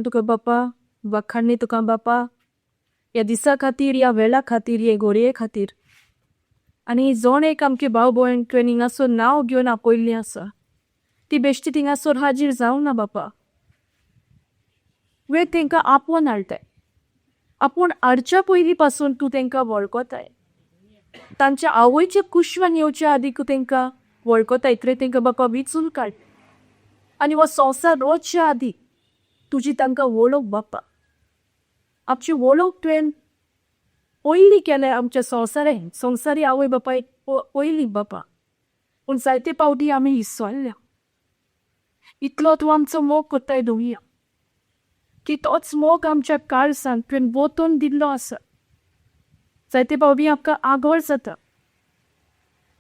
तुका बापा वाखाणणी तुका बापा ह्या दिसा खातीर ह्या वेळा खातीर हे गोरये खातीर आनी जोण एक आमचे भाव भयण तुवें हिंगासोर नांव घेवन आपयल्लीं आसा ती बेश्टी थिंगासोर हाजीर जावं ना बापा. तुवें तांकां आपोवन हाडटाय. आपूण हाडच्या पयलीं पासून तूं तांकां वळखताय. तांच्या आवयचे कुशवान येवच्या आदीं तूं तांकां वळखताय इतलें तांकां बापा विचून काड. आनी हो संवसार रोजच्या आदीं तुजी तांकां वळख बापा. आमची वळख तुवें पयलीं केल्या आमच्या संवसारी आवय बापाय पयलीं बापा. पूण जायते पावटी आमी विसरल्या. इतलो तूं आमचो मोग कोत्ताय दोवया की तोच मोग आमच्या काळजांत तुवें बोतोन दिल्लो आसा. जायते पावटी आमकां आगोळ जाता.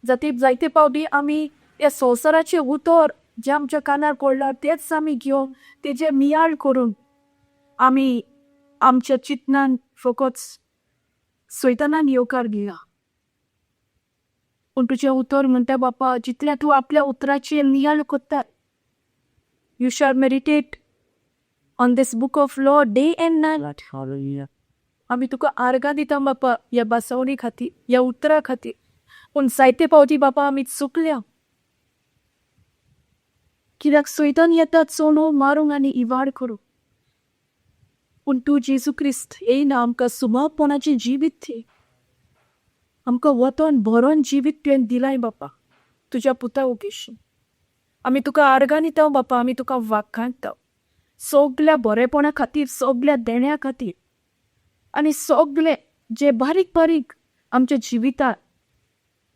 जायते पावटी आमी ह्या संवसाराचें उतर जें आमच्या कानार पडलां तेंच आमी घेवन तेजे मियाळ करून आमी आमच्या चिंतनान फकत सैतानान येवकार घेया. पूण तुजें उतर म्हणटा बापा जितलें तूं आपल्या उतराचेर नियाळ कोत्ता you shall meditate on this book of law day and night. आमी तुका आर्गां दिता बापा ह्या बासवणी खातीर ह्या उतरा खातीर. पूण जायते पावटी बापा आमी चुकल्या कित्याक सैतान येता चोणोव मारूंक आनी इवाड करूंक. पूण तूं जेजू क्रिस्त येयना आमकां सुमारपणाचें जिवीत दी. आमकां वतन भरोन जिवीत तुवें दिलाय बापा तुज्या पुता ओकेशी. आमी तुका आर्गां दिता बापा. आमी तुका वाखाणटा सगल्या बरेपणा खातीर सगल्या देण्या खातीर आनी सगले जे बारीक बारीक आमच्या जिवितांत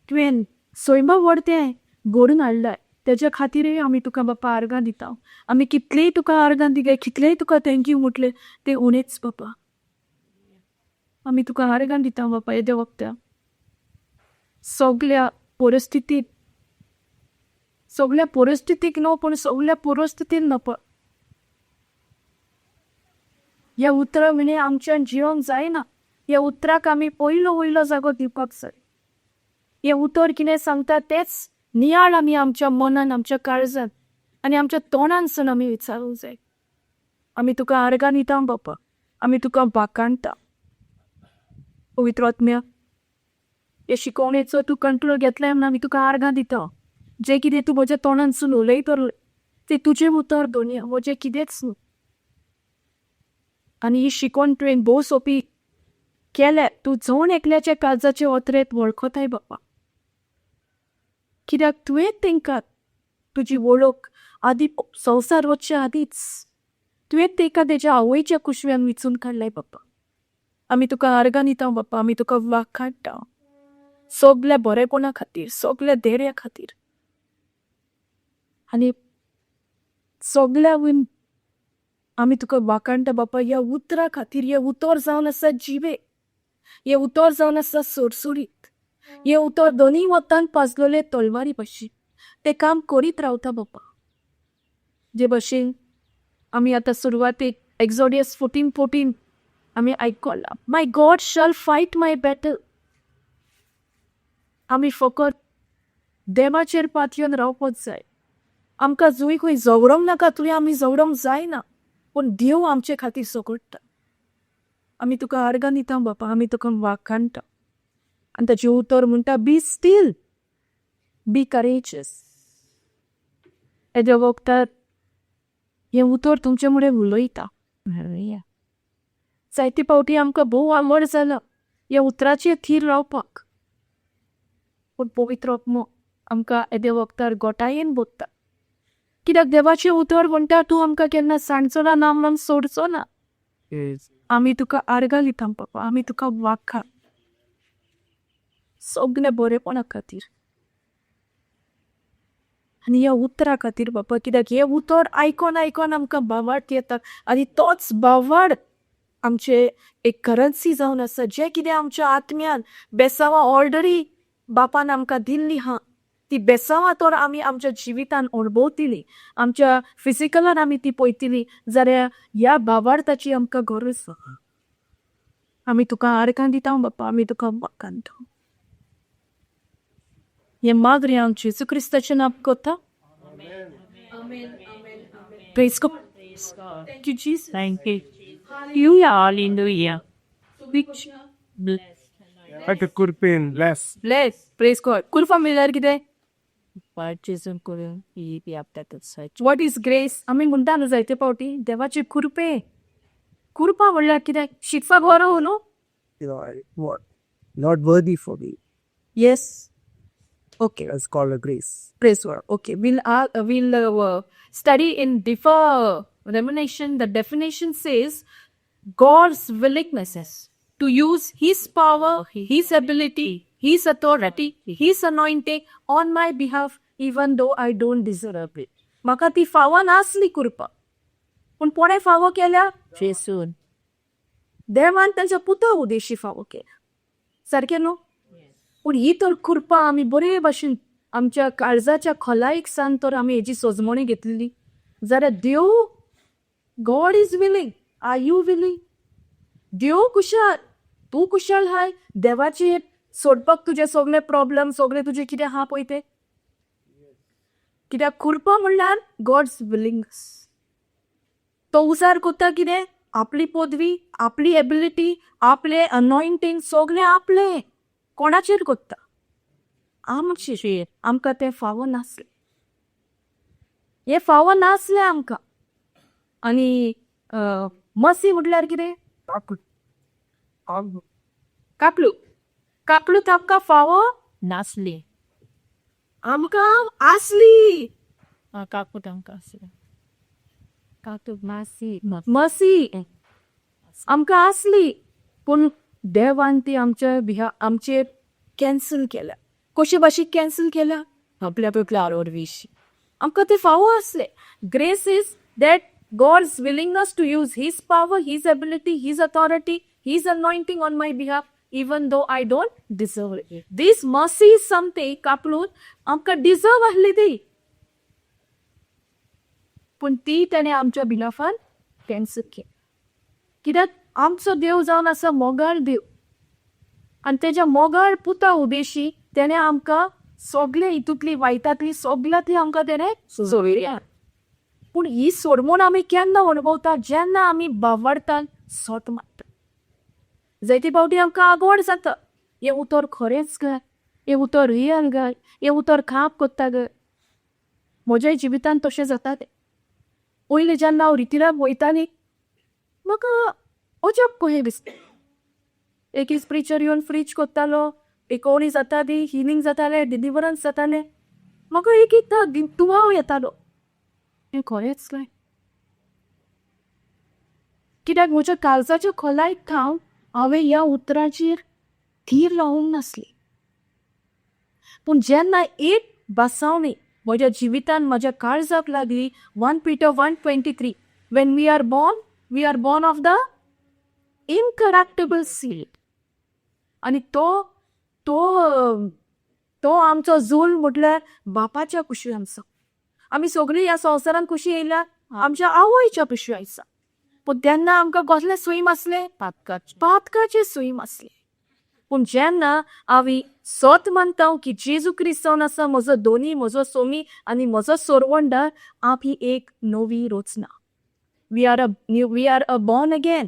तुवें सैमा व्हडतें घडून हाडलाय तेज्या खातीरय आमी तुका बापा आर्गां दिता. आमी कितलेंय तुका आर्गां दिले कितलेंय तुका थँक्यू म्हटलें तें उणेंच बापा. आमी तुका आर्गां दिता बापा येद्या वखदां सगल्या परिस्थितीक न्हू पूण सगल्या परिस्थितीन नपा. ह्या उतरां म्हणे आमच्यान जिवंक जायना. ह्या उतराक आमी वयलो जागो दिवपाक जाय. हें उतर कितें सांगता तेच नियाळ आमी आमच्या मनान आमच्या काळजांत आनी आमच्या तोंडानसून आमी विचारूंक जाय. आमी तुका आर्गां दिता बापा. आमी तुका वाखाणटा. पवित्र आत्म्या हे शिकोवणेचो तूं कंट्रोल घेतल्यार म्हूण आमी तुका आर्गां दिता. जें कितें तूं म्हज्या तोंडानसून उलयतलें तें तुजें उतर दोनया म्हजें कितेंच न्हू. आनी ही शिकोवन तुवें भोव सोंपी केल्यार तूं जोण एकल्याच्या काळजाचे ओतरेंत वळखताय बापा. कित्याक तुवें तांकां तुजी वळख आदीं संवसार वचच्या आदींच तुवें तांकां तेज्या आवयच्या कुशव्यान विचून काडलाय बापा. आमी तुका आर्गां दिता बापा. आमी तुका वाखाणटा सगल्या बरेपणा खातीर सगल्या धैर्या खातीर आनी सगल्या आमी तुका वाखाणटा बापा ह्या उतरा खातीर. हें उतर जावन आसा जिवे. हें उतर जावन आसा सुरसुरीत. हें उतर दोनूय वतान पाजलोले तलवारी भाशेन तें काम करीत रावता बापा. जे भाशेन आमी आतां सुरवातेक एक्झोडियस 14:14 आमी आयकलां माय गॉड शॅल फायट माय बॅटल. आमी फकत देवाचेर पातयेवन रावपाक जाय. आमकां जूय खंय झगडोंक नाका तुवें आमी झगडोंक जायना पूण देव आमचे खातीर झगडटा. आमी तुका आर्गां दिता बापा. आमी तुका वाखाणटा आनी ताचें उतर म्हणटा बी स्टील बी करेजियस. हेज्या वखदार हें उतर तुमचे मुडें उलयता. जायते पावटी आमकां भोव आवड जाला ह्या उतराचेर थीर रावपाक. पूण पवित्र आत्मो आमकां येद्या वखदार गोठायेन बोगता. कित्याक देवाचें उतर म्हणटा तूं आमकां केन्ना सांडचो ना आमकां सोडचो ना. आमी तुका आर्गां दिता बापा. आमी तुका वाखाण सगल्या बरेपणा खातीर आनी ह्या उतरा खातीर बापा. कित्याक हें उतर आयकोन आयकोन आमकां बावार्थ येता आनी तोच बावार्थ आमचे एक करन्सी जावन आसा. जें कितें आमच्या आत्म्यान बेसांवां ऑलरेडी बापान आमकां दिल्लीं हा ती बेसांवां तर आमी आमच्या जिवितान अणभवतलीं आमच्या फिजिकलान आमी ती पळयतलीं जाल्यार ह्या बावार्थाची आमकां गरज आसा. आमी तुका आर्गां दिता बापा. आमी तुका वाखाणटा. हें मागरें हांव जेजू क्रिस्ताचें नांव कोत्ता. Praise God. Thank you, Jesus. Thank you. Hallelujah. Hallelujah. Which Bless. Kurpin, less. bless. Praise God. Kurfa मिळणार कितें? Baptism करून ही बी आपल्यातच सायची. What is grace? आमी म्हणटा न्हू जायते फावटी देवाचे कृपे. कृपा म्हणल्यार कितें? शिकपाक बरो न्हू? What? Not worthy for me. Yes. Okay. That's called a grace. Praise God. Okay. We'll study in differ revelation. The definition says God's willingness to use His power, His ability, His authority, His anointing on my behalf, even though I don't deserve it. म्हाका ती फावो नासली कृपा पूण कोणें फावो केल्या? जेसून. देवान ताच्या पुता उदेशी फावो केल्या. सारकें न्हू? पूण ही तर कृपा आमी बरे भाशेन आमच्या काळजाच्या खोलायेक सान तर आमी हेजी सोजमणी घेतलेली जाल्यार देव God is willing. Are you willing? देव कुशाल. तूं कुशाल हाय देवाचेर सोडपाक तुजे सगळे प्रॉब्लेम सगळे तुजे कितें आहा पळय तें. कित्याक कृपा म्हणल्यार गॉड्स विलिंगनेस. तो उजार कोत्ता कितें? आपली पदवी, आपली एबिलिटी, आपले अनॉयंटींग सगळें आपलें कोणाचेर कोत्ता? आमचेर. आमकां तें फावो नासलें. हें फावो नासलें आमकां. आनी मसी म्हटल्यार कितें? काकलू. काकलू आमकां फावो नासली. आमकां आसली. काकूट आमकां आसलें. काकूट मासी. मसी आमकां आसली पूण देवान ती आमचेर कॅन्सल केल्या. कशे भाशेन कॅन्सल केल्या? आपल्या आपल्या वरवीं. आमकां ते फावो आसले. Grace is that God's willingness to use his power, his ability, his authority, his anointing on my behalf even though I don't deserve it. This mercy is something कापलून आमकां डिजर्व आसली ती पूण ती तेणें आमच्या बिलाफान कॅन्सल केली. कित्याक आमचो देव जावन आसा मोगाळ देव आनी तेज्या मोगाळ पुता उदेशी तेणें आमकां सगळे हितूंतली वायटांतली सगळ्यांतली आमकां तेणें सोयल्या. पूण ही सोडमूण आमी केन्ना अणभवता? जेन्ना आमी बावडटान सोत मारता. जायते फावटी आमकां आगोड जाता. हें उतर खरेंच काय? हें उतर रियल काय? हें उतर खाप कोत्ता ग? म्हज्याय जिवितान तशें जाता तें. पयलीं जेन्ना हांव रितीराक वयताली म्हाका अजब कशें दिसता. एक प्रिचर येवन प्रीच कोत्तालो, एकोवणी जाताली, हिलींग जातालें, डिलिव्हरन्स जातालें. म्हाका एक एकदां दुबाव येतालो. हें खरेंच काय? कित्याक म्हज्या काळजाच्या खोलायेक हांवें ह्या उतराचेर धीर लावूंक नासली. पूण जेन्ना एक बासावणी म्हज्या जिवितान म्हज्या काळजाक लागली 1 Peter 1:23 when we are born of the incorruptible seed. आनी तो आमचो जूल म्हटल्यार बापाच्या कुशीन आमचो. आमी सगळीं ह्या संवसारान कशी येयल्या? आमच्या आवयच्या पिशवी आयसा. पूण तेन्ना आमकां कसलें सैम आसलें? पातकाचें सैम आसलें. पूण जेन्ना आमी सत मानता की जेजू क्रिस्त जावन आसा म्हजो दोनी, म्हजो सोमी आनी म्हजो सोरवंडार, आमी एक नवी रचना. We are a born again.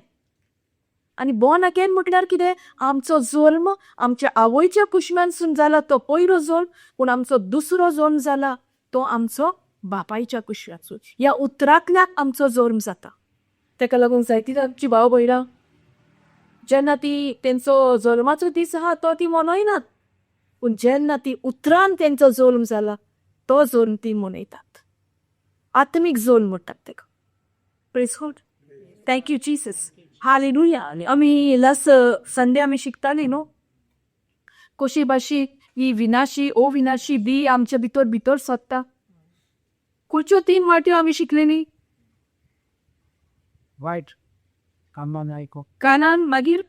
आनी बॉर्न अगेन म्हटल्यार कितें? आमचो जल्म आमच्या आवयच्या कुशिम्यानसून जाला तो पयलो जल्म, पूण आमचो दुसरो जल्म जाला तो आमचो बापायच्या कुशिम्यासून. ह्या उतरांतल्यान आमचो जल्म जाता. तेका लागून जायतीं आमची भाव भयणां जेन्ना ती तेंचो जल्माचो दीस आहा तो ती मनयनात, पूण जेन्ना ती उतरान तेंचो जल्म जाला तो जल्म ती मनयतात. आत्मीक जल्म म्हणटात तेका. Praise God. Thank you Jesus. Hallelujah. आमी लास्ट संडे आमी शिकताली न्हू कशी भाशेन ही विनाशी अविनाशी बी आमच्या भितर सोदता. खंयच्यो 3 वाट्यो आमी शिकलेली? White. Kanan aiko. कानान, मागीर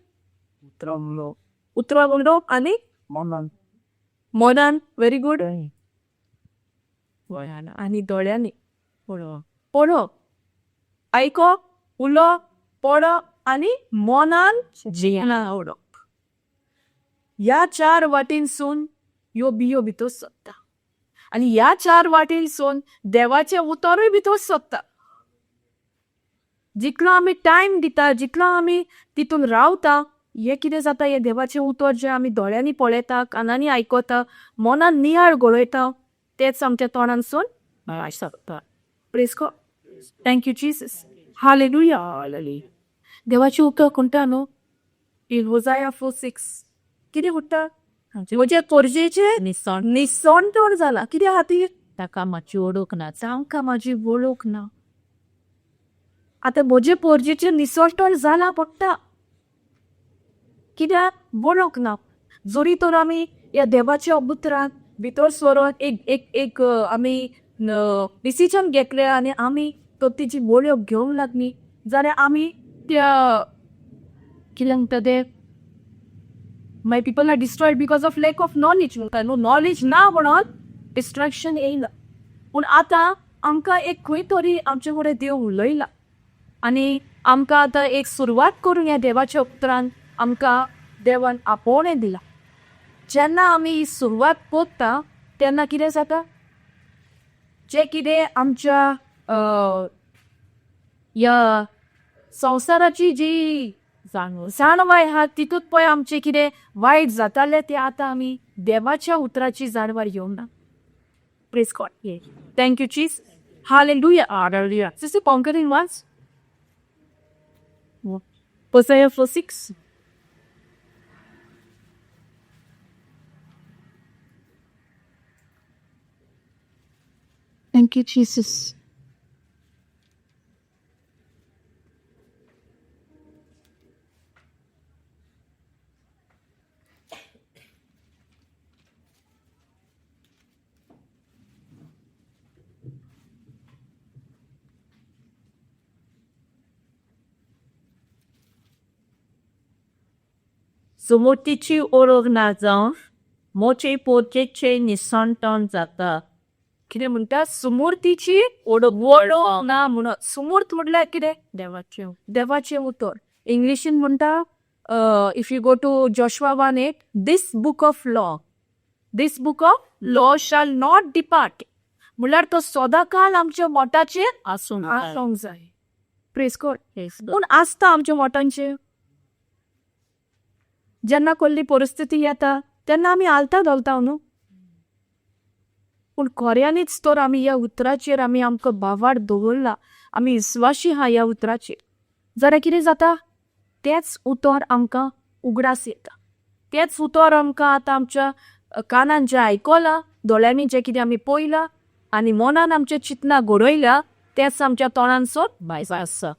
Utramlo. उतरावळो आनी Monan. मोनान. Very good. गोंयान आनी दोळ्यांनी. पळो. पळो. आयको, उलो, पळो आनी मोनान जियेना उडोवप. ह्या 4 वाटेनसून ह्यो बियो भितर सोदता. आनी ह्या 4 वाटेनसून देवाचें उतरूय भितर सोदता. जितलो आमी टायम दिता जितलो आमी तितून रावता हें कितें जाता हें देवाचें उतर जें आमी दोळ्यांनी पळयता कानांनी आयकता मनान नियाळ गळयता तेंच आमच्या तोंडानसून भायर सरता. Praise God. Thank you Jesus. Hallelujah. Hallelujah. देवाचें उतर म्हणटा न्हू इन होसाया 4:6 कितें म्हणटा म्हजे पोरजेचे निसण निसंतोण जाला कित्या खातीर ताका मातशी ओळख ना. तांकां म्हाजी वळख ना. आतां म्हजे पोरजेचे निसंतोण जाला पडटा कित्याक वळख ना. जोरी तर आमी ह्या देवाच्या उतरांत भितर सरोन एक आमी डिसिजन घेतलें आनी आमी तो तिची वळख घेवंक लागली जाल्यार आमी त्या कितें म्हणटा ते my people are destroyed because of lack of knowledge म्हणटा न्हू. नॉलेज ना म्हणून डिस्ट्रॅक्शन येयला. पूण आतां आमकां एक खंय तरी आमचे कडेन देव उलयला आनी आमकां आतां एक सुरवात करूंक ह्या देवाच्या उतरान आमकां देवान आपोवणें दिलां. जेन्ना आमी ही सुरवात करता तेन्ना कितें जाता जें कितें आमच्या ह्या संवसाराची जी जाणवाय आहा तितूंत पळय आमचें कितें वायट जातालें तें आतां आमी देवाच्या उतराची जाणवार घेवंक ना. Praise God. Thank you Jesus. Hallelujah. Hallelujah. Sister conquering once. Hosea 4:6. Thank you, Jesus. सुमतीची ओळख ना जावन मोचे पोरचेचे निसंतोण जाता. कितें म्हणटा सुमूर्तीची वळख ना म्हणून. सुमूर्त म्हटल्यार कितें देवाचे देवाचें उतर. इंग्लिशीन म्हणटा if you go to Joshua 1:8 this book of law shall not depart म्हळ्यार तो सदांकाळ आमच्या मोठाचेर आसून आसूंक जाय. Praise God. Praise God. पूण आसता आमच्या मोठांचेर जेन्ना कसली परिस्थिती येता तेन्ना आमी आलता दोलता न्हू. पूण खऱ्यांनीच तर आमी ह्या उतराचेर आमी आमकां बावाड दवरला आमी विस्वाशी आहा ह्या उतराचेर जाल्यार कितें जाता तेंच उतर आमकां उगडास येता. तेंच उतर आमकां आतां आमच्या कानान जें आयकलां दोळ्यांनी जें कितें आमी पळयलां आनी मनान आमच्या चिंतना घडयल्या तेंच आमच्या तोंडानसून भायर आसा.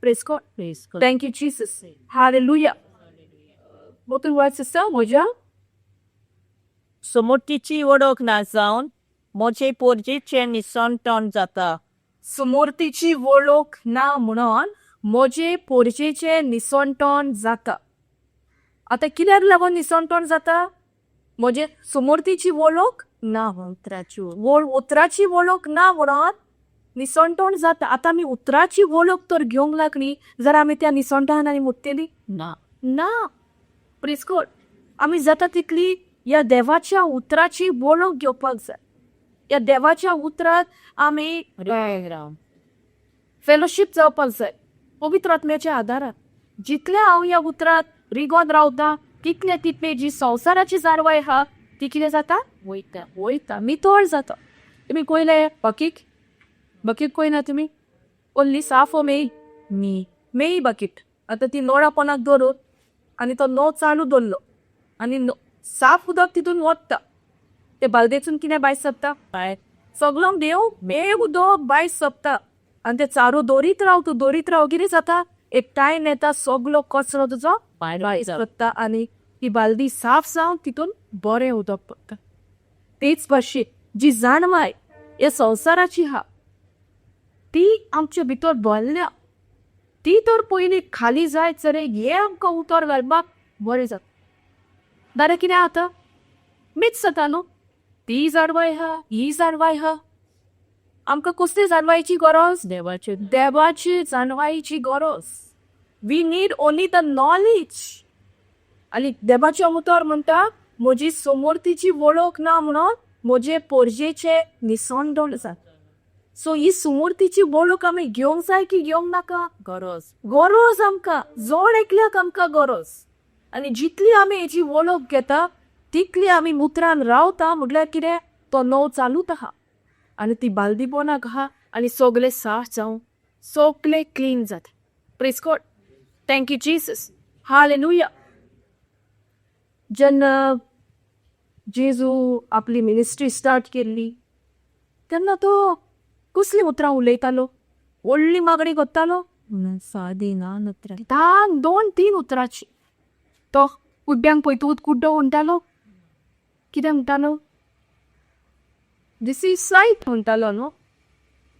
Praise God. Praise God. Thank you Jesus. Hallelujah. मोठं वाच आसा म्हज्या सुमतीची ओळख ना जावन मोचे पोरचेचे निसंतोण जाता. सुमूर्तीची वळख ना म्हणून म्हजे पोरजेचें निसंतोण जाता. आतां कित्याक लागून निसंतोण जाता म्हजे सुमूर्तीची वळख ना उतराची उतराची वळख ना म्हणून निसंतोण जाता. आतां आमी उतराची वळख तर घेवंक लागली जाल्यार आमी त्या निसंतोणान आनी मुट्टेली ना. ना. Praise God. आमी जाता तितली ह्या देवाच्या उतराची वळख घेवपाक जाय. ह्या देवाच्या उतरांत आमी फेलोशीप जावपाक जाय पवित्र आत्म्याच्या आदारान. जितले हांव ह्या उतरांत रिगोन रावता तितले जी संवसाराची जाणवाय आहा ती कितें जाता वयता मितोळ जाता. तुमी पळयलें बकीक पळयना तुमी ओन्ली साफ मेई बकीट आतां ती नोळापणाक धरून आनी तो नळ चालू दवरलो आनी साफ उदक तितून वता ते बालदेसून कितें भायर सरता भायर सगळो देव मेळ उदक भायर सरता आनी ते चारू दोरीत राव कितें जाता एक टायम येता सगळो कचरो तुजो भायर सरता आनी ती बालदी साफ जावन तितून बरें उदक पडटा. तेच भाशेन जी जाणवाय ह्या संवसाराची आहा ती आमच्या भितर भरल्या ती तर पयलीं खाली जाय जाल्यार हें आमकां उतर घालपाक बरें जाता. जाल्यार कितें जाता मिक्स जाता न्हू. ती जाणवाय आहा ही जाणवाय आहा. आमकां कसली जाणवायची गरज देवाची जाणवायची गरज. We need only the knowledge. आनी देवाचें उतर म्हणटा म्हजी समोर्तीची वळख ना म्हणून म्हजे पोरजेचे निसंतोण जाता. सो ही सुमूर्तीची वळख आमी घेवंक जाय की घेवंक नाका? गरज. गरज आमकां जड एकल्याक आमकां गरज. आनी जितली आमी हेची वळख घेता तितली आमी मुत्रान रावता म्हटल्यार कितें तो नव चालूच आहा आनी ती बालदी पोनाक आहा आनी सगळे साफ जावं सगळे क्लीन जाता. Praise God. Thank you Jesus. Hallelujah. जेन्ना जेजू आपली मिनिस्ट्री स्टार्ट केल्ली तेन्ना तो कसली उतरां उलयतालो? व्हडली मागणी करतालो? सादी ना नत्र. 2-3 उतरांची. तो कुड्ड्यांक पयतूत कुड्डो म्हणटालो. कितें म्हणटालो? दिस इज सायट म्हणटालो न्हू.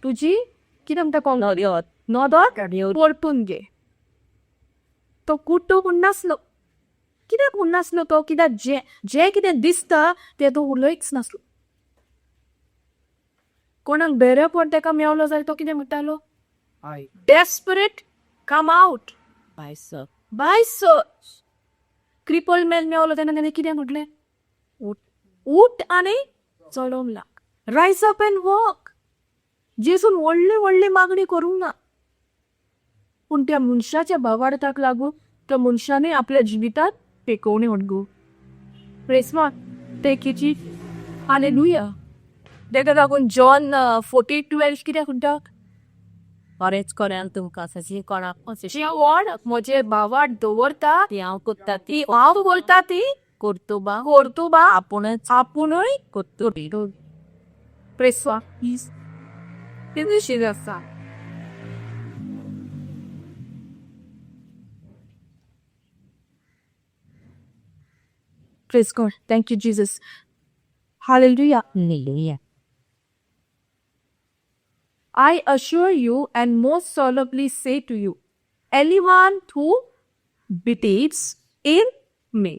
तुजी कितें म्हणटा कोण नदर परतून घे. तो कुड्डो म्हणनासलो. कित्याक म्हणनासलो तो? कित्याक जे कितें दिसता तें तो उलयच नासलो. कोणाक बेरेपण तेका मेवलो जाल्यार तो कितें म्हणटालो? I. डेस्परेट कम आउट बायसप. By search. क्रिपल मॅन मेवलो तेन्ना ताणें कितें म्हटलें? उठ आनी चलोंक लाग. रायज अप एंड वॉक. जेजून व्हडली व्हडली मागणी करूंक ना पूण त्या मनशाच्या भावार्थाक लागून त्या मनशाने आपल्या जिवितांत पेकोवणी ओडगू. Praise God. Thank you Jesus. Hallelujah. तेका लागून जॉन 14:12 कितें म्हणटा? बरेंच कोऱ्यान तुमकां जी कोणाक जी वड म्हजे भावार्थ दवरता ती हांव कोत्ता ती हांव बोलता ती कोर्तुबा कोर्तुबा आपुणूच कोत्तुरी. Praise God. कितें शीर आसा? Praise God. Thank you, Jesus. Hallelujah. Hallelujah. I assure you and most solemnly say to you, anyone who believes in me.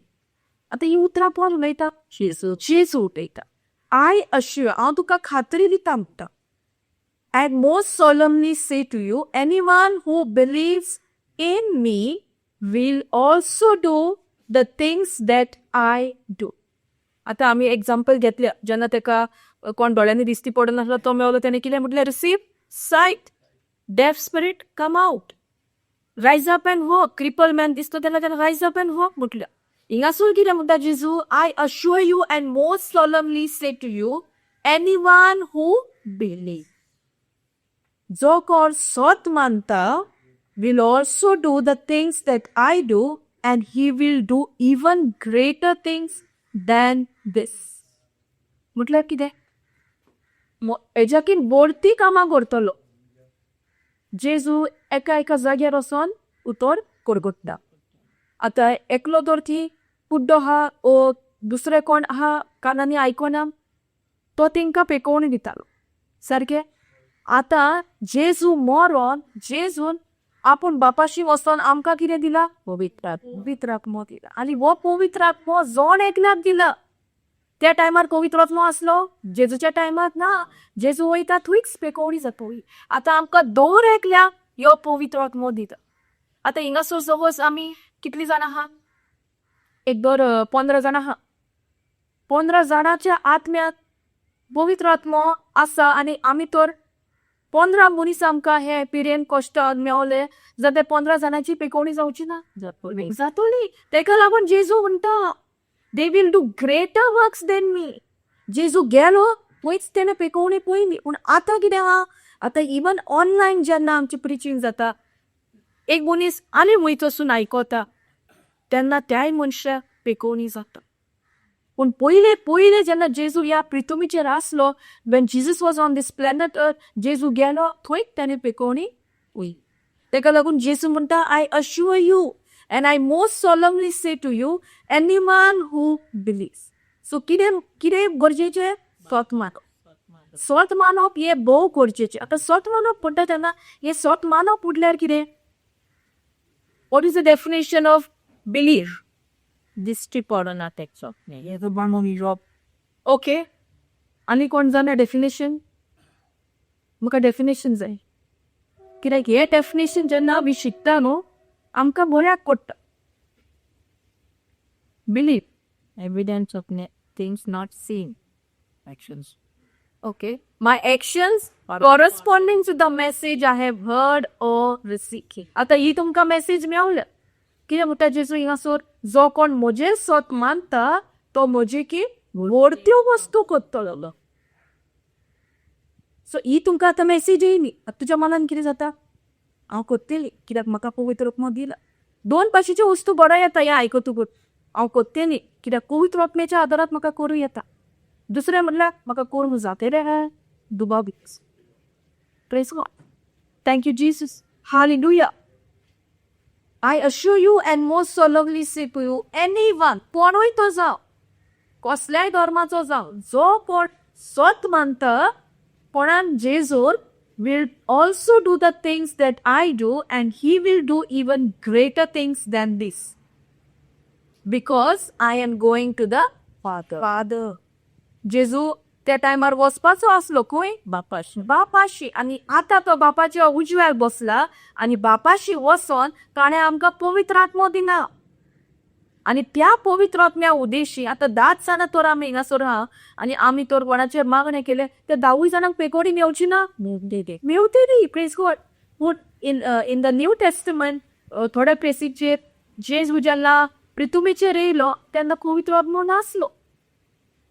आता ही उतरां कोण उलयता? जेजू उलयता. I assure, हांव तुका खात्री दिता म्हणटा. And most solemnly say to you, anyone who believes in me will also do the things that I do. आता आमी एग्जाम्पल घेतल्या. जेन्ना तेका कोण दोळ्यांनी दिसती पडनासलो तो मेवलो तेणें कितें म्हटलें? रिसीव सायट. डेफ स्पिरीट कम आउट. रायज up end walk. Cripple man दिसतो तेन्ना ताणें रायज अप एंड वॉक म्हटलें. हिंगासून कितें म्हणटा Jezu? I assure you and most solemnly say to you, anyone who believe. जो कोण सोत मानता will also do the things that I do and he will do even greater things than this. म्हटल्यार कितें? हेज्याकीन बोडती कामां करतलो. जेजू एका एका जाग्यार वचोन उतर करगोडटा. आतां एकलो तर थी कुड्डो आहा ओ दुसरे कोण आहा कानांनी आयकोना तो तेंकां पेकोवणी दितालो. सारकें? आतां जेजू मरोन जेजून आपूण बापाशी वचोन आमकां कितें दिला? पवित्र आत्मो दिला. आनी हो पवित्र आत्मो जोण एकल्याक दिला. त्या टायमार पवित्र आत्मो आसलो? जेजूच्या टायमार ना. जेजू वयता थंयच पेकोवणी जातली. आतां आमकां दोर एकल्याक ह्यो पवित्र आत्मो दिता. आतां हिंगासर सपोज आमी कितलीं जाणां आहा? एक दर 15 जाणां आहा. 15 जाणांच्या आत्म्यात पवित्र आत्मो आसा आनी आमी तर 15 मनीस आमकां हे पिरेन कश्ट मेवले जाल्यार 15 जाणांची पेकोवणी जावची ना? जातली. तेका लागून जेजू म्हणटा they will do greater works than me. Jezu गेलो थंयच तेणें पेकोवणी पयली. पूण आतां कितें आहा? आतां इवन ऑनलायन जेन्ना आमचें प्रिचींग जाता एक मनीस आनी वयत वचून आयकता तेन्ना त्याय मनशाक पेकोवणी जाता. पूण पयले जेन्ना जेजू ह्या पृथ्वीचेर आसलो, when Jesus was on this planet earth, जेजू गेलो थंय ताणें पेकोवणी पयली. तेका लागून जेजू म्हणटा I assure you and I most solemnly say to you, anyone who believes. So कितें गरजेचें? सोत मानप. सोत मानप हें भोव गरजेचें. आतां सोत मानप म्हणटा तेन्ना हें सोत मानप म्हटल्यार कितें? What is the definition of believe? दिश्टी पडना तेचो. येतो बांदून जॉब. ओके. आनी कोण जाणा डेफिनेशन? म्हाका डेफिनेशन जाय. कित्याक हे डेफिनेशन जेन्ना आमी शिकता न्हू आमकां बऱ्याक पडटा. Believe. Evidence of things not seen. Actions. Okay. My actions corresponding to the message I have heard or received. आता ही तुमका मेसेज मेवलं कितें म्हणटा जेजू हिंगासोर जो कोण म्हजेर स्वत मानता तो म्हजे की व्हडत्यो वस्तू करतलो. सो ही तुमकां आतां मेसेज येयली. आतां तुज्या मनान कितें जाता? हांव करतली कित्याक म्हाका पवित्र आत्मो दिला. दोन भाशेच्यो वस्तू बरो येता हें आयकतकूच. हांव करतली कित्याक पवित्र आत्म्याच्या आदारात म्हाका करूं येता. दुसरें म्हणल्यार म्हाका करूंक जातलें काय दुबाव because. Praise God. Thank you, Jesus. Hallelujah. I assure you and most solemnly say to you, anyone, कोणूय तो जावं, कसल्याय धर्माचो जावं, जो कोण स्वत मानता, कोणान Jejur will also do the things that I do and he will do even greater things than this. Because I am going to the Father. जेजू त्या टायमार वचपाचो आसलो खंय? बापाशी. आणि आता तो बापाच्या उजव्यार बसला आणि बापाशी वचोन ताणें आमकां पवित्र आत्मो दिना. आणि त्या पवित्र आत्म्या उद्देशी आता 10 जाणां तर आमी हिंगासर आहा आणि आमी तर कोणाचेर मागणें केलें ते 10 जाणांक पेकोडी मेवची ना मेवतली. Praise God. पूण इन द न्यू टेस्टमेंट थोड्या प्लेसीचेर जेजू जेन्ना पृथ्वीचेर येयलो तेन्ना पवित्र आत्मो नासलो.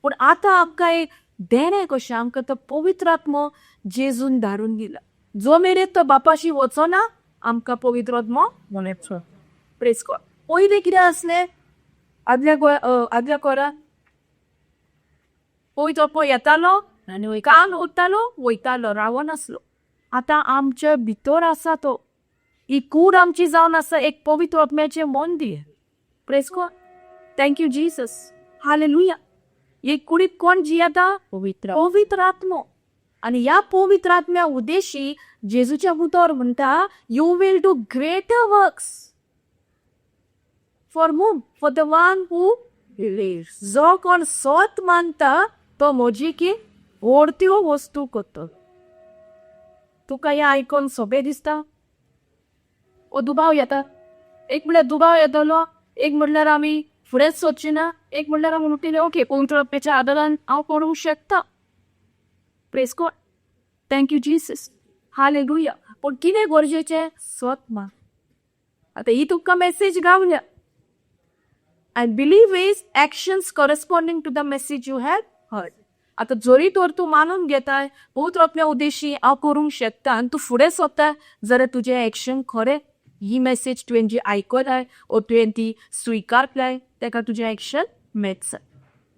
पूण आतां आमकां एक देणें कशें आमकां तो पवित्र आत्मो जेजून धाडून दिला. जो मेरेन तो बापाशी वचोना आमकां पवित्र आत्मो मेळचो. Praise God. पयलीं कितें आसलें? आदल्या कोरांत पवित्र आत्मो येतालो आनी कान उरतालो वयतालो रावनासलो. आतां आमच्या भितर आसा तो. ही कूड आमची जावन आसा एक पवित्र आत्म्याचें मंदीर. Praise God. Thank you Jesus. Hallelujah. हे कुडीत कोण जियेता? पवित्र आत्मो. आणि ह्या पवित्र आत्म्या उद्देशी जेजूच्या उतर म्हणटा you will do greater works. For whom? For the one who believes. जो कोण स्वत मानता तो म्हजी की व्हडत्यो वस्तू करता. तुका हें आयकून सोबे दिसता? ओ दुबाव येता. एक म्हणल्यार दुबाव येतलो, एक म्हणल्यार आमी फुडेंच सोदची ना, एक म्हणल्यार आमी म्हणटले ओके पवित्र आत्म्याच्या आदारान हांव करूंक शकता. Praise God. Thank you Jesus. Hallelujah. पूण कितें गरजेचें? स्वत मान. आतां ही तुमकां message गावल्या. And believe is actions corresponding to the message you have heard. आता जरी तर तू मानून घेताय पवित्र आत्म्या उद्देशी हांव करूंक शकता आनी तू फुडें सरता जाल्यार तुजें एक्शन खरें ही मेसेज तुवें जी आयकलाय ओ तुवें ती स्विकारलाय तेका तुजें एक्शन मेळटा.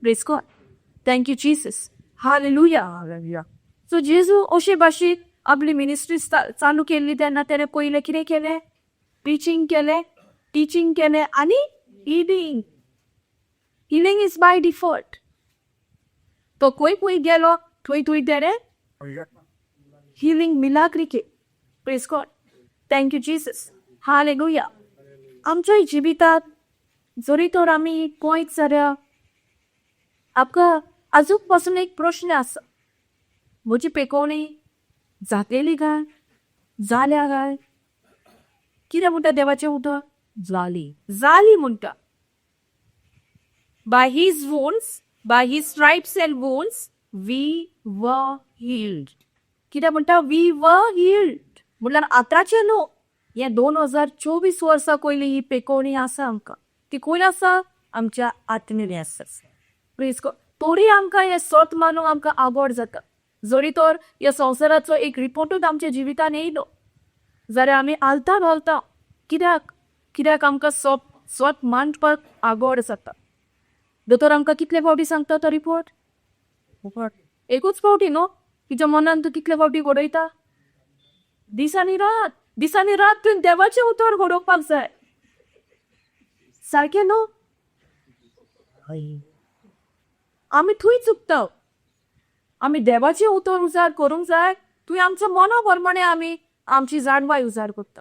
Praise God. Thank you Jesus. Hallelujah. So जेजू अशे भाशेन आपली मिनिस्ट्री चालू केल्ली तेन्ना तेणें पयलें कितें केलें? टिचींग केलें आनी healing. Healing is by default. तो खंय गेलो थंय तेणें healing मिलाग्री के. Praise God. Thank you Jesus. Hallelujah. आमच्या जिवितांत जरी तर आमी पळयत जाल्यार आमकां आजून पासून एक प्रश्न आसा. म्हजी पेकोवणी जातली काय? जाल्या काय? कितें म्हणटा देवाचें उतर? जाली म्हणटा. By his wounds, by his stripes and wounds, we were healed. कितें म्हणटा? We were healed. म्हणल्यार आतांचे न्हू. हे 2024 वर्सां पयलीं ही पेकोवणी आसा आमकां. ती खंय आसा? आमच्या आत्मेन आसा. प्लीज तोरी आमकां हे स्वत मानूंक आमकां आवड जाता. जरी तर ह्या संवसाराचो एक रिपोर्टूच आमच्या जिवितान येयलो जाल्यार आमी आलता कित्याक आमकां स्वत मानपाक आवड जाता. दोतोर आमकां कितले फावटी सांगता तो रिपोर्ट? एकूच फावटी न्हू. तुज्या मनान तूं कितले फावटी घडयता? दिसांनी रात तुवें देवाचें उतर घडोवपाक जाय. सारकें न्हू? आमी थंय चुकता. आमी देवाचें उतर उजार करूंक जाय. तुवें आमच्या मना प्रमाणे आमी आमची जाणवाय उजार करता.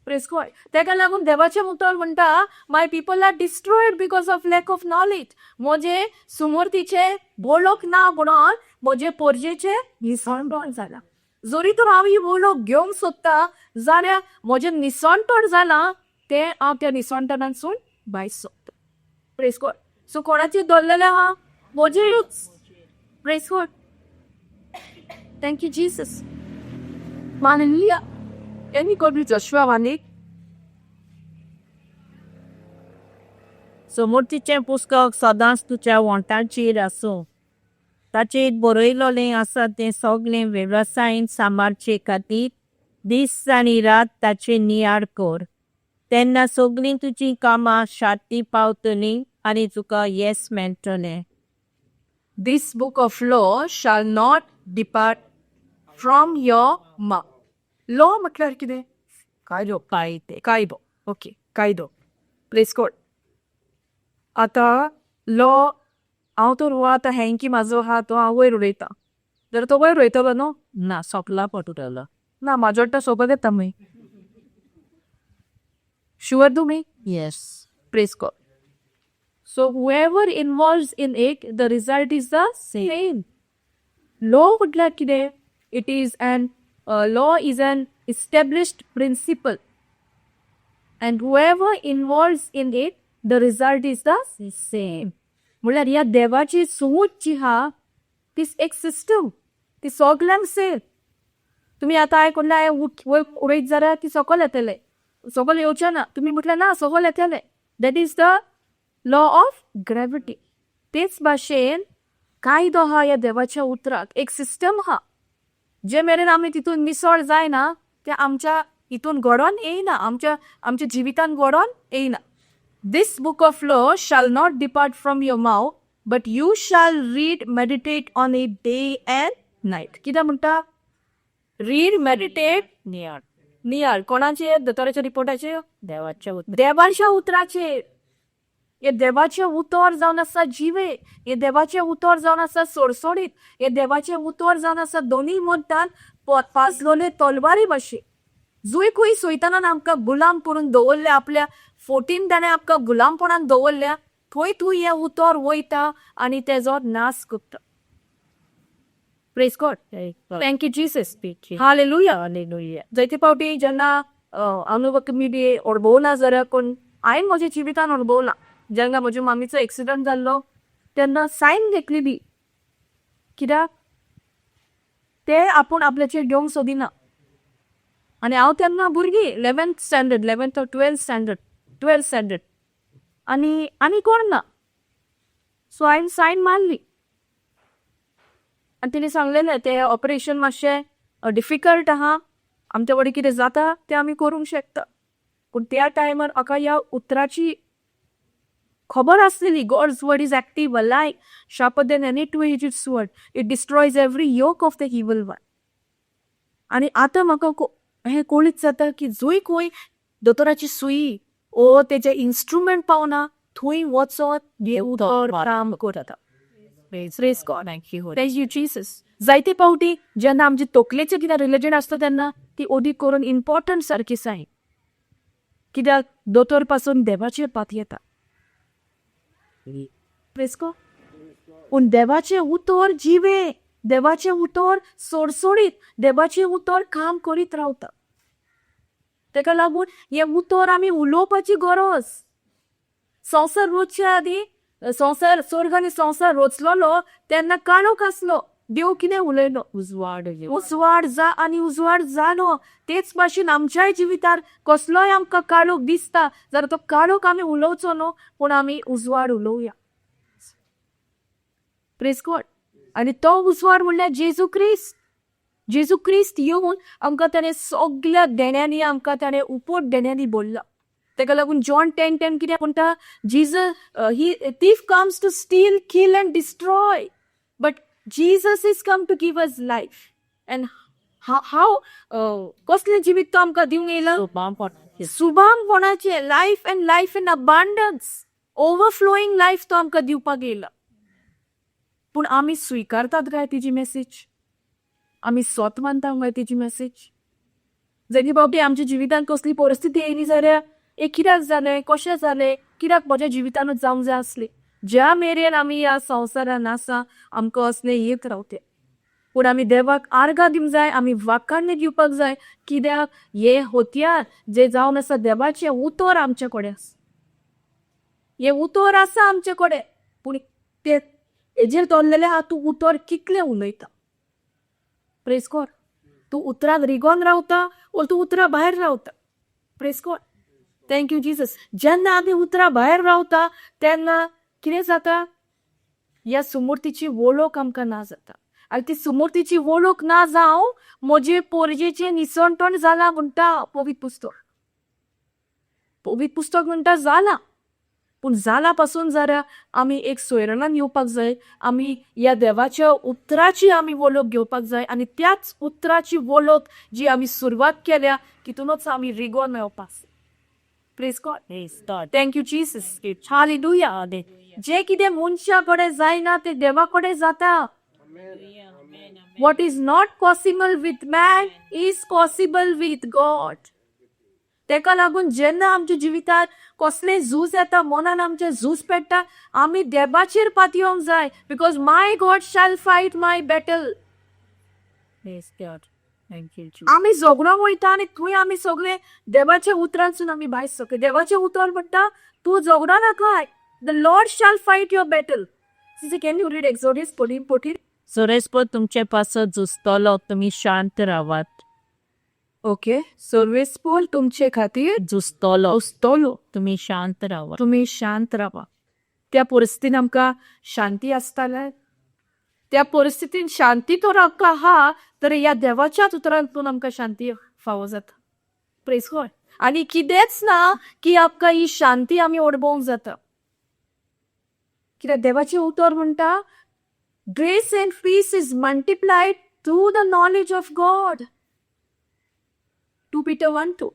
Praise God. तेका लागून देवाचें उतर म्हणटा my people are destroyed because of lack of knowledge. म्हजे सुमर्तीचे बोलोक ना म्हणून म्हजे पोरजेचें निसणपण जालां. जरी तर हांव ही बोलोक घेवंक सोदता जाल्यार म्हजें निसणपण जालां तें हांव त्या निसणपणांसून भायर सोदता. Praise God. सो कोणाचेर धरलेलें आहा? म्हजेरूच. Praise God. Thank you, Jesus. Hallelujah. Any God with Joshua Vanik? समोरचें पुस्तक सदांच तुज्या वंटाचेर आसूं. ताचेर बरयलोलें आसा तें सगलें वेवसायीन सांबाळचे खातीर दीस आनी रात ताचें नियाळ कर. तेन्ना सगलीं तुजीं कामां शांती पावतलीं आनी तुका येस मेळटलें. This book of law shall not depart from your mouth. Law म्हटल्यार कितें? कायदो. कायदो. ओके, कायदो. Place code. आतां लॉ हांव तर हो आतां हँकी म्हाजो आहा तो हांव वयर उडयतां. जाल्यार तो वयर उडयतलो न्हू? ना सोंपला पटुटलो. ना म्हाजो वाटता सोबत येता मागीर. शुअर तुमी? Yes. Praise God. So whoever involves in it, the result is the same. Law म्हटल्यार कितें? It is law is an established principle. And whoever involves in it, the result is the same. म्हळ्यार ह्या देवाची सोच जी हा ती एक system. ती सगल्यांक सेम. तुम्ही आतां आयकल्लें वयर उडयत जाल्यार ती सकयल येतलें. सकयल येवचें ना. तुम्ही म्हटलें ना सकयल येतलें. That is the law of gravity. तेच भाशेन कायदो हा ह्या देवाच्या उतराक एक सिस्टम हा. जे मेरेन आमी तितून मिसळ जायना ते आमच्या हितून घडोवन येयना. आमच्या जिवितान घडोवन येयना. This book of law shall not depart from your mouth, but you shall read, meditate on it day and night. कितें म्हणटा? Read, meditate, नियाळ. नियाळ. कोणाचेर? दोतोराच्या रिपोर्टाचेर? देवाच्या देवाच्या उतराचेर. हे देवाचे उतर जावन आसा जिवे. हे देवाचे उतर जावन आसा सोडसोडीत. हे देवाचे उतर जावन आसा दोनी मद्दान पासलोले तलवारी भाशेन. जुंय खंय सैतानान आमकां गुलाम करून दवरल्या, आपल्या 14 ताणें आमकां गुलामपणान दवरल्या, थंय तूं हें उतर वयता आनी तेजो नाश करता. Praise God. Thank you Jesus. Hallelujah. Hallelujah. जायते फावटी जेन्ना अनुभव बी अणभवना जाल्यार कोण हांवें म्हज्या जिवितान अणभवला. जेन्ना म्हज्या मामीचो एक्सिडंट जाल्लो तेन्ना सायन घेतलेली. कित्याक ते आपूण आपल्याचेर घेवंक सोदिना. आनी हांव तेन्ना भुरगीं 11th or 12th standard आनी कोण ना. सो हांवें सायन मारली. आनी तिणें सांगलेलें तें ऑपरेशन मातशें डिफिकल्ट आहा. आमच्या कडेन कितें जाता तें आमी करूंक शकता. पूण त्या टायमार म्हाका ह्या उतराची खबर आसलेली. God's word is active, alive, sharper than any two-edged sword. It destroys every yoke of the evil one. आनी आतां म्हाका हें कळीत जाता की जंय खंय दोतोराची सुई ओ तेजे इन्स्ट्रुमेंट पावना थंय वचोन हें उतर काम करता. Praise God. Thank you. Thank you Jesus. जायते फावटी जेन्ना आमचे तकलेचें कितें रिलेटेड आसता तेन्ना ती ओदी करून इम्पॉर्टंट सारकी सायन. कित्याक दोतोर पासून देवाचेर पात येता. Praise God. पूण देवाचें उतर जिवे. देवाचें उतर सोडसोडीत. देवाचें उतर काम करीत रावता. तेका लागून हें उतर आमी उलोवपाची गरज. संवसार रोजच्या आदी स्वर्ग आनी संवसार रोचलोलो तेन्ना काळोख आसलो. देव कितें उलयलो? उजवाड जा आनी उजवाड जालो. तेच भाशेन आमच्याय जिवितार कसलोय आमकां काळोख दिसता जाल्यार तो काळोख आमी उलोवचो न्हू, पूण आमी उजवाड उलोवया. Praise God. आनी तो उजवाड म्हणल्यार जेजू क्रिस्त. जेजू क्रिस्त येवन आमकां ताणें सगल्या देण्यांनी आमकां ताणें उपोट देण्यांनी भरला. तेका लागून जॉन 10:10 कितें म्हणटा? ही thief comes to steal, kill and destroy, but Jesus is come to give us life. And how कसलें जिवीत तो आमकां दिवंक येयला? सुभांगपणाचें life and life in abundance. Overflowing life तो आमकां दिवपाक येयला. पूण आमी स्विकारतात काय तिची मेसेज? आमी सोत मानता काय तिची मेसेज? जरी फावटी आमच्या जिवितान कसली परिस्थिती येयली जाल्यार कित्याक जालें, कशें जालें, कित्याक म्हज्या जिवितानूच जावंक जाय आसलें. ज्या मेरेन आमी ह्या संवसारान आसा आमकां असलें येत रावते. पूण आमी देवाक आर्गां दिवंक जाय. आमी वाखाणणी दिवपाक जाय. कित्याक हे होतयार जे जावन आसा देवाचें उतर आमचे कडेन आसा. हे उतर आसा आमचे कडेन. पूण ते हेजेर दवरलेलें आहा तूं उतर कितलें उलयता. Press God. तू उतरात रिगोन रावता ओर तू उतरा भायर रावता. Press God. Thank you Jesus. जेन्ना आमी उतरा भायर रावता तेन्ना कितें जाता, ह्या सुमूर्तीची वळख आमकां ना जाता. आनी ती सुमूर्तीची वळख ना जावं म्हजे पोरजेचें निसणटण जालां म्हणटा पवित्र पुस्तक. पवित्र पुस्तक म्हणटा जाला. पूण जाला पासून जरा आमी एक सोयरणान येवपाक जाय. आमी ह्या देवाच्या उतराची आमी वळख घेवपाक जाय आनी त्याच उतराची वळख जी आमी सुरवात केल्या तितूनच आमी रिगोन मेळपाक जाय. Praise God. Praise God. Thank you Jesus. Hallelujah. जे कितें मनशा कडेन जायना ते देवा कडेन जाता. What is not possible with man is possible with God. तेका लागून जेन्ना आमच्या जिवितांत कसलें झूज येता, मनान आमच्या झूज पेट्टा, आमी देवाचेर पातयोंक जाय. Because my God shall fight my battle. Praise God. Thank you, Jesus. आमी झगडोंक वयता आनी थंय आमी सगळे देवाच्या उतरांसून आमी भायर सकय. देवाचें उतर म्हणटा तूं झगडो नाकाय. The Lord shall fight your battle. Can you read Exodus 14:14? सुरेशपो तुमचे पासत झुजतलो, तुम्ही शांत रावात. ओके. सर्वेस्पोल तुमचे खातीर झुजतलो, उस्तोलो. तुम्ही शांत रावा. तुम्ही शांत रावा. त्या परिस्थितीन आमकां शांती आसताले. त्या परिस्थितीन शांती तर आमकां आहा, तर ह्या देवाच्याच उतरांतून आमकां शांती फावो जाता. Praise God. आनी कितेंच ना की आमकां ही शांती आमी अणभवूंक जाता. कित्याक देवाचें उतर म्हणटा grace and peace is multiplied through the knowledge of God. 2 Peter 1:2.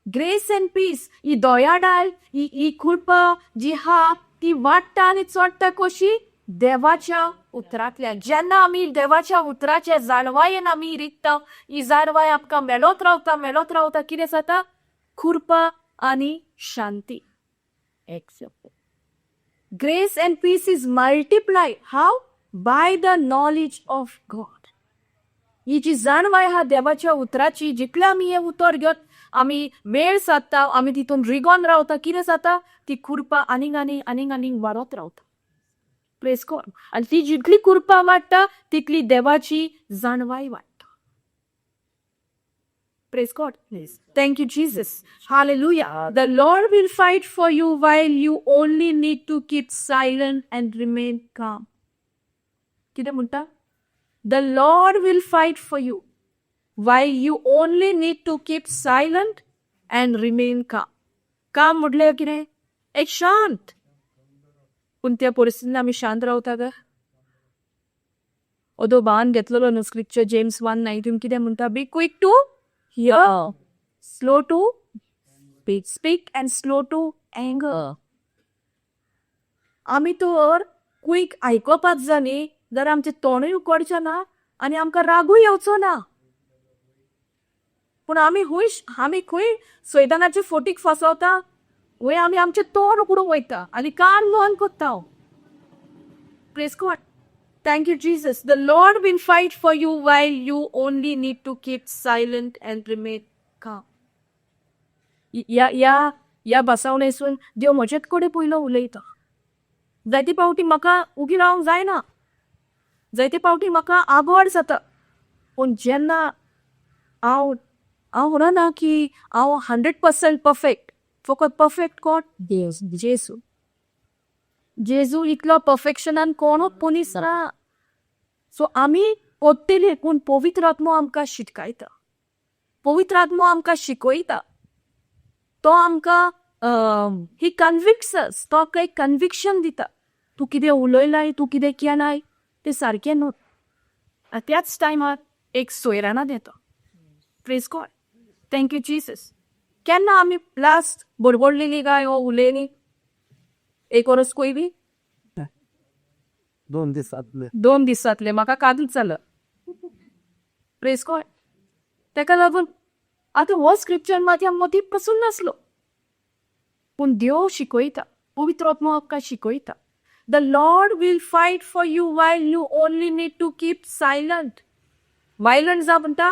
Grace and peace ही दोयाडाल ही कृपा जी हा ती वाडटा आनी चडटा कशी देवाच्या उतरांतल्यान. जेन्ना आमी देवाच्या उतराचे जाणवायेन आमी रिगता, ही जाणवाय आमकां मेळत रावता कितें जाता? कृपा आनी शांती. Accept. Grace and peace is multiplied. How? By the knowledge of God. ही जी जाणवाय हा देवाच्या उतराची, जितले आमी हे उतर घेत आमी मेळ सादता, आमी तितून रिगोन रावता, कितें जाता? ती कृपा आनीक वाडत रावता. Praise God. आनी ती जितली कृपा वाडटा तितली देवाची जाणवाय वाडटा. Praise God. Thank you, Jesus. Hallelujah. The Lord will fight for you while you only need to keep silent and remain calm. कितें म्हणटा? The Lord will fight for you while you only need to keep silent and remain calm. Calm म्हटल्यार कितें? एक शांत. पूण त्या परिस्थितीन आमी शांत रावता का? ओदो बान घेतलेलो न्हू स्क्रिप्चर जेम्स 1:19 कितें म्हणटा? Be quick to hear, slow to speak and slow to anger. आमी तर क्विक आयकोपाक जाय जाल्यार आमचें तोंडूय उकडचें ना आनी आमकां रागूय येवचो ना. पूण आमी खंय सैतानाचे फोटीक फसवता, वय आमी आमचें तोंड उकडूंक वयता आनी कान बंद कोत्ता. Praise God. Thank you, Jesus. The Lord will fight for you while you only need to keep silent and remain calm. या बसवणेसून देव म्हजेच कडेन पयलो उलयता. जायते पावटी म्हाका उगी रावंक जायना. जायते पावटी म्हाका आबोड जाता. पूण जेन्ना हांव म्हणना की हांव 100% परफेक्ट. फकत परफेक्ट कोण? जेजू. जेजू इतलो परफेक्शनान कोणूच मनीस ना. सो आमी कोत्तेले पूण पवित्र आत्मो आमकां शिटकायता. पवित्र आत्मो आमकां शिकयता. तो आमकां ही कन्विक्ट्स. तो आमकां एक कन्विक्शन दिता. तूं कितें उलयलाय, तूं कितें केलाय तें सारकें न्हू. आनी त्याच टायमार एक सोयराना दिता. Praise God. Thank you Jesus. केन्ना आमी लास्ट बडबडलेली काय ओ उलयली? 1 वर्स पयलीं? 2 दिसांतले. 2 दिसांतले. म्हाका कालूच जालं. Praise God. तेका लागून आतां हो स्क्रिप्चर म्हाज्या मदीं पासून नासलो. पूण देव शिकयता. पवित्र आत्मो आमकां शिकयता. The Lord will fight for you while you only need to keep silent. Violent जा म्हणटा.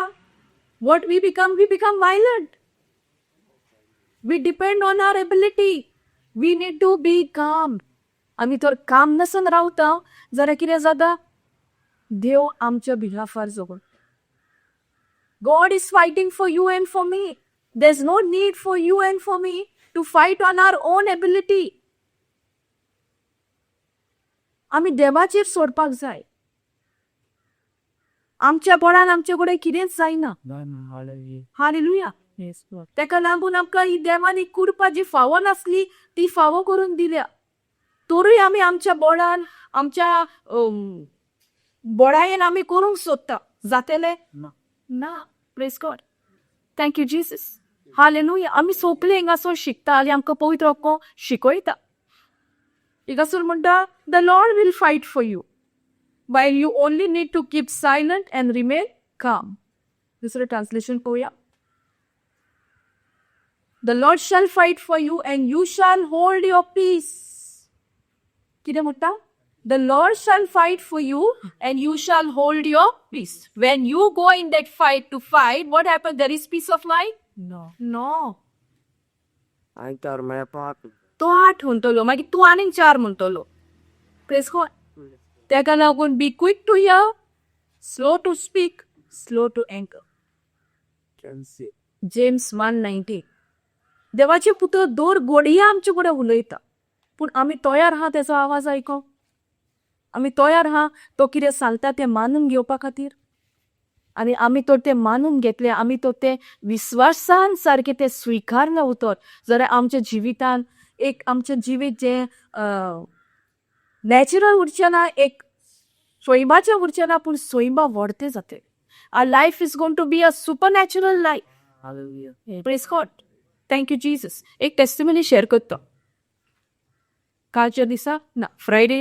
What we become violent. We depend on our ability. We need to be calm. आमी तर काम नसून रावता जाल्यार कितें जाता? देव आमच्या बिहाफार जगून. God is fighting for you and for me. There's no need for you and for me to fight on our own ability. आम्ही देवाचेर सोडपाक जाय. आमच्या बळान आमचे कडेन कितेंच जायना. हालेलुया. Yes, Lord. तेका लागून आमकां ही देवानी कृपा जी फावो नासली ती फावो करून दिल्या. तोरूय आमी आमच्या बळान आमच्या बळायेन आमी करूंक सोदता. जातले? No. ना. Praise God. Thank you Jesus. Hallelujah. आमी सोंपले हिंगासोर शिकता आनी आमकां पवित्र आत्मो शिकयता. हिंगासोर म्हणटा the Lord will fight for you while you only need to keep silent and remain calm. दुसरं ट्रान्सलेशन पळोवया. The Lord shall fight for you and you shall hold your peace. कितें म्हणटा? The Lord shall fight for you and you shall hold your peace. When you go in that fight to fight, what happens? There is peace of mind? No. No. I got my part. तो 8 म्हणतलो मागीर तूं आनीक 4 म्हणतलो. Praise God. तेका लागून be quick to hear, slow to speak, slow to anger. Can see. James 1:19. देवाचे पुत्र दोर घडये आमचे कडेन उलयता पूण आमी तयार आहा तेचो आवाज आयको. आमी तयार आहा तो कितें सांगता तें मानून घेवपा खातीर. आनी आमी तर तें मानून घेतले, आमी तर तें विस्वासान सारकें तें स्विकारना उतर जाल्यार आमच्या जिवितान एक आमचें जिवीत जें नॅचरल उरचें ना, एक स्वयंबाचें उरचें ना पूण स्वयंबा व्हडतें जातलें. Our life is going to be a supernatural life. Hallelujah. Praise God. Thank you Jesus. एक टेस्टिमनी शेअर करता. कालच्या दिसा ना फ्रायडे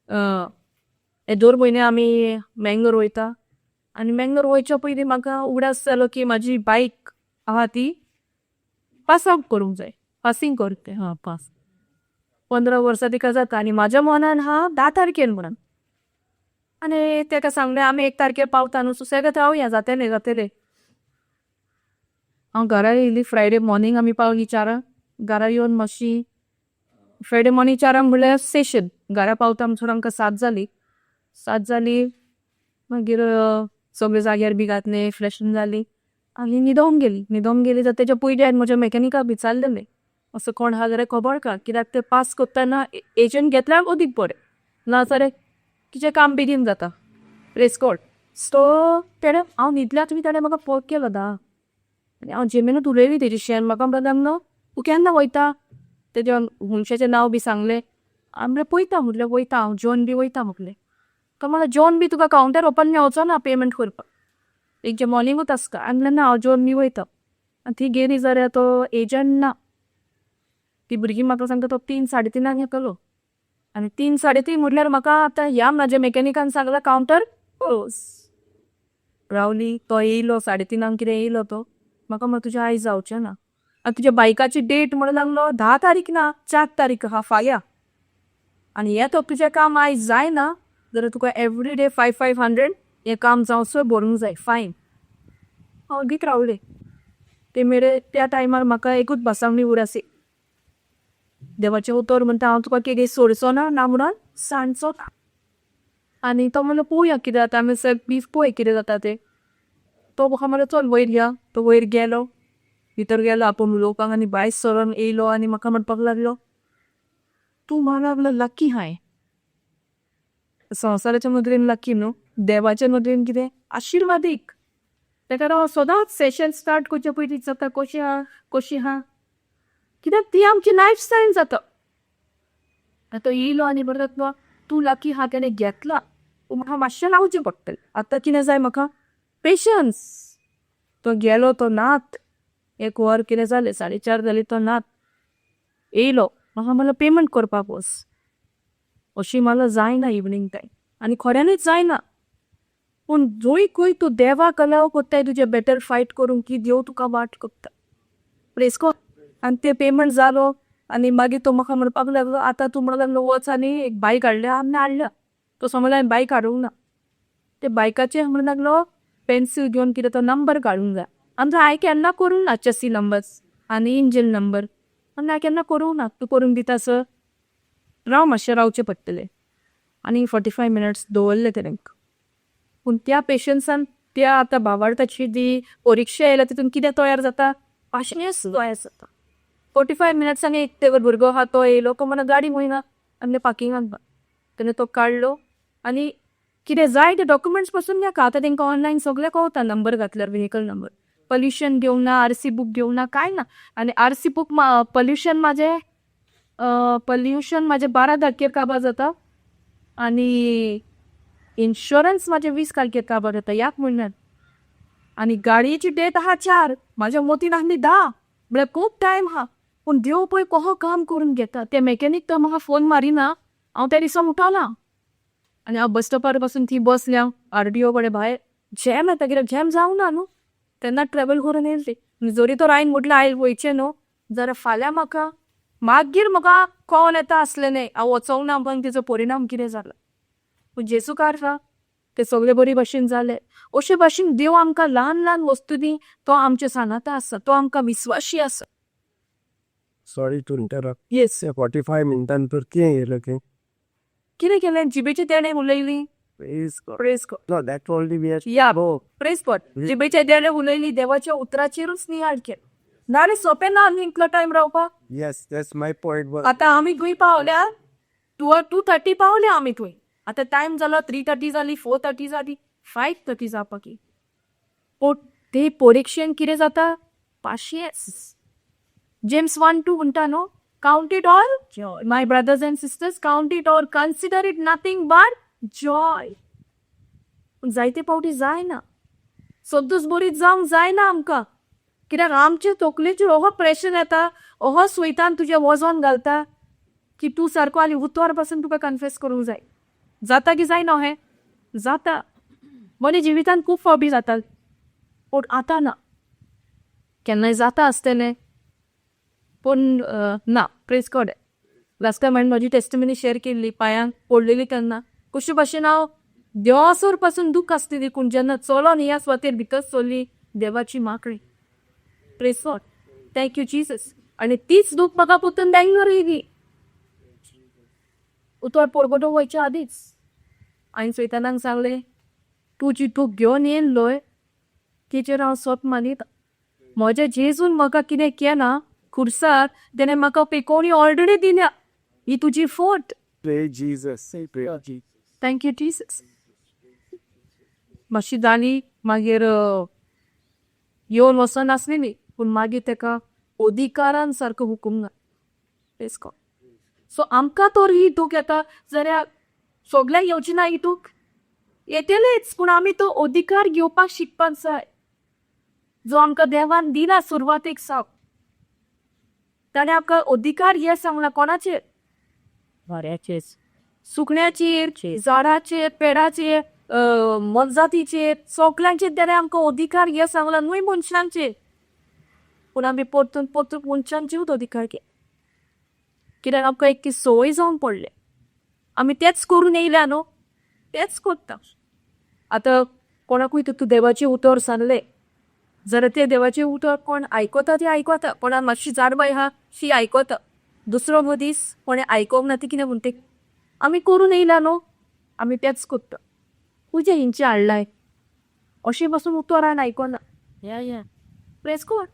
हे 2 म्हयने आमी मँगलोर वयता आनी मँगलोर वयच्या पयलीं म्हाका उगडास जालो की म्हाजी बायक आहा ती पास आउट करूंक जाय. पासींग करते हां पास 15 वर्सां तिका जाता आनी म्हाज्या मनान हा 10 तारखेर म्हणून. आनी तेका सांगलें आमी 1 तारखेर पावता न्हू सुसेगाद रावया जातलें जातलें. हांव घरा येयली फ्रायडे मॉर्निंग आमी पावली 4 घरा येवन मातशी फ्रायडे मॉर्निंग 4 म्हणल्यार स्टेशन घरा पावता म्हणसर आमकां 7 जाली. मागीर सगळे जाग्यार बी घातले, फ्रेशन जाली आनी न्हिदोंक गेली जाल्यार तेच्या पयलीं हांवें म्हज्या मॅकॅनिकाक विचारलेलें असो कोण आहा जाल्यार खबर का कित्याक ते पास करतना एजंट घेतल्यार अदीक बरें ना जाल्यार कितें काम बेगीन जाता. Praise God. सो तेणें हांव न्हिदल्या तुमी ताणें म्हाका फोन केलो आनी हांव जेमेनूच उलयली तेजे शेण म्हाका म्हणटा न्हू तूं केन्ना वयता तेज्या मनशाचें नांव बी सांगलें. हांवें पळयता म्हटलें वयता हांव जॉन बी वयता म्हटलें. तो म्हणला जॉन बी तुका कावंटर ओपन मेळचो ना पेमेंट करपाक एक जे मॉर्निंगूच आसता. हांवें म्हणलें ना हांव जॉन बी वयता. आनी ती गेली जाल्यार तो एजंट ना. ती भुरगीं म्हाका सांगता तो 3-3:30 येतलो आनी 3-3:30 म्हटल्यार म्हाका आतां ह्या म्हाज्या मॅकॅनिकान सांगला कावंटर क्लोज. रावली तो येयलो 3:30 कितें येयलो तो म्हाका म्हणून तुजें आयज जावचें ना आनी तुज्या बायकाची डेट म्हणून लागलो 10 तारीख ना 4 तारीख आहा फाल्यां आनी हें तो तुजें काम आयज जायना जाल्यार तुका एवरी डे 500 हें काम जावचो भरूंक जाय फायन. हांव गीत रावलें ते मेरेन. त्या टायमार म्हाका एकूच भासावणी उरासी देवाचें उतर म्हणटा हांव तुका कितें सोडचो ना म्हणून सांडचो ना. आनी तो म्हणलो पळोवया कितें जाता. हांवें सर प्लीज पळय कितें जाता तें. तो म्हाका म्हणलो चल वयर या. तो वयर गेलो भितर गेलो आपूण उलोवपाक आनी भायर सरोन येयलो आनी म्हाका म्हणपाक लागलो तूं म्हाका लकी हाय. संवसाराच्या नदरेन लकी न्हू देवाच्या नदरेन कितें आशिर्वादीक. तेका हांव सदांच सेशन स्टार्ट करचे पयलीं जाता कशी आहा कित्याक ती आमची लायफस्टायल जाता. तो येयलो आनी म्हणटा तूं लकी हा तेणें घेतला पूण म्हाका मातशें लावचें पडटलें. आतां कितें जाय म्हाका पेशन्स. तो गेलो तो नात 1 वर कितें जालें 4:30 जाली तो नात. येयलो म्हाका म्हणलो पेमेंट करपाक वच. अशी मला जायना इवनिंग टायम आनी खऱ्यानूच जायना पूण जंय खंय तूं देवाक अलाव कोत्ताय तुजें बेटर फायट करूंक की देव तुका वाट करता. Praise God. आनी तें पेमेंट जालो आनी मागीर तो म्हाका म्हणपाक लागलो आतां तूं म्हणूंक लागलो वच आनी एक बायक हाडल्या. आमी हाडल्या. तो समजलो हांवें बायक हाडूंक ना. ते बायकाचेर म्हणूंक लागलो पेन्सील घेवन कितें तो नंबर काडूंक जाय. आनी हांवें केन्ना करूंक ना चॅसी नंबर्स आनी इंजीन नंबर आनी हांवें केन्ना करूंक ना. तूं करून दिता सर राव मातशें रावचें पडटलें. आनी 45 मिनट्स दवरलें तेणें पूण त्या पेशन्सान त्या आतां भावार्थाची जी परीक्षा येयला तितून कितें तयार जाता पाशियेंस तयार जाता 45 मिनट्सांनी एक तेवर भुरगो आहा तो येयलो को म्हणून गाडी वयना आमले पार्किंगाक बा तेणे तो काडलो आनी कितें जाय ते डॉक्युमेंट्स पासून नाका आतां तांकां ऑनलायन सगळें कळटा नंबर घातल्यार व्हेहिकल नंबर पोल्युशन घेवंक ना RC बूक घेवंक ना कांय ना आनी RC बूक पोल्युशन म्हाजें 12 तारखेर काबार जाता आनी इन्शुरन्स म्हाजें 20 तारखेर काबार जाता ह्याच म्हयन्यात आनी गाडयेची डेट आहा 4 म्हाज्या मोतीन आहली 10 म्हळ्यार खूब टायम आहा पूण देव पळय कसो काम करून घेता ते मॅकॅनीक तो म्हाका फोन मारिना हांव त्या दिसा उठवलां आनी हांव बस स्टॉपार पासून थी बसल्या RDO कडेन भायर जॅम येता कित्याक जॅम जावंक ना न्हू तेन्ना ट्रॅवल करून येयली ती जरी तर हांवें म्हटलें आयज वयचें न्हू जाल्यार फाल्यां म्हाका कॉल येता आसलें न्हय हांव वचोंक ना पण तिचो परिणाम कितें जाला पूण जेसू कारता ते सगळे बरे भशेन जाले अशे भाशेन देव आमकां ल्हान ल्हान वस्तू दी तो आमच्या सांगाता आसा तो आमकां विस्वाशी आसा Sorry to interrupt. येस 45 मिनटांतर कितें येयलें की कितें केलें जिबेचे तेणे उलयली Praise God. Press God No, that only we are. या प्रेस गॉड जिबेचे तेणे उलयली देवाच्या उतराचेरूच नियाळ केलो नाल्यार सोंपें ना न्ही इतलो टायम रावपाक Yes, that's my point. But आतां आमी खंय पावल्या 2:30 पावल्या आमी थंय आतां टायम जालो 3:30 जाली 4:30 जाली 5:30 जावपाक पूण ते परीक्षेन कितें जाता पाशियेंस जेम्स 1:2 म्हणटा न्हू count it all Joy my brothers end sisters count it all consider it nothing but Joy पूण जायते फावटी जायना सद्दूच बरी जावंक जायना आमकां कित्याक आमचे तकलेचेर असो प्रेशर येता असो सैतान तुजें वजन घालता की तूं सारको आनी उतोर पासून तुका कन्फेस करूंक जाय जाता की जायना हें जाता म्हजे जिवितान खूब फावटी जाता पूण आतां ना केन्नाय जाता आसतलें पूण ना प्रेस गॉड लास्ट टायम हांवें म्हजी टेस्टिमनी शेअर केल्ली पांयांक पडलेली तेन्ना कशे भाशेन हांव देवासोर पासून दूख आसतली पूण जेन्ना चलोन ह्या स्वातेर भितर चल्ली देवाची माकळी प्रेस गॉड थँक्यू जीसस आनी तीच दूख म्हाका पोतून बँगलोर येयली उतर पोरगोटो वयच्या आदींच हांवें सैतानाक सांगलें तूं जी दूख घेवन येयल्लोय तेचेर हांव सोप मानीता म्हज्या जेजून म्हाका कितें केलां खुर्सार तेणें म्हाका पेकोवणी ऑलरेडी दिल्या ही तुजी फोट praise Jesus. Say praise Jesus. Thank you Jesus मातशी जाली मागीर येवन वचन आसलेली पूण मागीर ताका अधिकारान सारको हुकूम ना प्रेस गॉड सो आमकां तर ही दूख येता जाल्यार सगळ्यांक येवची ना ही दूख येतलेच पूण आमी तो अधिकार घेवपाक शिकपाक जाय जो आमकां देवान दिला सुरवातेक साव ताणें आमकां अधिकार हे सांगला कोणाचेर बऱ्याचेच सुकण्याचेर झाडाचेर पेडाचेर मनजातीचेर सगळ्यांचेर ताणें आमकां अधिकार हे सांगला न्हय मनशांचेर पूण आमी परतून मनशांचेरूच अधिकार घे कित्याक आमकां एक संवय जावन पडले आमी तेंच करून येयल्या न्हू तेंच करता आतां कोणाकूय तूं देवाचें उतर सांगलें जाल्यार ते देवाचें उतर कोण आयकता ते आयकता कोणाक मातशी जाडबाय आहा शी आयकता दुसरो मदीस कोणें आयकोंक ना ती कितें म्हणटे आमी करून येयल्या न्हू आमी तेंच करता तुजें हिंचे हाडलाय अशें पासून उतर हांवें आयकोना या प्रेस गॉड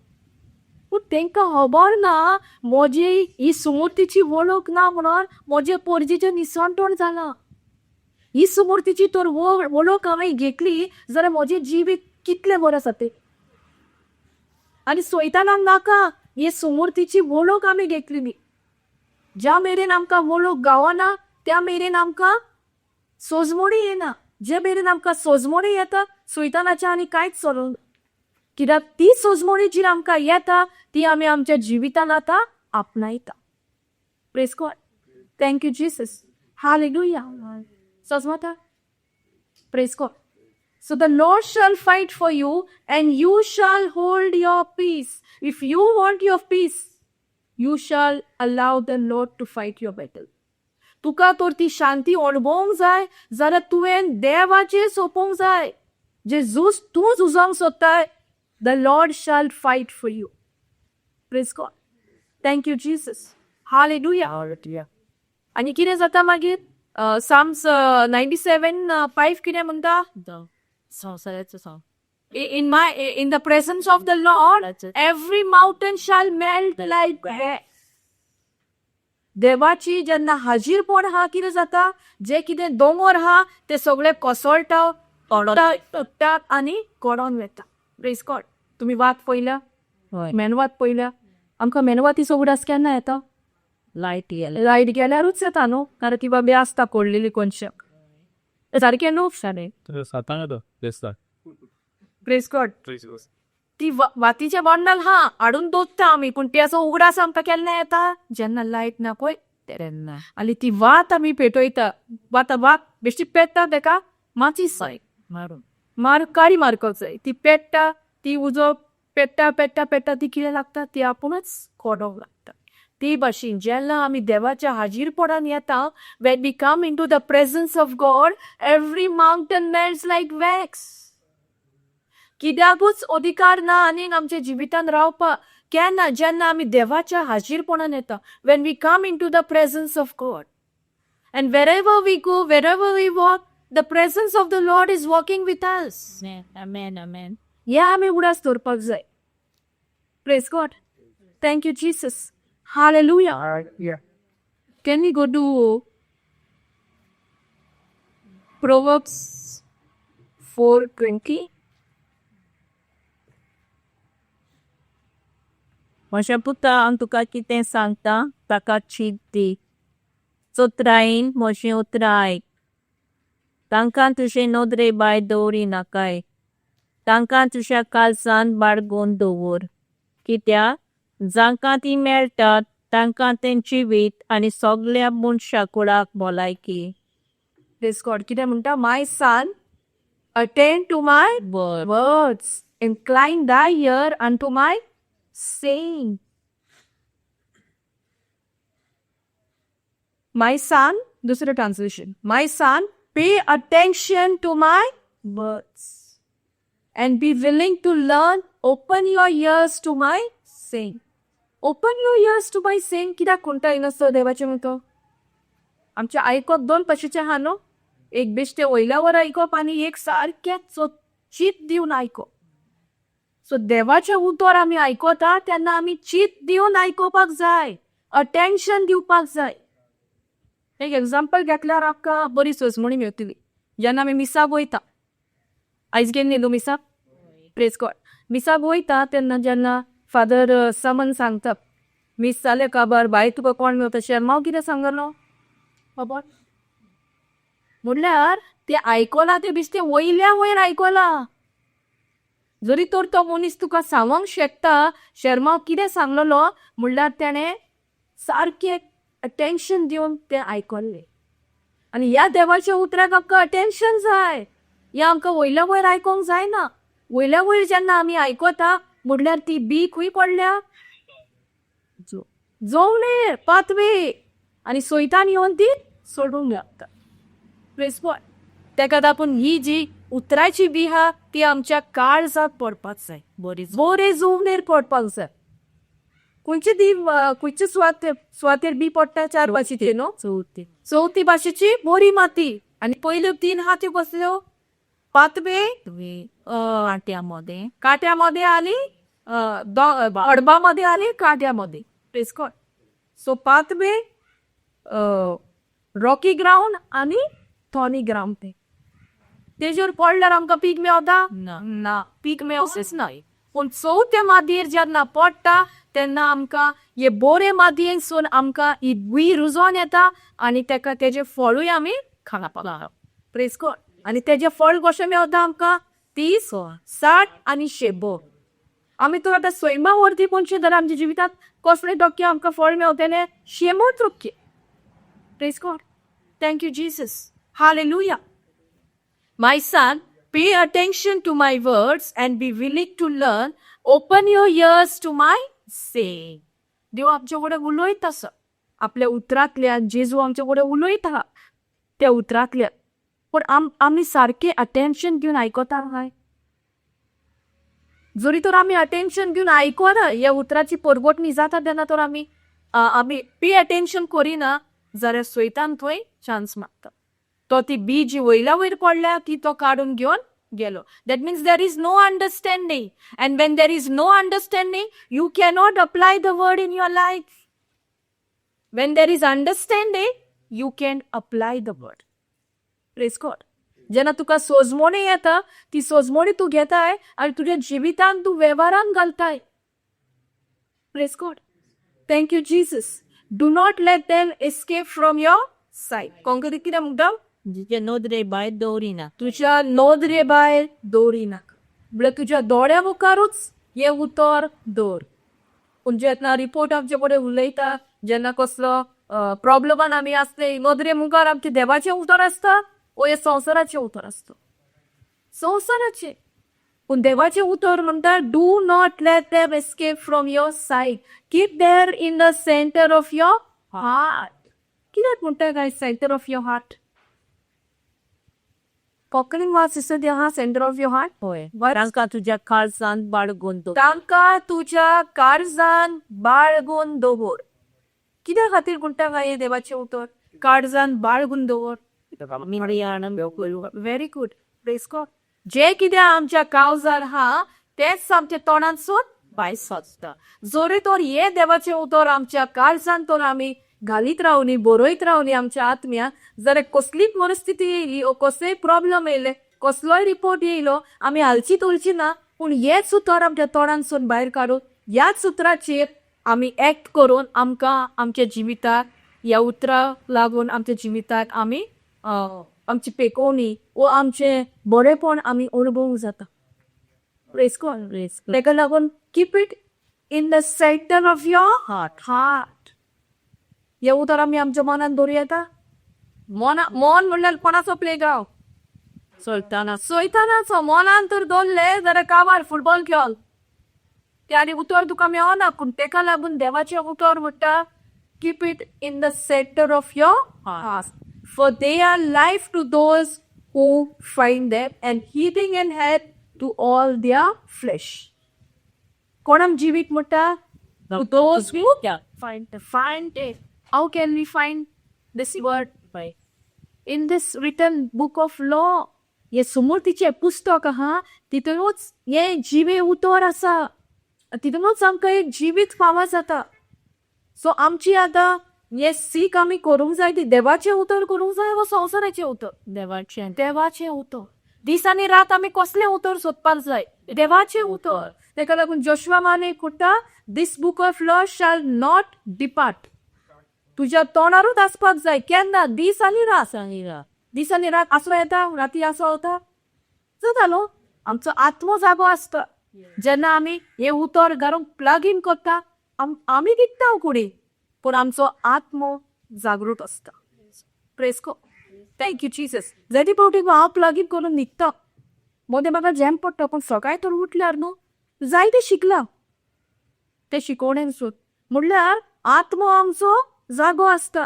पूण तांकां खबर ना म्हजी ही सुमूर्तीची वळख ना म्हणून म्हजे पोरजेचें निसंतोण जालां ही सुमूर्तीची तर वळख हांवें घेतली जाल्यार म्हजें जिवीत कितलें बरें जाता आनी सैतानाक नाका हे सुमूर्तीची वळख आमी घेतलेली ज्या मेरेन आमकां वळख गावना त्या मेरेन आमकां सोजमोणी येना जे मेरेन आमकां सोजमोणी येता सैतानाच्या आनी कांयच चलूंक कित्याक ती सोजमोणी जी आमकां येता ती आमी आमच्या जिवितान आतां आपणायता praise God thank you Jesus hallelujah सजमता praise God So the Lord shall fight for you and you shall hold your peace. If you want your peace, you shall allow the Lord to fight your battle. तुका तर ती शांती अणभवंक जाय जाल्यार तुवें देवाचेर सोंपोवंक जाय जे झूज तूं झुजोंक सोदताय the Lord shall fight for you praise God thank you Jesus hallelujah Hallelujah. आनी कितें जाता मागीर साम्स 97:5 कितें म्हणटा संवसाराचं सांग. In the presence of the Lord, every mountain shall melt like wax. देवाची जेन्ना हाजीरपण हा कितें जाता, जे कितें दोंगर हा ते सगळे कोसळटा, तुटतात आनी कोडोन वेता. Praise God. तुम्ही वात पयल्या, होय. मेनवात पयल्या. आमकां मेनवातीचो उगडास केन्ना येता? लायट गेले. लायट गेल्यारूच येता न्हू, कारण ती बाबी आसता कोडलेली कोणशाक. सारकें न्हू? सारे सातांग येतो दिसता. Praise God. ती वातीचे बंडल हा हाडून दवरता आमी, पूण त्याचो उगडास आमकां केन्ना येता? जेन्ना लायट ना पळय तेन्ना. आनी ती वात आमी पेटयता. वात बेश्टी पेटता तेका माती जाय मारून. काळी मारपाक जाय. ती पेट्टा, ती उजो पेट्टा पेट्टा पेट्टा ती कितें लागता? ती आपुणूच कोडोंक लागता. ते भाशेन जेन्ना आमी देवाच्या हाजीरपणान येता, when we come into the presence of God, every mountain melts like wax. कित्याकूच अधिकार ना आनीक आमच्या जिवितान रावपाक. केन्ना? जेन्ना आमी देवाच्या हाजीरपणान येता. When we come into the presence of God. And wherever we go, wherever we walk, the presence of the Lord is walking with us. Amen, amen. या आमी उगडास दवरपाक जाय. Praise God. Thank you, Jesus. Hallelujah. Yeah. Can we go to Proverbs 4:20? म्हज्या पुता हांव तुका कितें सांगता ताका चीत दी. चोत्रायेन म्हजें उतर आयक. तांकां तुजे नोदरे भायर दवरी नाकाय. तांकां तुज्या काळजान बाळगून दवर. कित्याक जांकां ती मेळटात तांकां तें जिवीत आनी सगळ्या मनशां कुळाक भलायकी. Praise God. कितें म्हणटा? My son, attend to my words. Incline thy ear unto my saying. My son, दुसरं translation. My son, pay attention to my words and be willing to learn. Open your ears to my saying. Open your ears to my saying. कित्याक कोणता नसतं देवाचें म्हणतो? आमच्या आयकप दोन भशेचे आहा न्हू. एक बेश्टे वयल्यावर आयकप आनी एक सारकें चित दिवन आयकप. सो देवाचें उतर आमी आयकता तेन्ना आमी चित दिवन आयकोपाक जाय. अटेन्शन दिवपाक जाय. एक एग्जाम्पल घेतल्यार आमकां बरी सोजमणी मेळटली. जेन्ना आमी मिसाक वयता, आयज गेल्ली न्हू मिसाक? Praise God. मिसाक वयता तेन्ना जेन्ना फादर समन सांगता, मिस जालें काबार, भायर तुका कोण मेळटा? शर्माव कितें सांगलो बाबा? म्हणल्यार ते आयकलां ते बेश्टे वयल्या वयर आयकलां. जरी तर तो मनीस तुका सांगूंक शकता शर्माव कितें सांगलेलो, म्हणल्यार तेणें सारकें अटेन्शन दिवन तें आयकल्लें. आनी ह्या देवाच्या उतराक आमकां अटेन्शन जाय. हें आमकां वयल्या वयर आयकोंक जायना. वयल्या वयर जेन्ना आमी आयकता म्हणल्यार ती बी खंय पडल्या? जवळेर पातवे. आनी सैतान येवन ती सोडूंक लागता. Praise God. तेका लागून ही जी उतराची बी हा ती आमच्या काळजात पडपाक जाय. बरे जवळेर पडपाक जाय. खंयचे सुवातेर बी पडटा? 4 भाशेची न्हू? चवथी भाशेची बरी माती. आनी पयल्यो 3 हा त्यो कसल्यो? पातवे, काट्यामध्ये आनी अडबामध्ये आनी काट्यामध्ये. Praise God. सो पातवे, रॉकी ग्राउंड आनी थॉनी ग्राउंड. तेजेर पडल्यार आमकां पीक मेळटा? ना, पीक मेळचेच नाय. पूण चवथ्या मातयेर जेन्ना पडटा तेन्ना आमकां हे बरे मातयेनसून आमकां ही बी रुजोन येता आनी तेका तेजें फळूय आमी खावपाक लागता. Praise God. आनी तेजें फळ कशें मेळटा आमकां? 30, 60 आनी 100. आमी तर आतां 100 वर्ती पोंदचे जाल्यार आमच्या जिवितांत कसले टक्के आमकां फळ मेळटलें? 100%. Praise God. Thank you Jesus. Hallelujah. My son, pay attention to my words and be willing to learn. Open your ears to my saying. देव आमचे कडेन उलयता आसा. आपल्या उतरांतल्यान जेजू आमचे कडेन उलयता त्या उतरांतल्यान. पूण आमी सारकें अटेन्शन दिवन आयकता काय? जरी तर आमी अटेन्शन दिवन आयकना, ह्या उतराची परगटणी जाता तेन्ना तर आमी पे अटेन्शन करिना जाल्यार सैतान थंय चान्स मागता. तो ती बी जी वयल्या वयर पडल्या ती तो काडून घेवन गेलो. That means there is no understanding. And when there is no understanding, you cannot apply the word in your life. When there is understanding, you can apply the word. Praise God. जेन्ना तुका सोजमोणी येता ती सोजमोणी तू घेताय आणि तुझ्या जिवितान तू व्यवहारान घालताय. Praise God. Thank you, Jesus. Do not let them escape from your sight. Konkani कितें म्हणटा? जिचे नोदरे भायर दवरिना. तुझ्या नोदरे भायर दवरिनाका. म्हळ्यार तुज्या दोळ्या मुखारूच हे उतर दवर. पूण जेन्ना रिपोर्ट आमचे कडेन उलयता, जेन्ना कसलो प्रॉब्लमान आमी आसले, नोदरे मुखार आमचे देवाचें उतर आसता ओ हे संवसाराचें उतर आसता? संवसाराचें. पूण देवाचें उतर म्हणटा, do not let them escape from your sight. Keep there in the centre of your heart. कित्याक म्हणटा काय सेंटर ऑफ योर हार्ट? कोंकणीन वाच दिसता हा सेंटर ऑफ योर हार्ट. होय. तांकां तुज्या काळजांत बाळगून दवर. तांकां तुज्या काळजान बाळगून दवर. कित्या खातीर म्हणटा काय हे देवाचें उतर? काळजान बाळगून दवर. Very good. Praise God. जे कितें आमच्या काळजार हा तेच आमच्या तोंडांतसून भायर सरता. जोरी तर हे देवाचें उतर आमच्या काळजान तर आमी घालीत रावली, बरयत रावली आमच्या आत्म्या, जाल्यार कसली परिस्थिती येयली ओ कसलेय प्रॉब्लेम येयले, कसलोय रिपोर्ट येयलो, आमी हालची तुलची ना. पूण हेच उतर आमच्या तोंडांतसून भायर काडून ह्याच उतराचेर आमी एक्ट करून आमकां आमच्या जिविताक ह्या उतराक लागून आमच्या जिविताक आमी आमची पेकोवणी वो आमचे बरेपण आमी अणभवूंक जाता. Praise God. तेका लागून keep it in the centre of your heart. हे उतर आमी आमच्या मनान दवरूं येता. मन म्हणल्यार कोणाचो प्लेग्रावंड? सैतानाचो. मनान तर दवरले जाल्यार काबार फुटबॉल खेळ ते आनी उतर तुका मेळना. पूण तेका लागून देवाचें उतर म्हणटा, keep it in the centre of your heart. For they are life to those who find them and healing and health to all their flesh. कोणाम जिवीत म्हणटा? To those who find it. How can we find this word? In this written book of law. हे सुमृतीचे पुस्तक आहा तितूनच हे जिवे उतर आसा. तितूनच आमकां एक जिवीत फावो जाता. सो आमची आतां हे सीख आमी करूंक जाय ती देवाचें उतर करूंक जाय वा संवसाराचें उतर? देवाचें उतर. दीस आनी रात आमी कसलें उतर सोदपाक जाय? देवाचें उतर. तेका लागून जोशुआ माने म्हणटा, this book of law shall not depart. तुज्या तोंडारूच आसपाक जाय. केन्ना? दीस आनी रात. दीस आनी रात आसो येता, राती आसो वता. जातालो आमचो आत्मो जागो आसता. जेन्ना आमी हे उतर घालूंक प्लग इन करता आमी दिसता कुडी, पूण आमचो आत्मो जागृत आसता. Praise God. Thank you Jesus. जेदी फावटी हांव प्लग इन करून न्हिदता मदें म्हाका जॅम पडटा, पूण सकाळी तर उठल्यार न्हू जायतें शिकलां ते शिकोवण्यांसून. म्हणल्यार आत्मो आमचो जागो आसता.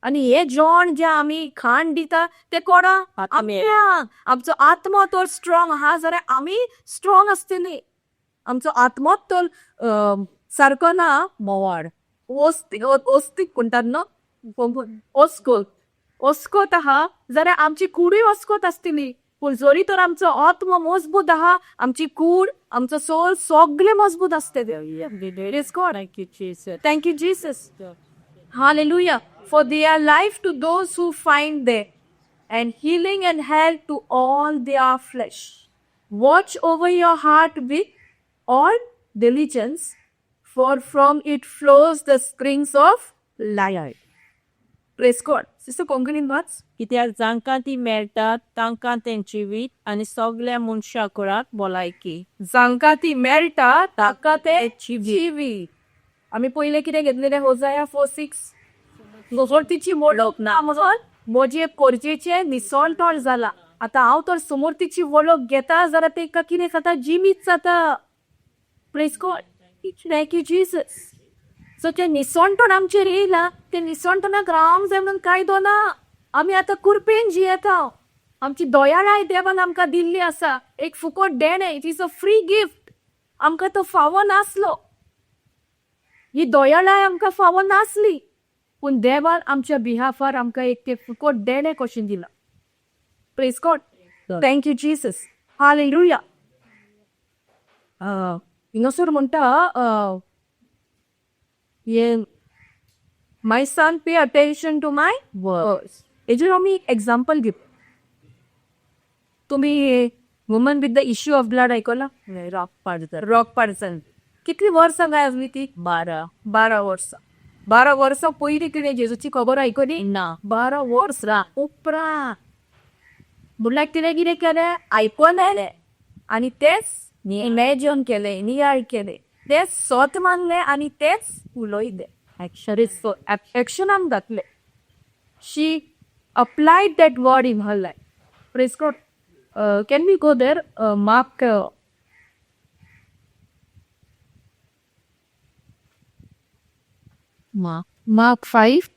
आनी हे जेवण जे आमी खाण दिता ते कोणाक? आमचो आत्मो तर स्ट्रॉंग आहा जाल्यार आमी स्ट्रॉंग आसतली. आमचो आत्मोच तर सारको ना मोवाड ओस्तीक म्हणटात न्हू, ओस्कोत आहा जाल्यार आमची कुडूय ओस्कोत आसतली. पूण जरी तर आमचो आत्मो मजबूत आहा आमची कूड आमचो सोल सगळे मजबूत आसतले. Thank you Jesus. Hallelujah. For they are life to those who find them and healing and health to all their flesh. Watch over your heart with all diligence, for from it flows the springs of life. Praise God. Sister Konkanin वाच. कित्याक जांकां ती मेळटात तांकां तें जिवीत आनी सगळ्या मनशाकुळाक भलायकी. जांकां ती मेळटा ताका ते जिवीत. आमी पयले कितें घेतलेलें? होजाया 4:6. समृद्धीची वळख ना म्हणून म्हजे गरजेचें निसळटण जाला. आतां हांव तर समृद्धीची वळख घेता जाल्यार तेका कितें जाता? जिमीत जाता. Praise God. Thank you Jesus. So तें निसळटण आमचेर येयलां, तें निसळटणाक रावंक जाय म्हणून कायदो ना. आमी आतां कुरपेन जियेता. आमची दयाळाय देवान आमकां दिल्ली आसा. एक फुकट देणें. It is a free gift. आमकां तो फावो नासलो. ही दयाळाय आमकां फावो नासली, पूण देवान आमच्या बिहाफार आमकां एक ते फुकट देणें कशें दिलां. Praise God. Thank you Jesus. Hallelujah. हिंगासोर म्हणटा ये my son pay attention to my words. हेजेर आमी एक एक्झाम्पल घेऊ. तुम्ही woman with the issue of blood ऐकला? रॉक पार्सन. कितली वर्सां काय आसली ती? 12 वर्सां. 12 वर्सां पयलीं कितें जेजूची खबर आयकली ना. 12 वर्सां उपरांत म्हणल्यार तिणें कितें केलें? आयकून आयलें आनी तेच इमॅजिन केलें, नियाळ केलें, तेच सोत मानलें आनी तेच उलयलें. एक्शनान घातलें. She applied that word in her life. Praise God. Can we go there? Mark Mark 5.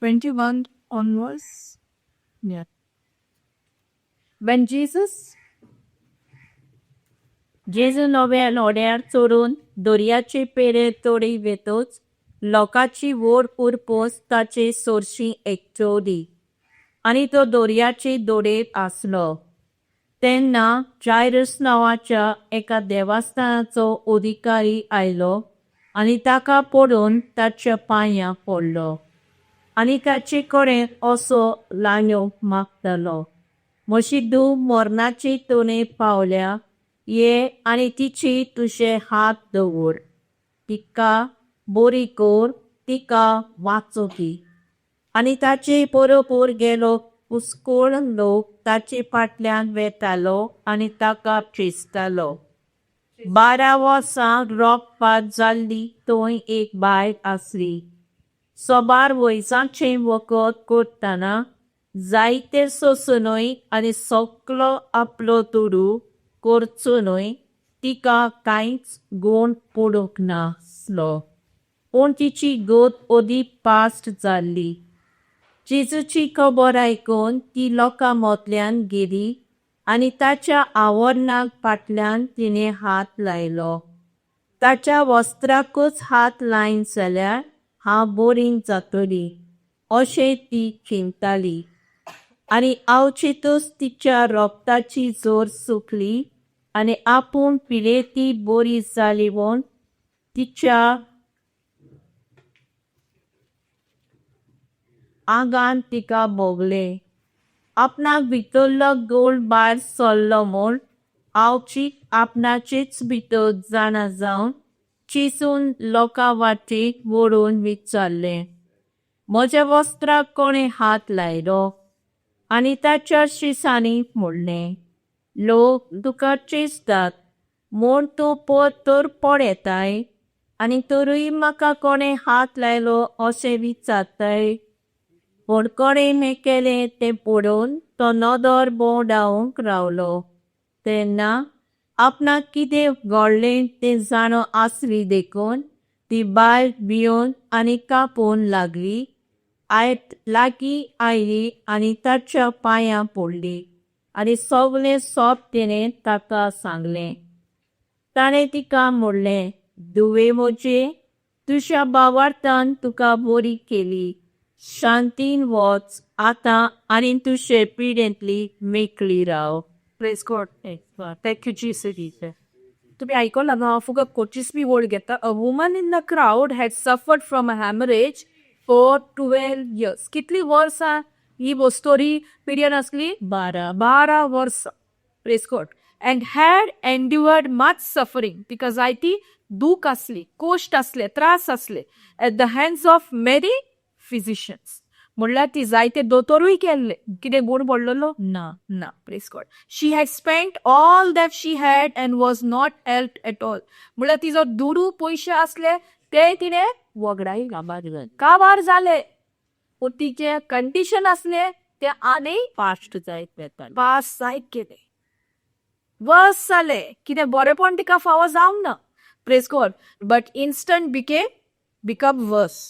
21 onwards. Yeah. When Jesus जेजू नव्या लोड्यार चोरून दोरयाचे पेरे तोडी वेतोच लोकाची वोड उरपोस ताचे सोरशी एकचोदी आनी तो दोरयाचे दोडेर आसलो. तेन्ना जायरस नांवाच्या एका देवस्थानाचो अधिकारी आयलो आनी ताका पडून ताच्या पांयां पडलो आनी ताचे कडेन असो लांयो मागतालो. म्हशी धूव मरणाचे तोणेर पावल्या, ये आनी तिची तुजे हात दवर, तिका बरी कोर, तिका वाचोवपी. आनी ताचे बरोबर गेलो पुस्कोळ लोक ताचे फाटल्यान वेतालो आनी ताका प्रेसतालो. 12 वर्सां रोगपात जाल्ली थंय एक बायल आसली. सोबार वयसाचें वखद करतना जायते सोंसुनूय आनी सगलो आपलो तुडू करचुनूय तिका कांयच गूण पडूंक नासलो. पूण तिची गोत अदीक पास्ट जाल्ली. जेजूची खबर आयकून ती लोकां मदल्यान गेली आनी ताच्या आवरणाक फाटल्यान तिणें हात लायलो. ताच्या वस्त्राकूच हात लायन जाल्यार हांव बरी जातली अशें ती चिंताली. आनी आवचितूच तिच्या रोगताची जोर सुकली आनी आपूण पिलेती बरी जाली म्हूण तिच्या आंगान तिका भोगलें. आपणाक भितरलो गोड भायर सरलो म्हूण आवचीत आपणाचेच भितर जाणा जावन चिसून लोकां वाटेक वळून विचारलें, म्हज्या वस्त्राक कोणें हात लायलो? आनी ताच्या शिसांनी म्हणलें, लोक तुका चेस्तात म्हूण तूं तर पड येताय आनी तरूय म्हाका कोणें हात लायलो अशें विचारताय. पूण कोणें हें केलें तें पळोवन तो नदर भोंवडावंक रावलो. तेन्ना आपणाक कितें घडलें तें जाणो आसली देखून ती बायल भियोन आनी कापून लागली. लागीं आयली आनी ताच्या पांयां पडली आनी सगलें सोब तिणें ताका सांगलें. ताणें तिका म्हणलें, धुवे म्हजे, तुज्या भावार्थान तुका बरी केली. शांतीन वच आतां आनी तुजे पिडेंतली मेकळी राव. Praise God. Thank you Jesus. तुम्ही ऐकलं ना? फुगा कोचीसबी वर्ड घेता. A woman in the crowd had suffered from a haemorrhage for 12 years. कितली वर्सां ही स्टोरी पिरियड असली? 12 वर्सां. Praise God. And had endured much suffering. तिका जायती दूख असली, कोश्ट असले, त्रास असले at the hands of many physicians. म्हणल्यार ती जायते दोतोरूय केल्ले. कितें गूण पडलेलो? ना. Praise God. She had spent all that she had and was not helped at all. म्हणल्यार तिजो दुडू पयशे असले ते तिणें वगडाई काबार जाले. पूण तिचे कंडिशन असले ते आनी फास्ट जायत वेताले. पास जायत गेले. वर्स जाले. कितें बरेपण तिका फावो जावंक ना. Praise God. But instant become वर्स.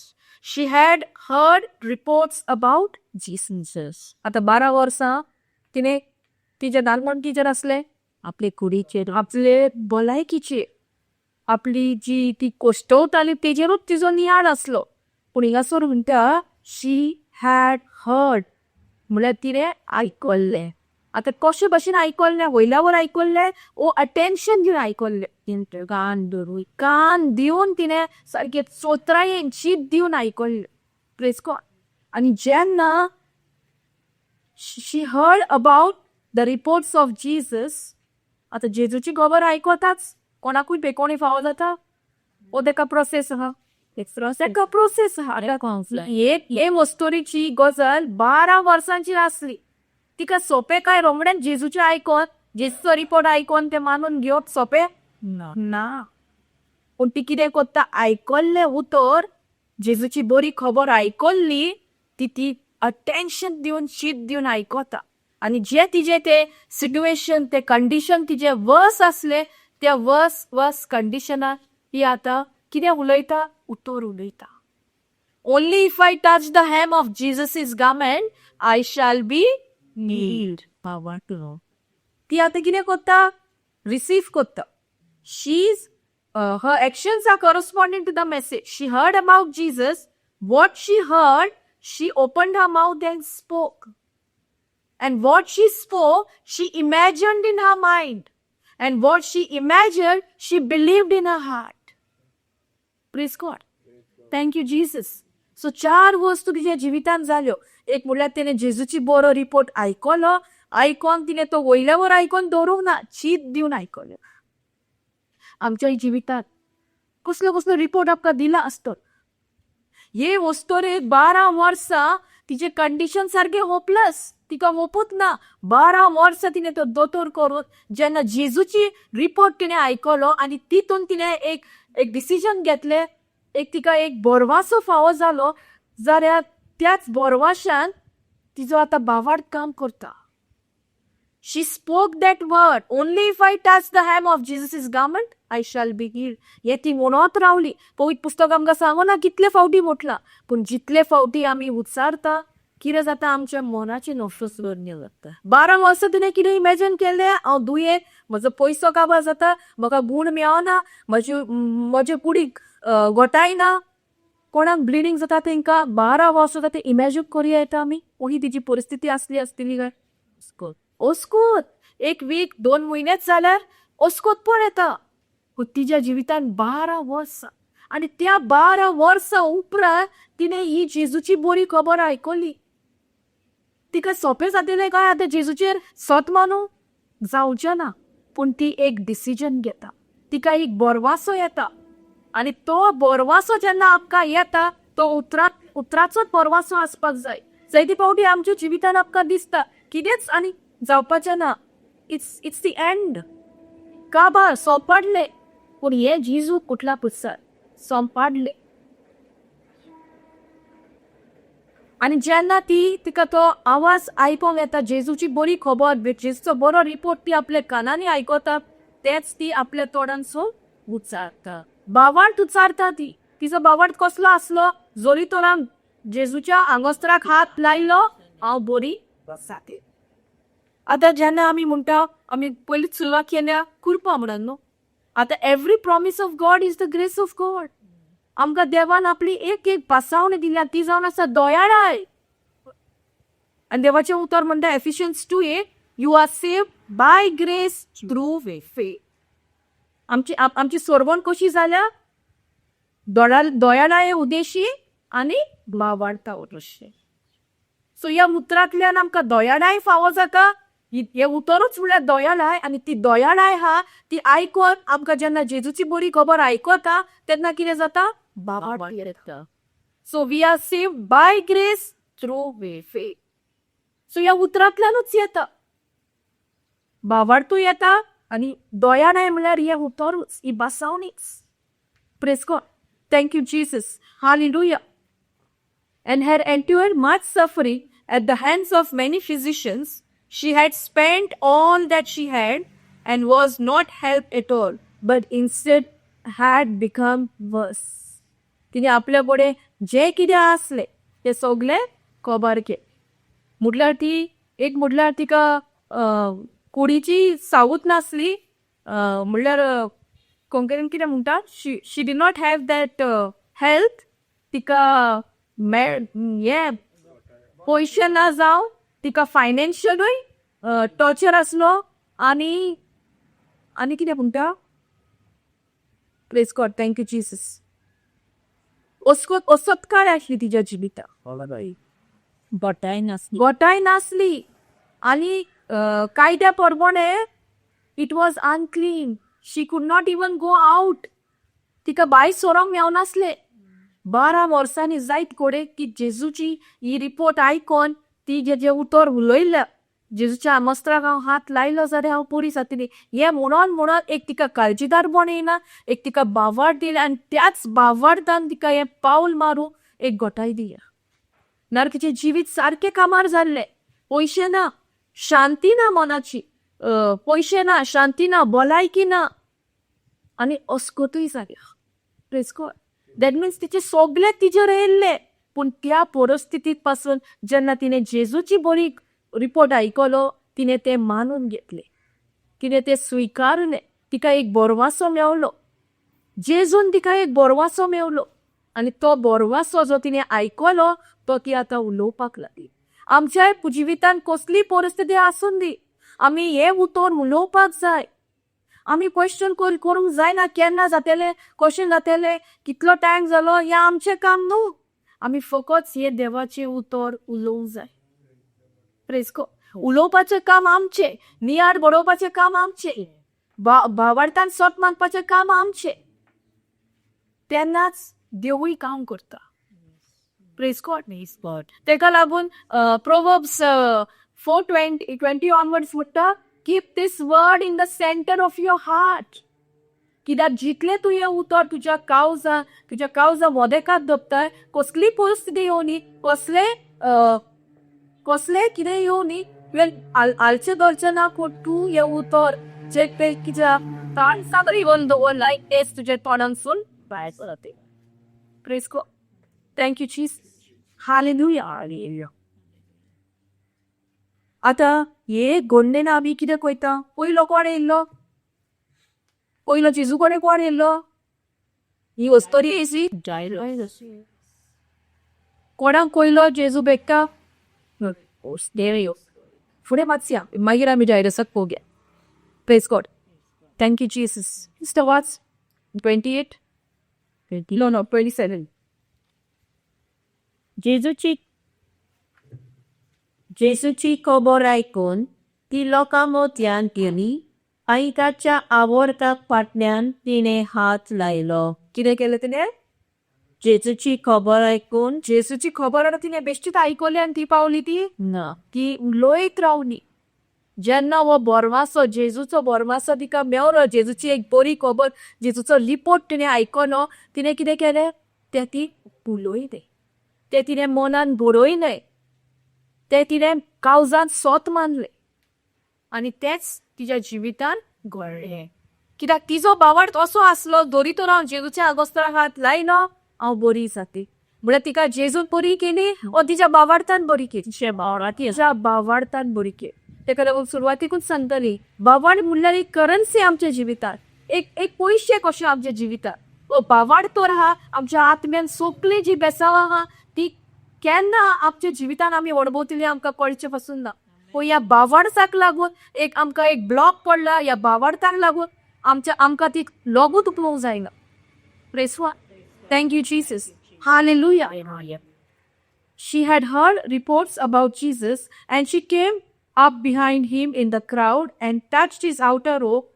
शी had heard reports about Jesus. आता 12 वर्सां तिने तिचे नालमण टिचर असले, आपले कुडीचेर, आपले भलायकीचे, आपली जी ती कोश्टवताली तेजेरूच तिजो नियाळ असलो. पूण हिंगासर म्हणटा शी हॅड हर्ड म्हळ्यार तिणें आयकल्लें. आतां कशे भाशेन आयकल्लें, वयल्या वर आयकल्लें ओ अटेन्शन दिवन आयकल्लें. तिणें कान दिवन तिणें सारकें चोत्रायेन चीप दिवन आयकल्लें. Praise God. आनी जेन्ना she heard about the reports of Jesus, आतां जेजूची खबर आयकोताच कोणाकूय बेकोणी फावो जाता ओ तेका प्रोसेस आहा. तेका प्रोसेस आहा. हे वस्तोरीची गजाल 12 वर्सांची आसली. तिका सोपें काय रोमड्यान जेजूचे आयकोन, जेजूचो रिपोर्ट आयकोन ते मानून घेवप सोपें ना. पूण ती कितें कोत्ता, आयकल्लें उतर, जेजूची बरी खबर आयकल्ली, ती अटेन्शन दिवन शीत दिवन आयकोता. आनी जे तिजे ते सिट्युएशन, ते कंडिशन तिजे वर्स आसले, त्या वर्स कंडिशनान ही आतां कितें उलयता, उतर उलयता. Only if I touch the hem of Jesus garment I shall be healed. ती आतां कितें कोत्ता, रिसीव कोत्ता. शीज her actions are corresponding to the message. She heard about Jesus. What she heard, she opened her mouth and spoke. And what she spoke, she imagined in her mind. And what she imagined, she believed in her heart. Praise God. Thank you, Jesus. So 4 वस्तू तिच्या जिवितान जाल्यो. एक म्हळ्यार तिणें जेजूची बरो report आयकलो, आयकोन तिणें तो वयल्या वर आयकोन दवरूंक ना, चीत दिवन आयकलो. आमच्या जिवितांत कसलो कसलो रिपोर्ट आमकां दिला आसतो. हे वस्तोरेक 12 वर्सां तिचे कंडिशन सारके होपलस, तिका होपूच ना. 12 वर्सां तिणें तो दोतोर करून जेन्ना जेजूची रिपोर्ट तिणें आयकलो आनी तितून तिणें एक डिसिजन घेतलें, तिका एक बोरवासो फावो जालो, जाल्यार त्याच बोरवाशान तिजो आतां भावार्थ काम करता. She spoke that word. Only if I touch the hem of Jesus' garment, I shall be healed. हे ती म्हणत रावली. पवित्र पुस्तक आमकां सांगना कितले फावटी म्हटलां, पूण जितले फावटी आमी उच्चारता, कितें जाता, आमच्या मनाची नफस बरी जाता. 12 वर्सां तिणें कितें इमॅजिन केलें, हांव दुयेंत, म्हजो पयसो काबार जाता, म्हाका गूण मेळना, म्हजे कुडीक घोटायना, कोणाक ब्लिडींग जाता तेंकां. 12 वर्सां जाता तें इमॅजिन करूया येता आमी. ही तिची परिस्थिती आसतली काय. ओस्कोत 1 वीक 2 म्हयनेच जाल्यार ओस्कोत पण येता. तिच्या जिवितान 12 वर्सां. आनी त्या 12 वर्सां उपरांत तिणें ही जेजूची बरी खबर आयकली. तिका सोंपें जातलें काय आतां जेजूचेर सत मानू जावचें ना. पूण ती एक डिसिजन घेता. तिका एक बोरवासो येता. आनी तो बोरवासो जेन्ना आमकां येता, तो उतराचोच बोरवासो आसपाक जाय. जायते फावटी आमच्या जिवितान आमकां दिसता कितेंच आनी जावपाचें ना, इट्स द एंड, काबार सोंपाडलें. पूण हे जेजू कुठला पुस्सार सोंपाडलें. आनी जेन्ना तिका तो आवाज आयकोंक येता, जेजूची बरी खबर, जेजूचो बरो रिपोर्ट ती आपल्या कानांनी आयकता, तेच ती आपल्या तोंडांचो उच्चारता. भावार्थ उच्चारता ती. तिचो भावार्थ कसलो आसलो, जोरी तोरान जेजूच्या आंगोस्त्राक हात लायलो, हांव बरी जाते. आतां जेन्ना आमी म्हणटा, आमी पयलींच सुरवात केल्या कृपा म्हणून न्हू. आतां every promise of God is the grace of God. आमकां देवान आपली एक पासावणी दिल्या, ती जावन आसा दयाळाय. आनी देवाचें उतर म्हणटा Ephesians 2:8, you are saved by grace through faith. आमची सोरवण कशी जाल्या, दयाळाय उद्देशी आनी भावार्था उद्देशी. सो ह्या उतरांतल्यान आमकां दयाळाय फावो जाता. हे उतरूच म्हळ्यार दयाळाय. आनी ती दयाळाय हा ती आयकोन आमकां जेन्ना जेजूची बरी खबर आयकता, तेन्ना कितें जाता, भावार्थ येता. So we are saved by grace through faith. So ह्या उतरांतल्यानूच येता, भावार्थूय येता आनी दयाळाय म्हळ्यार हे उतरूच, ही बासावणीच. Praise God. Thank you Jesus. Hallelujah. And had endured much suffering at the hands of many physicians. She had spent all that she had and was not helped at all, but instead had become worse. तिने आपल्या कडेन जे कितें आसले ते सगळे कबार केले. म्हटल्यार तिका कुडीची सावूत नासली. म्हटल्यार कोंकणीन कितें म्हणटा, she did not have that health. तिका हे पयशे ना जावं तिका फायनान्शियलूय टॉर्चर आसलो आनी आनी कितें म्हणटा प्रेज गॉड थँक्यू जीसस असोतकाय आसली तिच्या जिवितां गोटाय नासली गोटाय नासली आनी कायद्या प्रमाणे इट वॉज अनक्लीन शी कुड नॉट इवन गो आउट तिका भायर सोरोंक मेवनासले 12 वर्सांनी जायत कोडे की जेजूची ही रिपोर्ट आयकोन ती जेजे उतर उलयल्या जेजूच्या आमोस्त्राक हांव हात लायलो जाल्यार हांव बरी जातली हे म्हणून एक तिका काळजीदारपण येयना एक तिका बावार्द दिले आनी त्याच बावार्दान तिका हें पावल मारूं एक गोटाय दिया नार तिचें जिवीत सारकें कामार जाल्लें पयशे ना शांती ना मनाची पयशे ना शांती ना भलायकी ना आनी अस्कोतूय जाल्या प्रेज गॉड दॅट मिन्स तिचे सगळे तिजेर येयल्ले पूण त्या परिस्थितीक पासून जेन्ना तिणें जेजूची बरी रिपोर्ट आयकलो तिणें तें मानून घेतलें तिणें तें स्विकारलें तिका एक बोरवासो मेवलो जेजून तिका एक बोरवासो मेवलो आनी तो बोरवासो जो तिणें आयकलो तो ती आतां उलोवपाक लागली आमच्या जिवितांत कसली परिस्थिती आसून दी आमी हे उतर उलोवपाक जाय आमी क्वेश्चन करूंक जायना केन्ना जातलें कशें जातलें कितलो टायम जालो हें आमचें काम न्हू आमी फकत हे देवाचें उतर उलोवंक जाय प्रेज गॉड उलोवपाचें काम आमचें नियार बरोवपाचें काम आमचें भावार्थान सोत मागपाचें काम आमचें तेन्नाच देवूय काम करता प्रेज गॉड तेका लागून प्रोवर्ब्स 4:20 ऑनवर्ड्स म्हणटा keep this word in the centre of your heart कित्याक जितलें तूं हें उतर तुज्या कावजा मोदेकात दपताय कसली परिस्थिती येवनी कसले कितें येवनी आलचें धरचें ना पूण तूं हें उतर जे कित्याक ताण सागरी इवन दवर लायक तेच तुजे तोंडांसून भायर सरता praise God thank you Jesus hallelujah आतां हे गोंडेन आमी कितें कोयता पयलो कोण येयल्लो पयलो जेजू कडेन कोण येयल्लो ही वस्तोरी एजी कोणाक कोयलो जेजू बेक्का देव फुडें मातशें मागीर आमी जायरसाक पळोवया praise God thank you Jesus mister वाच 28 no 27 जेजूची खबर आयकून ती लोकां मदल्यान गेली आनी ताच्या आवडत्याक फाटल्यान तिणें हात लायलो कितें केलें तिणें जेजूची खबर आयकून जेजूची खबर आतां तिणें बेश्टीत आयकली आनी ती पावली ना ती उलयत रावली जेन्ना हो बोरमासो जेजूचो बोरमासो तिका मेवलो जेजूची एक बरी खबर जेजूचो रिपोर्ट तिणें आयकलो तिणें कितें केलें तें ती उलयलें तें तिणें मनान बरयलें तें तिणें काळजांत सोत मानलें आनी तेंच तिच्या जिवितान घडलें कित्याक तिजो बावार्थ असो आसलो दोरी तर हांव जेजूच्या आगोस्ताक हात लायलो हांव बरी जातली म्हळ्यार तिका जेजून बरी केली वा तिच्या बावार्थान बरी केली तिच्या बावार्थान बरी केली तेका लागून सुरवातीकूच सांगतली बावार्थ म्हणल्यार एक करन्सी आमच्या जिवितांत एक पयशे कशे आमच्या जिवितांत बावार्थ तर आहा आमच्या आत्म्यान सगळी जी बेसांव आहा ती केन्ना आमच्या जिवितान आमी अणभवतली आमकां कळचे पासून ना पूण ह्या बावार्थाक लागून आमकां एक ब्लॉक पडला ह्या बावार्थाक लागून आमकां ती लगूच उपलोवंक जायना praise God thank you Jesus hallelujah she had heard reports about Jesus and she came up behind him in the crowd and touched his outer robe,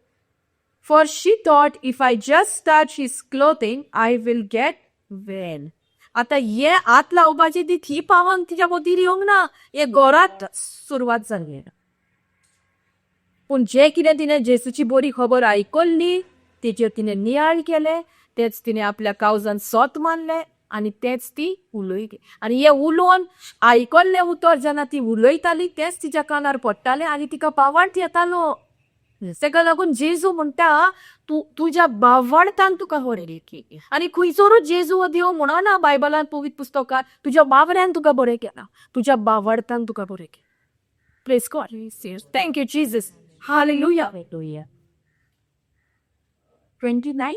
for she thought, if I just touch his clothing, I will get well. आता हे आत लावपाची ती थी पावन तिच्या मदीर येवंक ना हे घरात सुरवात जाल्ली पूण जे कितें तिणें जेजूची बरी खबर आयकल्ली तेचेर तिणें नियाळ केलें तेच तिणें आपल्या काळजांत सोत मानलें आनी तेच ती उलयली आनी हे उलोवन आयकल्लें उतर जेन्ना ती उलयताली तेच तिच्या कानार पडटालें आनी तिका बावार्थ येतालो तेका लागून जेजू म्हणटा तुज्या बावार्थान तुका बरें केलें आनी खंयसरूच जेजू देव म्हणना बायबलांत पवित्र पुस्तकांत तुज्या बाबऱ्यान तुका बरें केलां तुज्या बावार्थान तुका बरें केलें praise God thank you Jesus hallelujah 29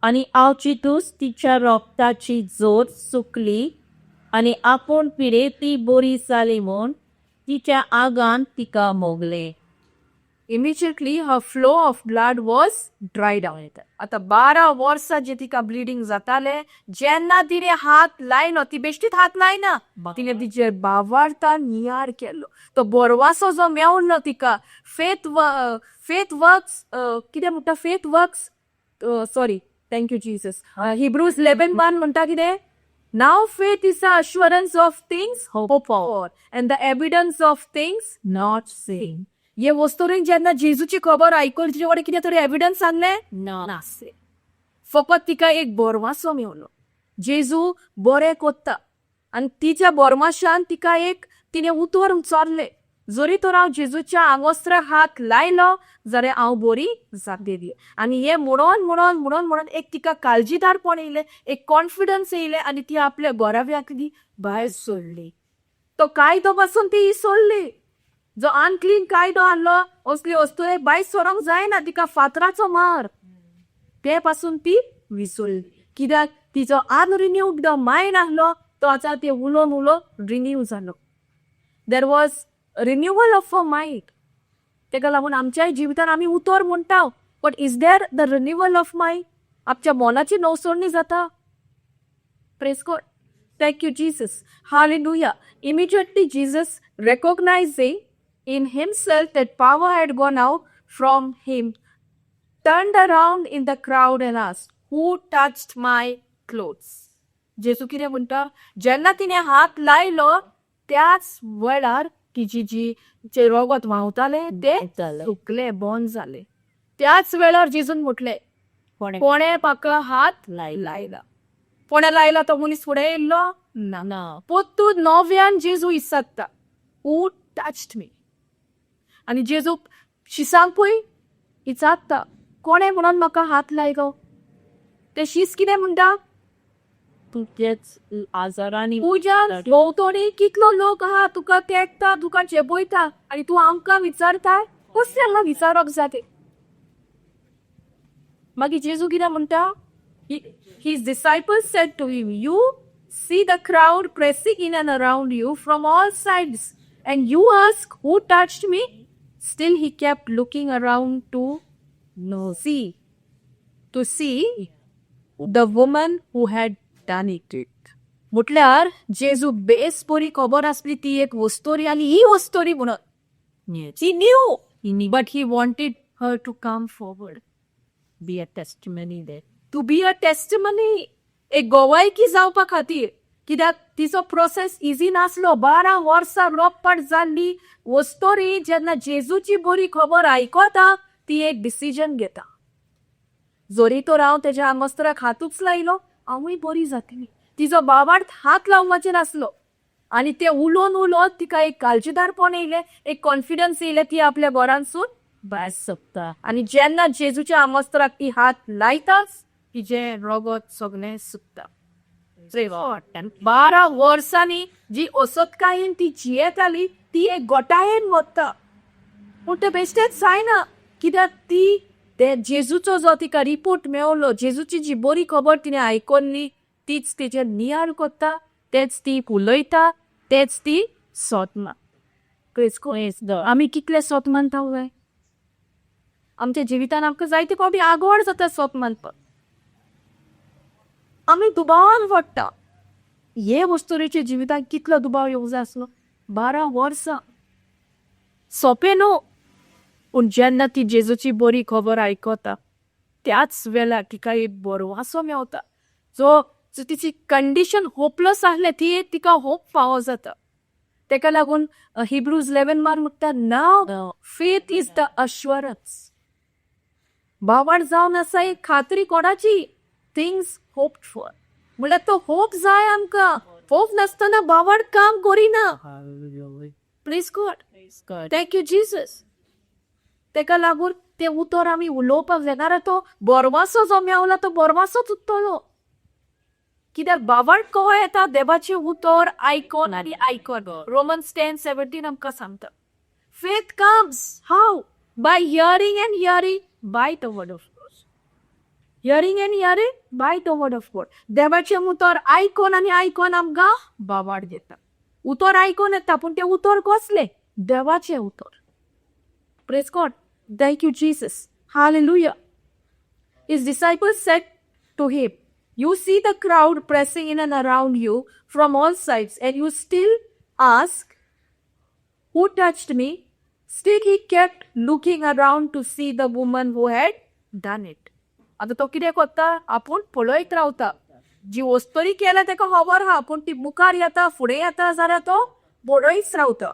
आणि आवचितूच तिच्या रोगताची जोर सुकली आणि आपूण पिडे ती बरी जाली म्हूण तिच्या आगान तिका Mughal-e. Immediately her flow of blood was dried out. आता 12 वर्सां जे तिका ब्लिडिंग जाताले, जेन्ना तिने हात लायलो, ती बेश्टीत हात लायना, तिने तिचेर बावार्ता नियार केलो. तो बोरवासो जो मेवलो तिका, faith works, कितें म्हणटा faith works, sorry, thank you Jesus. Hebrews 11:1 म्हणटा कितें? Now faith is the assurance of things hoped for and the evidence of things not seen. ये वस्तुरीन जेन्ना जेजूची खबर आयकून तिचे कडेन कितें तरी एविडन्स सांगले नासले. फकत तिका एक बोरमासो मेवलो. जेजू बरें कोत्ता आनी तिच्या बोरमाशान तिका तिने उतर उचोरले. जरी तर हांव जेजूच्या आंगोस्त्र हात लायलो जाल्यार हांव बरी जातली. आनी हे म्हणून एक तिका काळजीदारपण येयलें, एक कॉन्फिडन्स येयलें आनी ती आपल्या घोराव्याकली भायर सोडली. तो कायदो पासून ती सोडली. जो अनक्लीन कायदो आहलो, असली वस्तू भायर सोरोंक जायना, तिका फातराचो मार, ते पासून ती विसरली. कित्याक तिचो अनरिन्यूड जो मायंड आहलो तो आतां ते उलोवन रिन्यू जालो. There was renewal of a mind. तेका लागून आमच्याय जिवितान आमी उतर म्हणटा, but is there the renewal of mind? आमच्या मोनाची नवसोडणी जाता? Praise God. Thank you, Jesus. Hallelujah. Immediately Jesus, recognizing in himself that power had gone out from him, turned around in the crowd and asked, who touched my clothes? जेजू कितें म्हणटा, जेन्ना तिने हात लायलो त्याच वेळार तिची जे रगत व्हांवताले ते सुकले, बंद जाले. त्याच वेळार जेजून म्हटले, कोणे म्हाका हात लायला. कोणे लायला तो मनीस फुडें येयल्लो ना. पोत्तून नव्यान जेजू इसादता, हू टच्ड मी. आनी जेजू शिसांक पळय इचारता, कोणे म्हणून म्हाका हात लायलो. ते शीस कितें म्हणटा, तुजेच आजारांनी तुज्या भोंवतणी कितलो लोक आहा तुका तेंकता, तुका चेपयता, आनी तूं आमकां विचारता, कसले हांगा विचारप जाते. मागीर जेजू कितें म्हणटा, his disciples said to him, you see the crowd pressing in and around you from all sides, and you ask, who touched me? Still he kept looking around to see the woman who had done it. म्हटल्यार जेजू base बरी खबर आसली ती एक वस्तोरी आनी ही वस्तोरी म्हणून. She knew, but he wanted her to come forward. be a testimony there. To be a testimony, एक गोवायकी जावपा खातीर. कित्याक तिचो प्रोसेस इजी नासलो. 12 वर्सां रोपपाट जाल्ली वस्तोरी जेन्ना जेजूची बरी खबर आयकता ती एक डिसिजन घेता. जोरी तर हांव तेज्या आंगोस्त्राक हातूच लायलो, हांवूय बरी जातली. तिचो बाबार्थ हात लावपाचें नासलो. आनी ते उलोवन तिका एक काळजीदारपण येयलें, एक कॉन्फिडन्स येयलें, ती आपल्या घरांसून भायर सरता. आनी जेन्ना जेजूच्या आंगोस्त्राक ती हात लायताच तिचें रगत सगळें सुकता. 12 वर्सांनी जी ओसोतकायेन ती जियेताली ती एक गोटायेन वता. पूण तें बेश्टेंच जायना, कित्याक ती ते जेजूचो जो तिका रिपोर्ट मेवलो, जेजूची जी बरी खबर तिणें आयकल्ली तीच तेजेर नियाळ कोत्ता, तेच ती उलयता, तेच ती सोदना. आमी कितले सोत मानता वय? आमच्या जिवितान आमकां जायते फावटी आगोड जाता सोत मानपाक. आमी दुबावान वाडटा. हे वस्तुरेच्या जिवितान कितलो दुबाव येवंक जाय आसलो? 12 वर्सां. सोंपें न्हू. पूण जेन्ना ती जेजूची बरी खबर आयकता त्याच वेळार तिका एक बोरवासो मेवता. जो तिची कंडिशन होपलेस आहले ती तिका होप फावो जाता. तेका लागून हिब्रूज 11 म्हणटा, नाव फेथ इज द अश्युरन्स. बावाड जावन आसा एक खात्री कोणाची, थिंग्स होप्ड फॉर. म्हळ्यार तो होप जाय आमकां. होप नासतना बावाड काम करिना. Please God. Thank you Jesus. तेका लागून ते उतर आमी उलोवपाक जाय. तो बोरवासो जो मेवला तो बोरवासोच उत्तलो. कित्याक बावाड कहो येता देवाचें उतर आयकोन आनी आयकोन. रोमन्स 10:17 आमकां सांगता. Faith comes how? By hearing and hearing by the word of God. Hearing and hearing by the word of God. देवाचे उतर आयकोन आणि आयकोन आमकां बावाड देता. उतर आयकोन येता पूण ते उतर कसले? देवाचे उतर. Praise God. Thank you, Jesus. Hallelujah. His disciples said to him, "You see the crowd pressing in and around you from all sides, and you still ask, 'Who touched me?'" Still he kept looking around to see the woman who had done it. आता तो कितें करता? आपूण पळयत रावता. जी वस्तोरी केल्या ताका खबर आहा, पूण ती मुखार येता, फुडें येता जाल्यार तो पळयत रावता.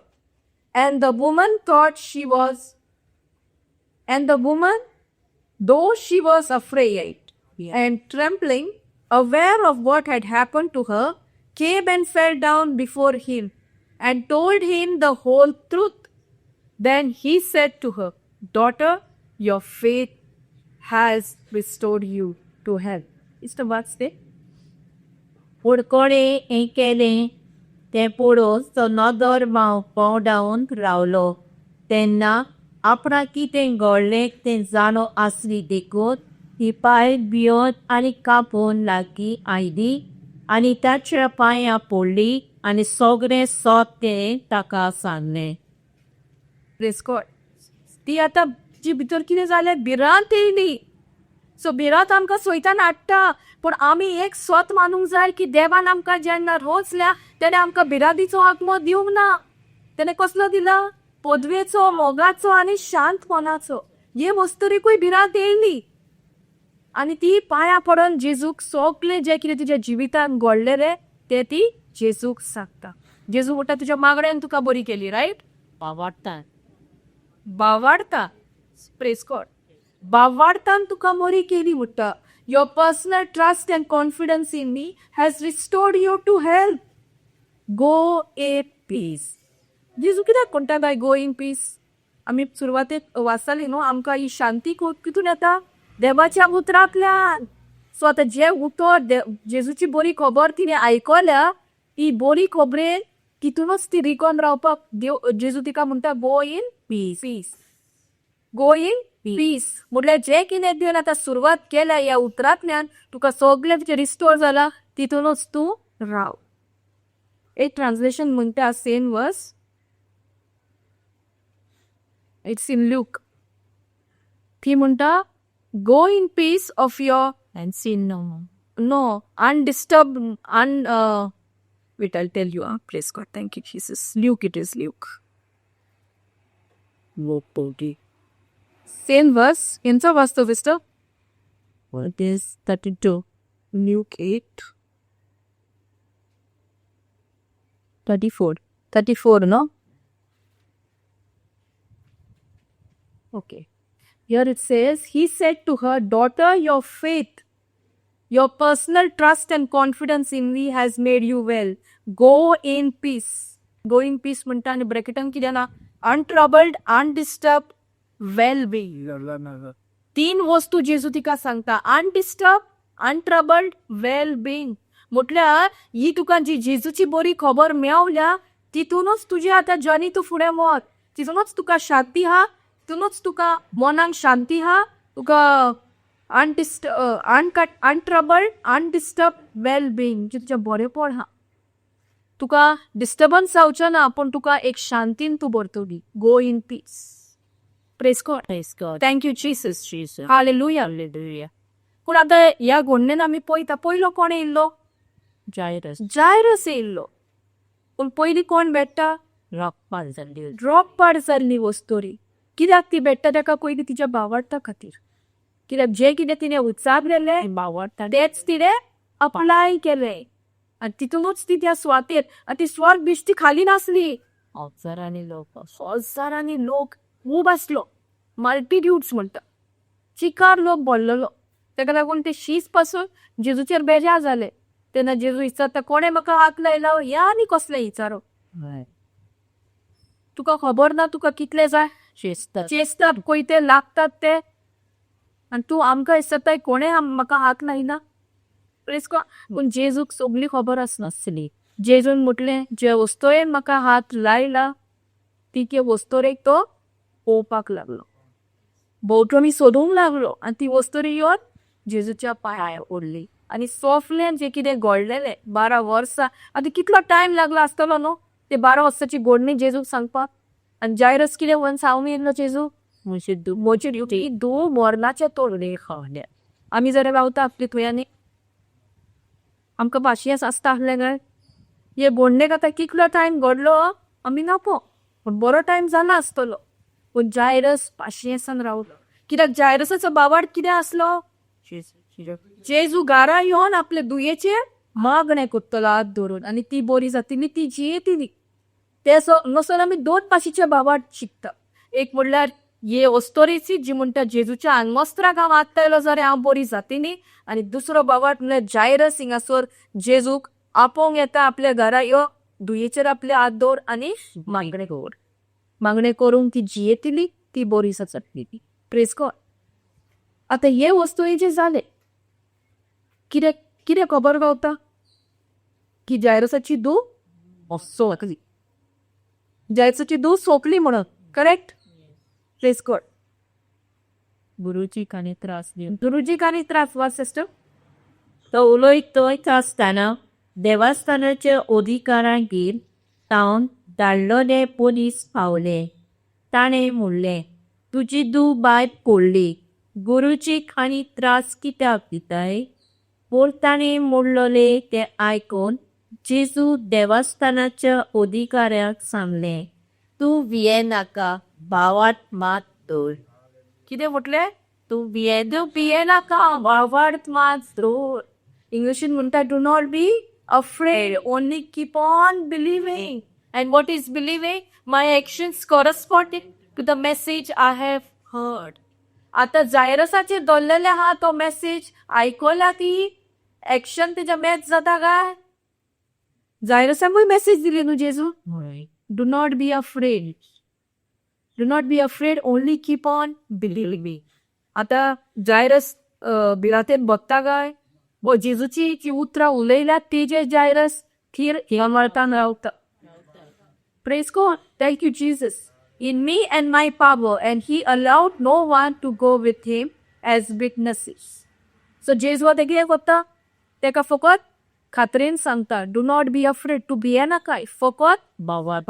And the woman thought she was, and the woman, though she was afraid and trembling, aware of what had happened to her, came and fell down before him and told him the whole truth. Then he said to her, "Daughter, your faith has restored you to health." Is the what's there? उडकोडे हें केलें तें पळोवन तो नदर पावडावन रावलो. तेन्ना आपणाक कितें घडलें तें जाणो आसली देखून ती पांय भियोन आनी कापून लागीं आयली आनी ताच्या पांयां पडली आनी सगळें तें ताका सांगलें. Praise God. ती आतां जी भितर कितें जालें भिरांत येयली. सो भिरांत आमकां सोयतान हाडटा, पूण आमी एक स्वत मानूंक जाय की देवान आमकां जेन्ना रोचल्या तेणें आमकां भिरांतीचो आत्मो दिवंक ना. तेणें कसलो दिला? पदवेचो, मोगाचो आनी शांतपणाचो. हे वस्तुरीकूय भिरांत येयली आनी ती पांयां पडोन जेजूक सगळें जें कितें तुज्या जिवितांत घडलेलें तें ती जेजूक सांगता. जेजू म्हणटा तुज्या मागण्यान तुका बरी केली, रायट? वाडटा. बावाडता. Praise God. बावाडतान तुका बरी केली म्हणटा. Your personal trust and confidence in me has restored you to health. Go in peace. जेजू कित्याक म्हणटा काय गो इन पीस? आमी सुरवातेक वाचली न्हू, आमकां ही शांती कितून येता? देवाच्या उतरांतल्यान. सो आतां जे उतर जेजूची बरी खबर तिणें आयकल्या, ती बरी खबरेन तितूनच ती रिकोन रावपाक जेजू तिका म्हणटा go in peace. Go in peace म्हटल्यार जें कितें देवन आतां सुरवात केल्या ह्या उतरांतल्यान तुका सगळें तुजें रिस्टोर जालां, तितूनच तूं राव. एक ट्रान्सलेशन म्हणटा same verse. It's in Luke. ती म्हणटा go in peace of your And sin no. undisturbed wait, I'll tell you. Praise God. Thank you, Jesus. Luke, it is Luke. Lopogi. Same verse. Inचा वाचतो विस्टर. What is 32? Luke 8. 34. 34, no? Okay. Here it says, he said to her, "Daughter, your faith, your personal trust and confidence in me has made you well. Go in peace." Go in peace म्हणटा आनी ब्रॅकेटान कितें ना? Untroubled, undisturbed, well-being. 3 वस्तू जेजू तिका सांगता. Undisturbed, untroubled, well-being. म्हटल्यार ही तुका जी जेजूची बरी खबर मेळवल्या तितूनच तुजें आतां जर्नी तूं फुडें वच. तितूनच तुका शांती आहा, तितूनच तुका मनाक शांती आहा. तुका अनट्रबल्ड, अनडिस्टर्ब, वेल-बीइंग जे तुजें बरेपण आहा. तुका डिस्टर्बन्स जावचें ना, पूण तुका एक शांतीन तूं भरतली. गो in piece. Praise God. Praise God. Thank you Jesus. Jesus. Hallelujah. Hallelujah. पूण आतां ह्या घडणेन आमी पळयता पयलो कोण येयल्लो? Jairus. जायरस येयल्लो. पूण पयलीं कोण भेटता? Rock Parzalil. ड्रॉप पाड जाल्ली वस्तोरी. कित्याक ती भेटता ताका पयलीं तिच्या भावार्था खातीर. कित्याक जें कितें तिणें उचारलेलें Bawarta. तेच तिणें अप्लाय केलें आनी तितूनच ती त्या स्वातेर आनी ती स्वार्थ बिश्टी खाली नासली. Obzarani Loko. हजारांनी लोक खूब आसलो. मल्टिट्यूड्स म्हणटा. चिकार लोक भरलेलो. ताका लागून ते शीस पासून जेजूचेर बेजार जाले. तेन्ना जेजू विचारता, कोणें म्हाका हाक लायला? ह्या आनी कसलें विचारो? Right. तुका खबर ना तुका कितले जाय? Chester. चेस्तात कोयते लागतात ते आनी तूं आमकां विचारताय कोणें म्हाका हाक लायना? Praise God. पूण जेजूक सगळी खबर आसना. Nasili. जेजून म्हटलें जे वस्तोयेन म्हाका हात लायला ती ते वस्तोरेक तो पळोवपाक लागलो. भोंवतणी सोदूंक लागलो आनी ती वस्तोरी येवन जेजूच्या पांयार ओडली आनी सोफलें जे कितें घडलेलें 12 वर्सां आतां कितलो टायम लागलो आसतलो न्हू ते 12 वर्साची घडणी जेजूक सांगपाक आनी जायरस कितें म्हणून सांगून येयलो जेजू म्हजी ड्युटी दू मोरनाचे तोडले खावले आमी जर रावता आपली तुयांनी आमकां पाशियेंस आसता आसलें काय हे बोंडेक आतां कितलो टायम घडलो आमी नापो पूण बरो टायम जाला आसतलो पूण जायरस पाशियेंसान रावलो कित्याक जायरसाचो बाबाड कितें आसलो जेजू घरा येवन आपले दुयेचेर मागणें कोत्तलो हात धरून आनी ती बरी जातली ती जियेतली ते नसून आमी 2 पाशीचे बाबाड शिकता एक म्हणल्यार ये ओस्तोरेची जी म्हणटा जेजूच्या आंगमोस्त्राक हांव आत्तायलो जाल्यार हांव बरी जातली आनी दुसरो बाबाड म्हणल्यार जायरस हिंगासोर जेजूक आपोवंक येता आपल्या घरा यो दुयेचेर आपले हात दवर आनी मागणें करून ती जियेतली ती बरी जातली प्रेज गॉड आतां हे वस्तूचे जाले कितें कितें खबर गावता की जायरसाची दू सोंपली जायरसाची दू सोंपली म्हणून करेक्ट प्रेज गॉड गुरुजीक आनी त्रास दिवन गुरुजीक आनी त्रास वा सिस्टर तो उलयत आसतना देवस्थानाच्या अधिकाऱ्यांगेर तावन धाडलोले पोलीस पावले ताणें म्हणलें तुजी दू भायर पडली गुरुजीक आनी त्रास कित्याक दिताय पूण ताणें म्हणलोले तें आयकून जेजू देवस्थानाच्या अधिकाऱ्याक सांगलें तूं भियेनाका भावात मात दवर कितें म्हटलें तूं भियेनाका वावार्थ मात दवर इंग्लिशीन म्हणटा do not be afraid only keep on believing and what is believing my actions corresponding to the message I have heard आतां जायरसाचेर दवरलेले आहा तो मेसेज आयकला ती एक्शन तेच्या मॅच जाता काय जायरसाकूय मेसेज दिली न्हू जेजू do not be afraid only keep on believing आतां जायरस बिरातेन बगता काय वो जेजूची जी उतरां उलयल्यात तेजे जायरस थीर हिंगामळटान रावता praise God thank you Jesus in me and my power, and he allowed no one to go with him as witnesses. So जेजू आतां कितें करता तेका फकत खात्रेन सांगता डू नॉट बी अफ्रेड टू भियेना काय फकत भावाड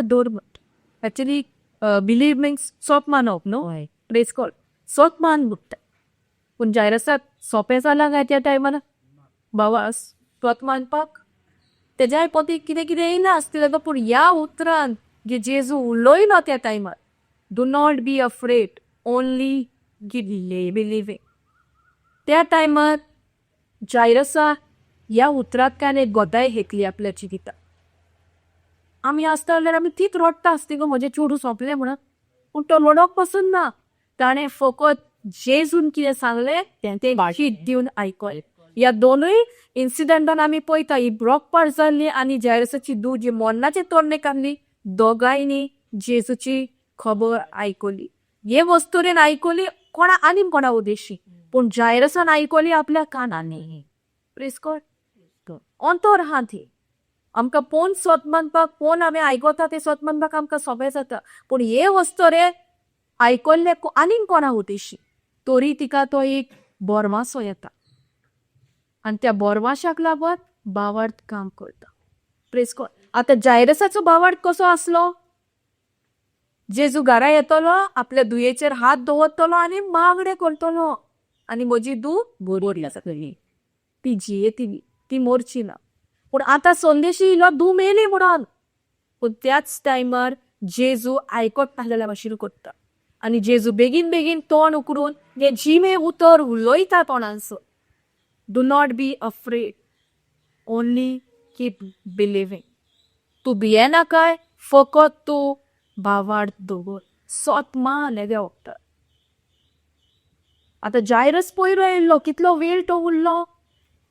दवर म्हणटा एक्चुली बिलीव मिन्स सोप मानप न्हू प्रेज गॉड सोप मान म्हणटा पूण जायरसाक सोंपें जालां काय त्या टायमार भावास स्वत मानपाक तेज्या पोती कितें कितें येयना आसतलें पूण ह्या उतरान जे जेजू उलयलो त्या टायमार do not be afraid only believing त्या टायमार जायरसा ह्या उतरांतल्यान एक गोदाय हेकली आपल्या जिवितांत आमी आसता जाल्यार आमी तीच रडटा आसती गो म्हजें चेडूं सोंपलें म्हणून पूण तो रडोंक पासून ना ताणें फकत जेजून कितें सांगलें तें शीत दिवन आयकलें ह्या दोनूय इन्सिडंटान आमी पळयता ही ब्रोकपाट जाल्ली आनी जायरसाची दू जी मोन्नाचे तोरणे काडली दोगांयनी जेजूची खबर आयकली हे वस्तुरेन आयकली कोणा आनी कोणा उद्देशी पूण जायरसान आयकली आपल्या कानांनी प्रेज गॉड अंतर आहा थी आमकां पोवन स्वत मानपाक पोवन आमी आयकता ते स्वत मानपाक आमकां सोंपें जाता पूण हे वस्तुरे आयकल्ले आनीक कोणा उद्देशी तोरी तिका तो एक बोरमासो येता आनी त्या बोरमाशाक लागून बावार्थ काम करता प्रेज गॉड आतां जायरसाचो बावार्थ कसो आसलो जेजू घरा येतलो आपल्या दुयेचेर हात दवरतलो आनी मागणें करतलो आनी म्हजी दू बरी जातली ती जियेतली ती मरची ना पूण आतां संदेश येयलो दू मेली म्हणून पूण त्याच टायमार जेजू आयकत नासलेल्या भाशेन करता आनी जेजू बेगीन बेगीन तोंड उकरून हे जिमे उतर उलयता तोंडांसो do not be afraid only keep believing तूं भियेना काय फकत तूं भावार्थ दवर सोत मान हेगे वखदां आतां जायरस पयरो येयल्लो कितलो वेळ तो उरलो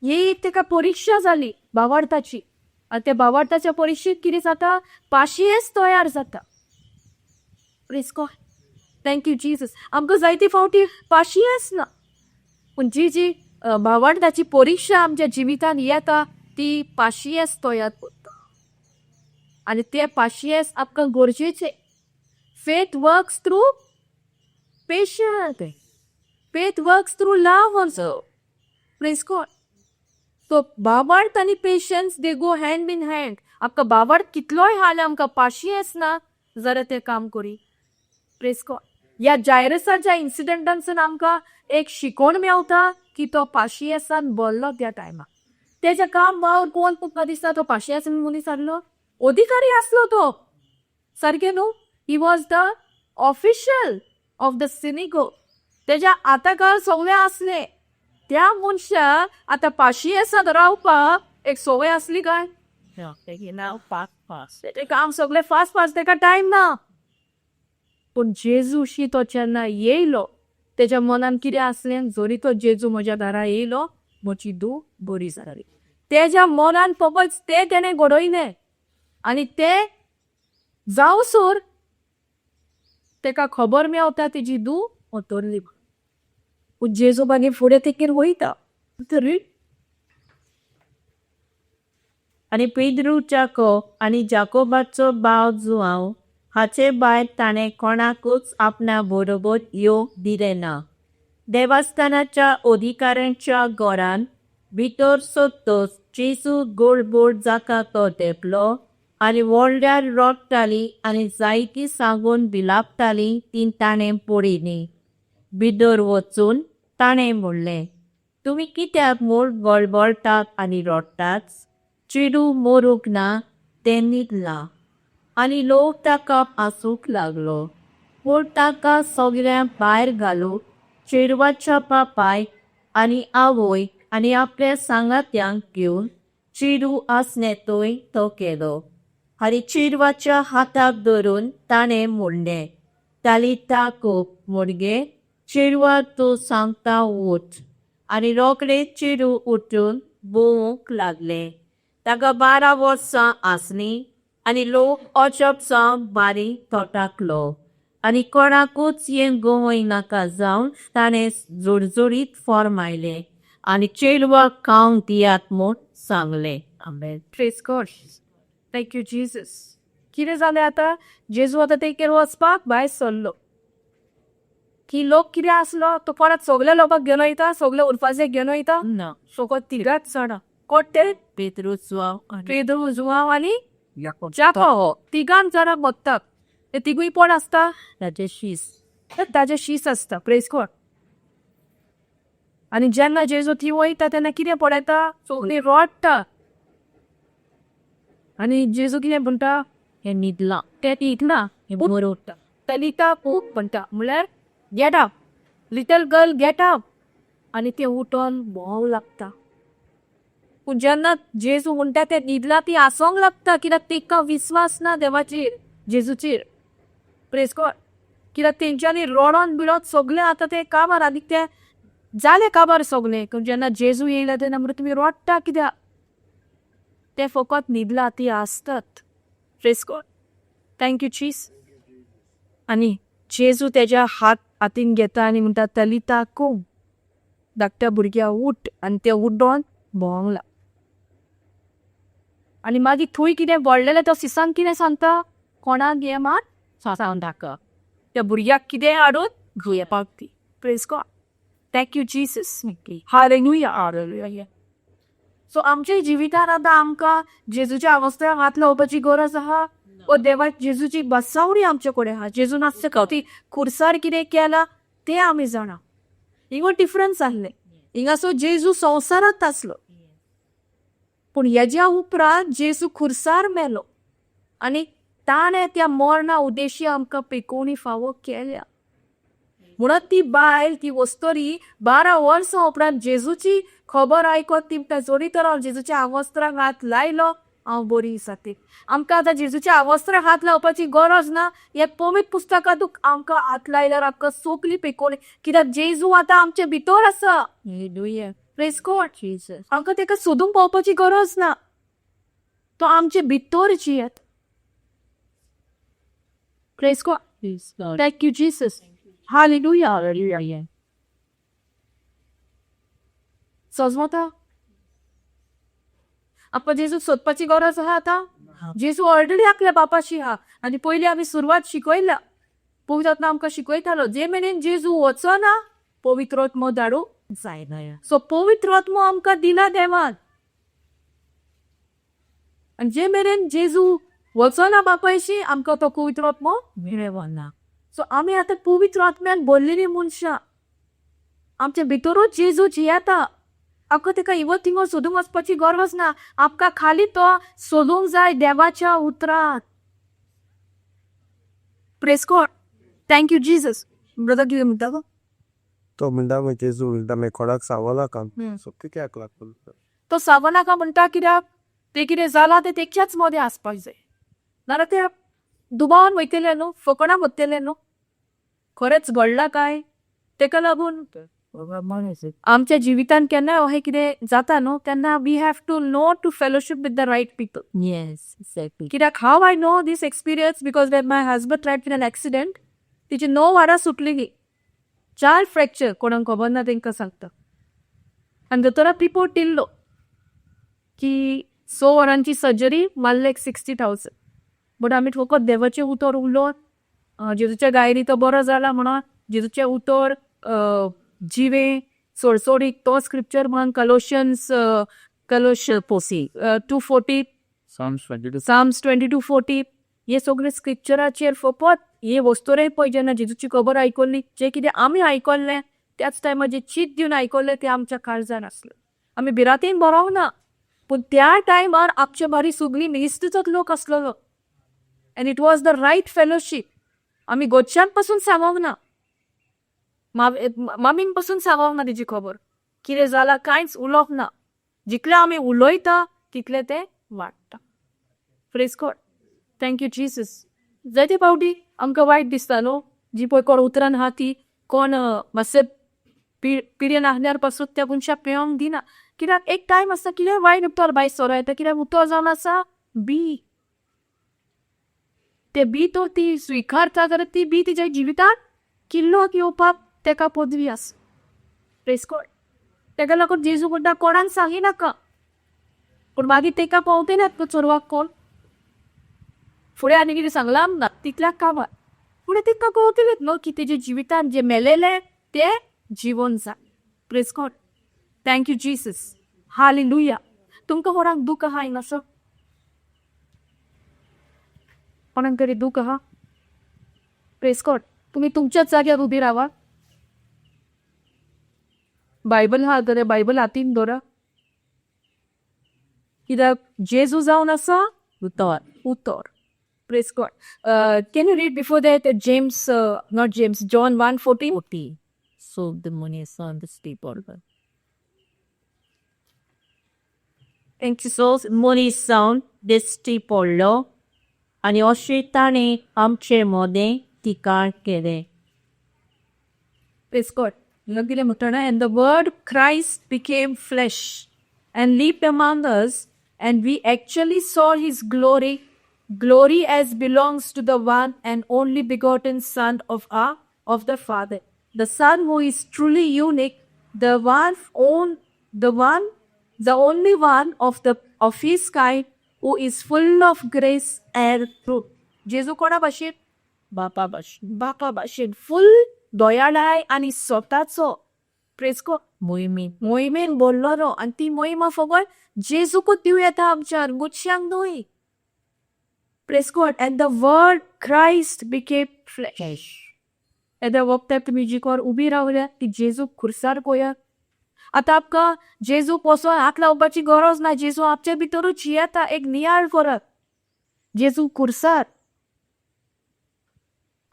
ही तेका परिक्षा जाली भावार्थाची आनी त्या भावार्थाच्या परिक्षेत कितें जाता पाशियेंस तयार जाता praise God thank you Jesus आमकां जायते फावटी पाशियेंस ना पूण जी जी भावार्थाची परिक्षा आमच्या जिवितान येता ती पाशियेंस तयार करता आनी ते पाशियेंस आमकां गरजेचें faith works through patience Faith works through love also. Praise God. So बाबार्थ आणि patience they go hand in hand. आमकां बाबार्थ कितलोय हाल आमकां पाशियेंस ना जाल्यार ते काम करी. Press God. या जायरसाच्या इन्सिडेंटांसून आमकां एक शिकोण मेवता की तो पाशियेंसान बोल्लो त्या टायमार. तेजें काम वावर कोण तुमकां दिसता तो पाशियेंस मनीस आसलो? अधिकारी आसलो तो. सारकें न्हू? He was the official of the synagogue. तेज्या आतांकार सगळे असले. त्या मनशाक आतां पाशियेंसांत रावपाक एक सवय असली काय? तेजें काम सगळें फास्ट फास्ट, तेका टायम ना. पूण जेजूशी तो जेन्ना येयलो तेज्या मनान कितें आसलें? जरी तो जेजू म्हज्या दारा येयलो म्हजी दूख बरी जाली. तेज्या मनान फकत तेणें घडयलें आनी ते जावसर तेका खबर मेवता तेजी दूख उतरली. पूण जेजू मागीर फुडें तेकेर वयता. तरी आनी पेद्रू जाकोब आनी जाकोबाचो भाव जुआंव हाचे भायर ताणें कोणाकूच आपणा बरोबर येवंक दिलें ना. देवस्थानाच्या अधिकाऱ्यांच्या घरान भितर सोदतोच जेजू गोडबोड जाका तो देपलो आनी व्हडल्यार रडटाली आनी जायतीं सांगून बिलापतालीं तीं ताणें पळयलीं. भितर वचून ताणें म्हणलें, तुमी कित्याक म्हूण गळबळटात आनी रडटात? चेडू मरूंक ना, तें न्हिदलां. आनी लोक ताका हांसूंक लागलो. पूण ताका सगळ्यांक भायर घालून चेडवाच्या बापायक आनी आवयक आनी आपल्या सांगात्यांक घेवन चेडू आसने थंय तो गेलो. आनी चेडवाच्या हाताक धरून ताणें म्हणलें, तालिता कूम, म्हणजे चेडवा तूं सांगता उठ. आनी रोखडेंच चेडू उठून भोंवूंक लागलें. ताका 12 वर्सां आसलीं आनी लोक अजब जावन बारीक तोटाकलो. आनी कोणाकूच हें गोंय नाका जावन ताणें जोडजोडीत फॉर्मायलें आनी चेडवाक खावंक दियात म्हूण सांगलें. Amen. Praise God. Thank you Jesus. कितें जालें आतां? जेजू आतां तेकेर वचपाक भायर सरलो. की लोक कितें आसलो? तो परत सगल्या लोकांक घेवन वयता, सगळे उरपाचे घेवन वयता ना, सगळो तिगात चडा. कोण ते? पेद्रू जुआंव आनी पेद्रू, जुआंव आनी Jacob. जाकोब. तिगांक जाणां बगतात. ते तिगूय कोण आसता? ताचे शीस. ताजे शीस आसता. Praise God. आनी जेन्ना जेजू थी वयता तेन्ना कितें पळयता? सगळीं रडटा. आनी जेजू कितें म्हणटा? हें न्हिदलां. ते न्हिदना. हें बरोवता. तलिता कूम म्हणटा. म्हळ्यार get up. Little girl get up. आनी ते उठोन भोंव लागता. पूण जेन्ना जेजू म्हणटा ते न्हिदला ती हांसोंक लागता. कित्याक तिका विश्वास ना देवाचेर, जेजूचेर. Praise God. कित्याक तेंच्यांनी रडोन बिडोन सगळे आतां ते काबार आनी ते जाले काबार सगळे. जेन्ना जेजू येयला तेन्ना म्हणटा तुमी रडटा कित्याक? ते फकत न्हिदला ती आसतात. Praise God. थँक यू चीज. आनी जेजू तेज्या हातीन घेता आनी म्हणटा तलिता कूम. धाकट्या भुरग्या उठ. आनी ते उड्डोन भोंवंक लागता. आनी मागीर थंय कितें व्हडलेले तो सिसान कितें सांगता? कोणाक घे मात सांग ताका. त्या भुरग्याक कितें हाडून घेवपाक दी. Praise God. Thank you Jesus. Hallelujah. Hallelujah. So आमच्या जिवितान आतां आमकां जेजूच्या अवस्थेक हात लावपाची गरज आहा? ओ देवा जेजूची बसावणी आमचे कडेन आहा. जेजून आसचे खातीर खुर्सार कितें केलां तें आमी जाणा. हिंगा डिफरन्स आहलें. हिंगासो जेजू संवसारांत आसलो. पूण हेज्या उपरांत जेजू खुर्सार मेलो आनी ताणें त्या मरणा उद्देशी आमकां पेकोवणी फावो केल्या. म्हणून ती बायल ती वस्तोरी 12 वर्सां उपरांत जेजूची खबर आयकोन ती म्हणटा जोरी तर हांव जेजूच्या आवस्थराक हात लायलो हांव बरी जातलें. आमकां आतां जेजूच्या आवस्थराक हात लावपाची गरज ना. हे पवित्र पुस्तकांतूच आमकां हात लायल्यार आमकां सोगली पेकोवणी. कित्याक जेजू आतां आमचे भितर आसा. हालेलुया. Praise God. जीसस. आमकां तेका सोदूंक पावपाची गरज ना. तो आमचे भितर जियेत. Praise God. Please God. Thank you Jesus. Hallelujah. Hallelujah. समजता? आमकां जेजू सोदपाची गरज आहा आतां? जेजू ऑलरेडी आपल्या बापाशी आहा. आनी पयलीं आमी सुरवात शिकयल्या. पवित्र आत्मा आमकां शिकयतालो जे मेरेन जेजू वचना पवित्र आत्मो धाडू जायना. सो पवित्र आत्मो आमकां दिला देवान आनी जे मेरेन जेजू वचना बापायशी आमकां तो पवित्र आत्मो मेळवना. सो आमी आतां पवित्र आत्म्यान भरलेलीं मनशां आमच्या भितरूच जेजू जियेता आमकां तेका इवत थिंगो सोदूंक वचपाची गरज ना आमकां खाली तो सोदूंक जाय देवाच्या उतरांत praise God thank you Jesus brother कितें म्हणटा गो तो म्हणटा म्हणजे जेजू म्हणटा मागीर कोणाक सांगोना का सो कित्याक लागून तो सावनाका म्हणटा कित्याक ते कितें जालां तें तेच्याच मदें आसपाक जाय नाजाल्यार ते दुबावन वयतले न्हू फकाणां वतले न्हू खरेंच घडलां काय तेका लागून आमच्या जिवितान केन्नाय अशें कितें जाता न्हू तेन्ना we have to know to fellowship with the right people yes exactly. कित्याक how I know this experience because when my husband tried in an accident तिची 9 वारां सुटलेली चाइल्ड फ्रॅक्चर कोणाक खबर ना तांकां सांगता आनी दोतोराक रिपोर्ट दिल्लो की 6 वरांची सर्जरी मारले 60,000 बट आमी फकत देवाचें उतर उलोवन जेजूच्या गायरी तो बरो जाला म्हणून जेजूचें उतर जिवे सोडसोडीक तो स्क्रिप्चर म्हणून कलोशियन्स पोसी 2:40 साम्स 22:40 हे सगळे स्क्रिप्चराचेर फकत हे वस्तोरे पळय जेन्ना जेजूची खबर आयकल्ली जे कितें आमी आयकल्लें त्याच टायमार जे चीत दिवन आयकल्लें तें आमच्या काळजान आसलें आमी भिरांतीन बरोवंक ना पूण त्या टायमार आमच्या बारी सगळी मेस्तूचोच लोक आसलेलो and it was the right fellowship आमी गोडच्यान पासून सांगोंक ना मामींक पासून सांगोंक ना तेजी खबर कितें जालां कांयच उलोवंक ना जितलें आमी उलयता तितलें तें वाडटा प्रेज गॉड थँक्यू जीसस जायते फावटी आमकां वायट दिसता न्हू जी पळय कोण उतरान आहा ती कोण मातशें पिड्यान आसल्यार पासून त्या मनशाक पेंवोंक दिना कित्याक एक टायम आसता कितें वायट उतर भायर सोरो येता कित्याक उतर जावन आसा बी ते बी तो ती स्विकारता जाल्यार ती बी तिच्या जिवितांत किल्लोक येवपाक तेका पदवी आसा प्रेज गॉड तेका लागून जेजू म्हणटा कोणाक सांगिनाका पूण मागीर तेका पावतलें चोरवाक कोण फुडें आनी कितें सांगलां ना तितल्याक कामार फुडें तेका कळटलें न्हू की तेजे जिवितान जे मेलेले ते जिवन जाय praise God thank you Jesus hallelujah तुमकां कोणाक दूख आहा हिंगासर कोणाक तरी दूख आहा प्रेज गॉड तुमी तुमच्याच जाग्यार उबी रावा बायबल आहा जाल्यार बायबल हातीन दवरा कित्याक जेजू जावन आसा उतर praise God can you read before that James not James John 1:14 So the money is on the steep order. Thank you. So money sound the steep order आणि अशेताने आमचे मध्ये ठिकाण केले. Praise God. Lagile mutana and the word Christ became flesh and lived among us and we actually saw his glory as belongs to the one and only begotten Son of the Father. The Son who is truly unique, the only one of his kind who is full of grace and truth. जेजू कोणा भाशेन बापा भाशेन फुल दोयाळाय आनी स्वताचो praise God मोहिमेन बोल्लो आनी ती मोहिमा फकत जेजूकूच दिव येता आमच्यान गुच्छ्यांक न्हय praise God and the word Christ became flesh येद्या वक्तार तुमी जिकोर उबी रावल्यात ती जेजू खुर्सार पळयात आतां आमकां जेजू पसोन हात लावपाची गरज ना जेजू आमचे भितरूच जियेता एक नियाळ करात जेजू खुर्सार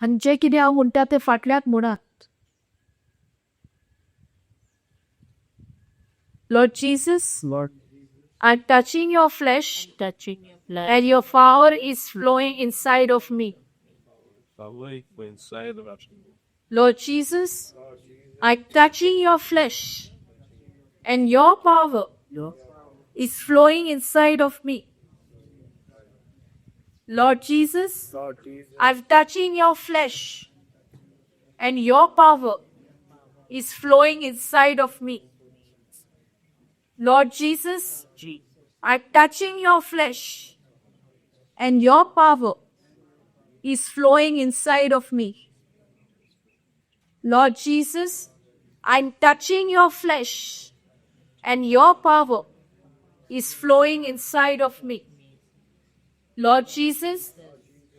आनी जें कितें हांव म्हणटा तें फाटल्याक म्हणात Lord Jesus I'm touching your flesh and your power is flowing inside of me. Lord Jesus, I'm touching your flesh and your power is flowing inside of me. Lord Jesus, I'm touching your flesh and your power is flowing inside of me. Lord Jesus, I'm touching your flesh and your power is flowing inside of me. Lord Jesus, I'm touching your flesh, and your power is flowing inside of me. Lord Jesus,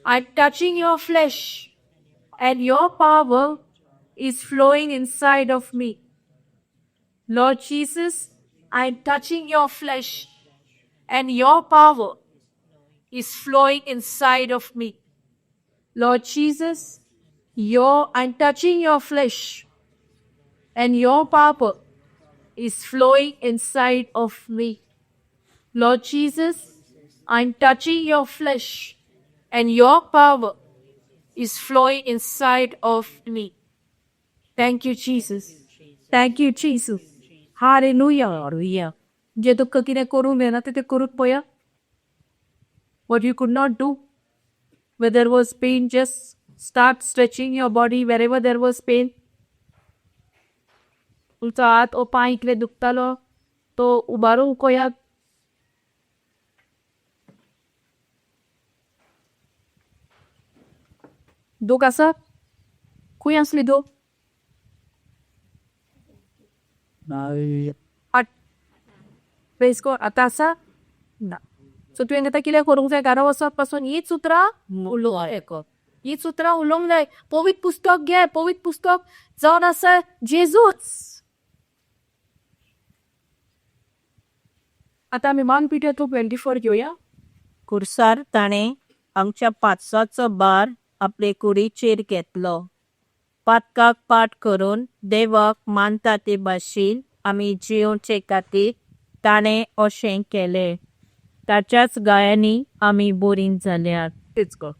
I'm touching your flesh, and your power is flowing inside of me. Lord Jesus, I'm touching your flesh, and your power is flowing inside of me. Lord Jesus, I'm touching your flesh, and your power is flowing inside of me. Lord Jesus, I'm touching your flesh, and your power is flowing inside of me. Thank you, Jesus. Thank you, Jesus. Hallelujah. Hallelujah. जे दुःख कितें करूंक मेळना तें करूंक पळया. What you could not do. Where there was pain, just start stretching your body wherever there was pain. तुमचो हात ओ पांय इतले दुखतालो तो उबारूंक पळया. दूख आसा? खंय आसली दूख? हाट. Praise God. आतां आसा? ना. सो तुवें आतां कितें करूंक जाय? घरा वचप पासून हीच उतरां उलोवप. हीच उतरां उलोवंक जाय. पवित्र पुस्तक घे. पवित्र पुस्तक जावन आसा जेजूच. आतां आमी मान पिठ्या 24 घेवया. खुर्सार ताणें आमच्या पातसाचो भार आपले कुडीचेर घेतलो. पातकाक पाट करून देवाक मानता ते भाशेन आमी जियोचे खातीर ताणें अशें केलें. ताच्याच गायांनी आमी बरी जाल्यात. It's God.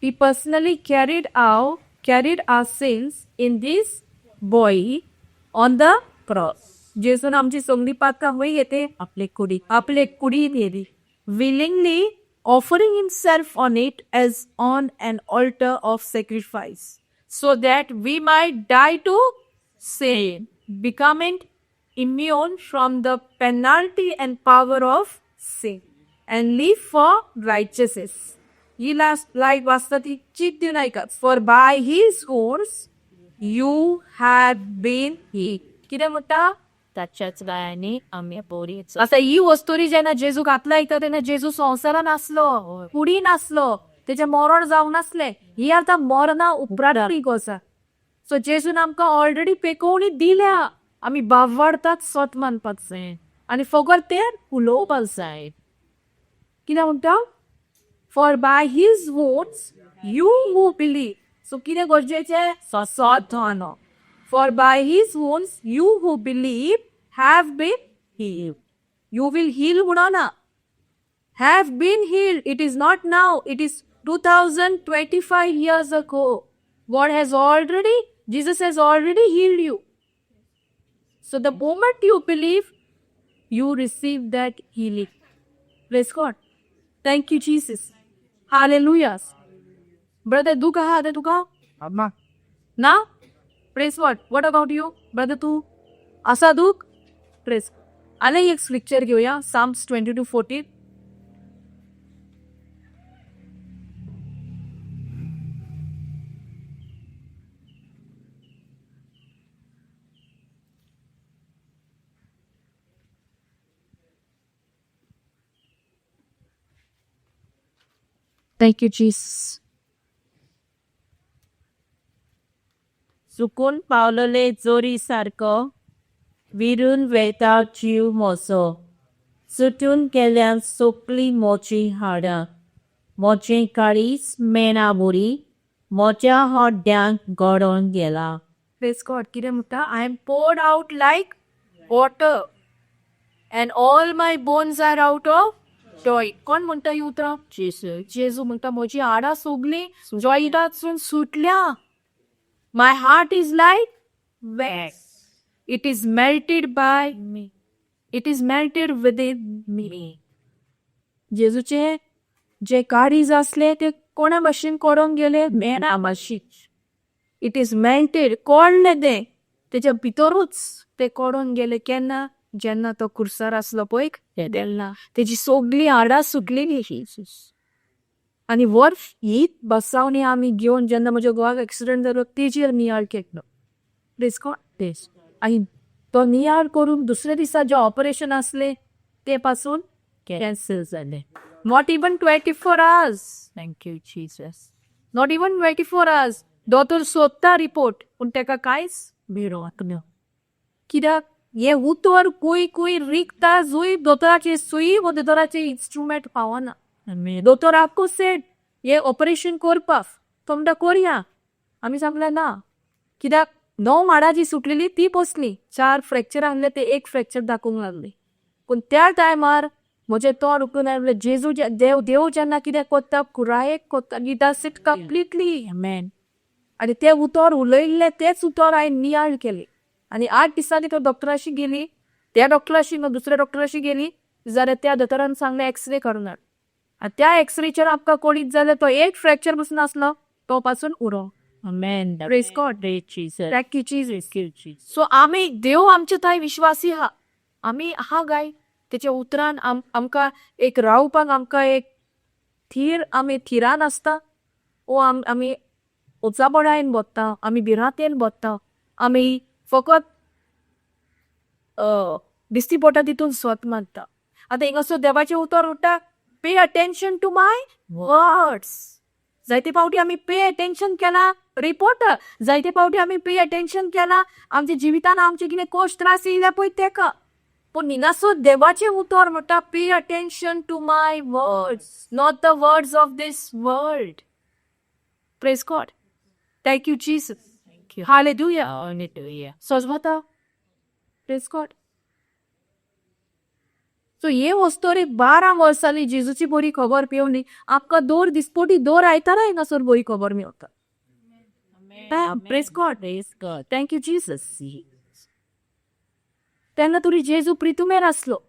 He personally carried our sins in this boy on the cross. जेसून आमची सगळी पातकां वय घेते आपले कुडी आपले कुडीन येली. Willingly offering himself on it as on an altar of sacrifice, so that we might die to sin, becoming immune from the penalty and power of sin, and live for righteousness. He last life वाचता ती cheat दिवन आयकात. For by his wounds you have been healed. कितें म्हणटा? ताच्याच गायांनी आमी बरी आता ही वस्तुरी जेन्ना जेजूक घातला येता तेन्ना जेजू संवसारान आसलो, कुडीन आसलो, तेजे मरण जावंक नासले. ही आतां मरणा उपरांत आसा. सो जेजून आमकां ऑलरेडी पेकोवणी दिल्या. आमी बावाडतात सत मानपाक जाय आनी फकत तें उलोवपाक जाय. कितें म्हणटा? For by his wounds you who believe. So कितें गरजेचें? सत मानो. For by his wounds you who believe have been healed. You will heal म्हणना. Have been healed. It is not now. It is 2025 years ago. Jesus has already healed you. So the moment you believe, you receive that healing. Praise God. Thank you, Jesus. Hallelujah. Brother, दुःख आहा आतां तुका? ना? Praise God. What about you, brother? तू आसा दूख? Praise. आनी एक scripture घेऊया. Psalms 22:14. Thank you, Jesus. चुकून पावलेले जोरी सारको विरून वेता जीव मोसो. सुटून गेल्यान सोपली मोची हाडां. मोचें काळीज मेना बुरी मोच्या हड्ड्यांक गडोन गेला. Praise God. कितें म्हणटा? I am poured out like water, and all my bones are out of joy. कोण म्हणटा ही उतरां? जेजू म्हणटा म्हजी हाडां सगळीं जॉयडासून सुटल्या. My heart is like wax. It is melted by me. It is melted within me. जेजूचे जे काळीज असले ते कोणा भाशेन कोडोंक गेले? मेना भाशेन. It is melted. कोडले तेच्या भितरूच ते कोडोन गेले. केन्ना? जेन्ना तो खुर्सार आसलो पळय तेन्ना तेजी सगळी हाडां सुटलेली. आणि वर हीत बसावणे आम्ही घेऊन जेन्ना म्हज्या घोवाक एक्सिडेंट जालो तेजेर नियाळ केलो. Praise God. Yes. आणि तो नियाळ करून दुसऱ्या दिसा जे ऑपरेशन असले ते पासून Cancel झाले. Not even 24 hours. Thank you, Jesus. Not even 24 hours. दोतोर सोदता रिपोर्ट पूण तेका कांयच Miracle. कित्याक हे उतर खूंय रिकता जूय दोतोराचे सुई वो दोतोराचे इन्स्ट्रुमेंट पावना. Amen. दोतोर आक्को सेट हे ऑपरेशन करपाक तो म्हणटा करया. आमी सांगलें ना कित्याक 9 माडाची सुटलेली ती बसली. 4 फ्रॅक्चर आहले ते 1 फ्रॅक्चर दाखोवंक लागले. पूण त्या टायमार म्हजें तोंड उखलून आयलें जेजू देव जेन्ना कितें कोत्ता पुरायेक कोत्ता. He does it completely. Amen. आनी ते उतर उलयल्ले तेच उतर हांवें नियाळ केले. आनी 8 दिसांनी तो डॉक्टराशी गेली. त्या डॉक्टराशी न्हू दुसऱ्या डॉक्टराशी गेली जाल्यार त्या दोतोरान सांगलें एक्सरे करून हाड. आनी त्या एक्सरेचेर आमकां कळीत जालें तो 1 फ्रॅक्चर बसून आसलो तो पासून उरो. Amen. Praise God. Praise Jesus. Thank you Jesus. Thank you, Jesus. So आमी देव आमचे थंय विश्वासी आहा. आमी आहा गाय तेच्या उतरान आमकां एक रावपाक आमकां एक थीर आमी थिरान आसता ओ आमी उचाबडायन बसता. आमी भिरांतेन बसता. आमी फकत दिसती पडटा तितून स्वत मानता. आतां हिंगासर देवाचें उतर उरता pay attention to my words. जायते फावटी आमी पे अटेन्शन केला रिपोर्ट. जायते फावटी आमी पे अटेन्शन केला आमच्या जिवितान आमचे कितें कश्ट त्रास येयल्या पळय तेका. पूण हिंगासर देवाचें उतर म्हणटा पे attention to my words not the words of these world. Praise God. Thank you Jesus. Thank you. Hallelujah. Hallelujah. सजवता. Praise God. सो हे वस्तोरी 12 वर्सांनी जेजूची बरी खबर पेवली. आमकां दर दिसपोटी दर आयतारा हिंगासर बरी खबर Mewat. Praise God. Praise God. Thank you Jesus. तेन्ना तरी जेजू प्रितुमेर आसलो.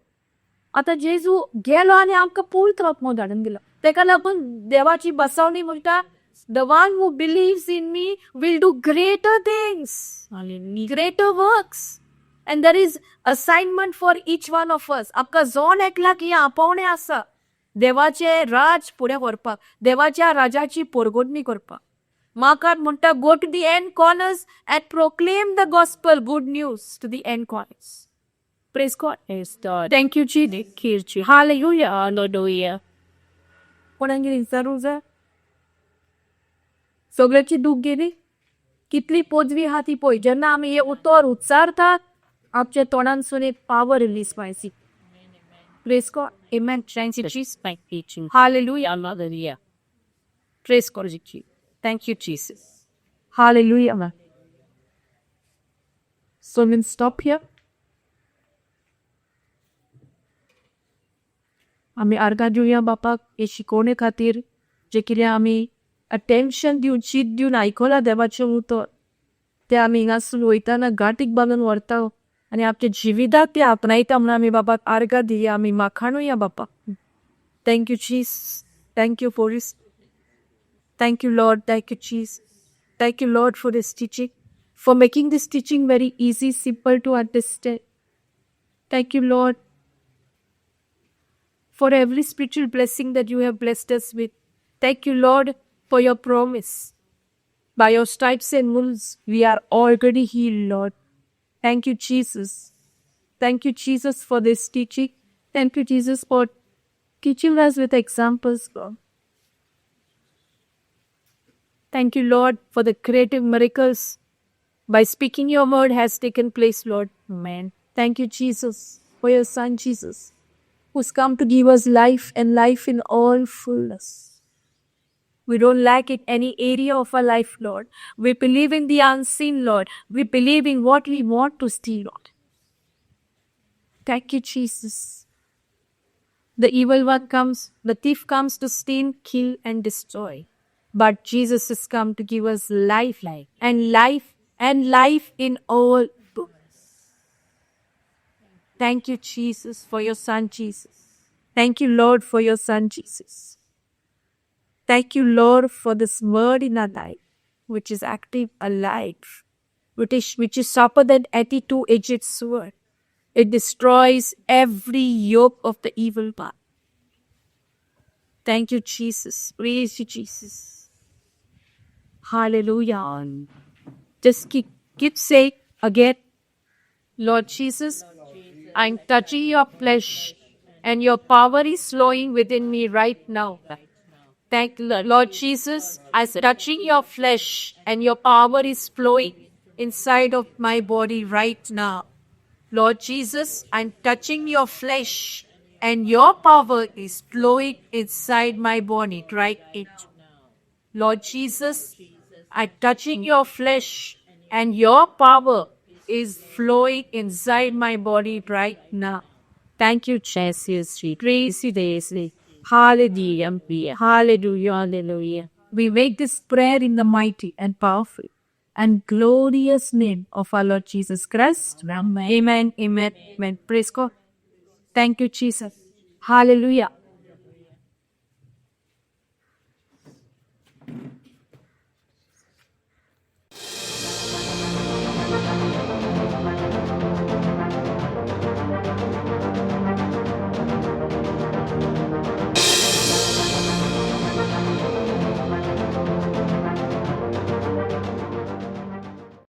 आतां जेजू गेलो आनी आमकां पळयत रावपा धाडून दिलो. तेका लागून देवाची बसवणी म्हणटा the one who believes in me will do greater things. Hallelujah. greater works and there is assignment for each one of us. आमकां जोन एकला की आपोवणें आसा देवाचे राज फुडें व्हरपाक. देवाच्या राजाची परगोडणी करपाक. मार्कान म्हणटा go to the end corners and proclaim the gospel good news to the end corners. Praise God. Praise God. Thank you Jesus. Thank you, Jesus. Hallelujah. Hallelujah. कोणांगेर विचारूंक जाय सगळ्याची दूख गेली कितली पोजवी आहा ती पळय. जेन्ना आमी हे उतर उच्चारतात आमच्या तोंडांसून एक power release पावयसी. Praise God. Amen. Thank you Jesus. Thank you, Jesus. Hallelujah. Hallelujah. Praise God G. Thank you Jesus. Hallelujah. So will stop here. आमी आर्गां दिवया बापाक हे शिकोवणे खातीर जे कितें आमी अटेन्शन दिवन शीत दिवन आयकलां देवाचें उतर ते आमी हिंगासून वयताना गांठीक बांदून व्हरता आनी आमच्या जिविताक ते आपणायता म्हणून आमी बापाक आर्गां दिया. आमी माखाणुया बापाक. Thank you Jesus. Thank you for this. Thank you Lord. Thank you Jesus. Thank you Lord for this teaching for making this teaching very easy simple to understand. Thank you Lord for every spiritual blessing that you have blessed us with. Thank you, Lord, for your promise. By your stripes and wounds, we are already healed, Lord. Thank you, Jesus. Thank you, Jesus, for this teaching. Thank you, Jesus, for teaching us with examples, God. Thank you, Lord, for the creative miracles by speaking your word has taken place, Lord. Amen. Thank you, Jesus, for your Son, Jesus, who's come to give us life and life in all fullness. We don't lack in any area of our life, Lord. We believe in the unseen, Lord. We believe in what we want to see, Lord. Thank you, Jesus. The evil one comes, the thief comes to steal, kill, and destroy. But Jesus has come to give us life, and life in all. Thank you, Jesus, for your Son, Jesus. Thank you, Lord, for your Son, Jesus. Thank you, Lord, for this word in our life, which is active, alive, which is sharper than any two-edged sword. It destroys every yoke of the evil one. Thank you, Jesus. Praise you, Jesus. Hallelujah. Just keep saying again, Lord Jesus, I'm touching your flesh and your power is flowing within me right now. Thank you, Lord Jesus, I'm touching your flesh and your power is flowing inside of my body right now. Lord Jesus, I'm touching your flesh and your power is flowing inside my body right now. Lord Jesus, I'm touching your flesh and your power is flowing inside my body right now. Thank you, Jesus. Praise you, Jesus. Hallelujah. Hallelujah. Hallelujah. We make this prayer in the mighty and powerful and glorious name of our Lord Jesus Christ. Amen. Amen. Amen. Praise God. Thank you, Jesus. Hallelujah.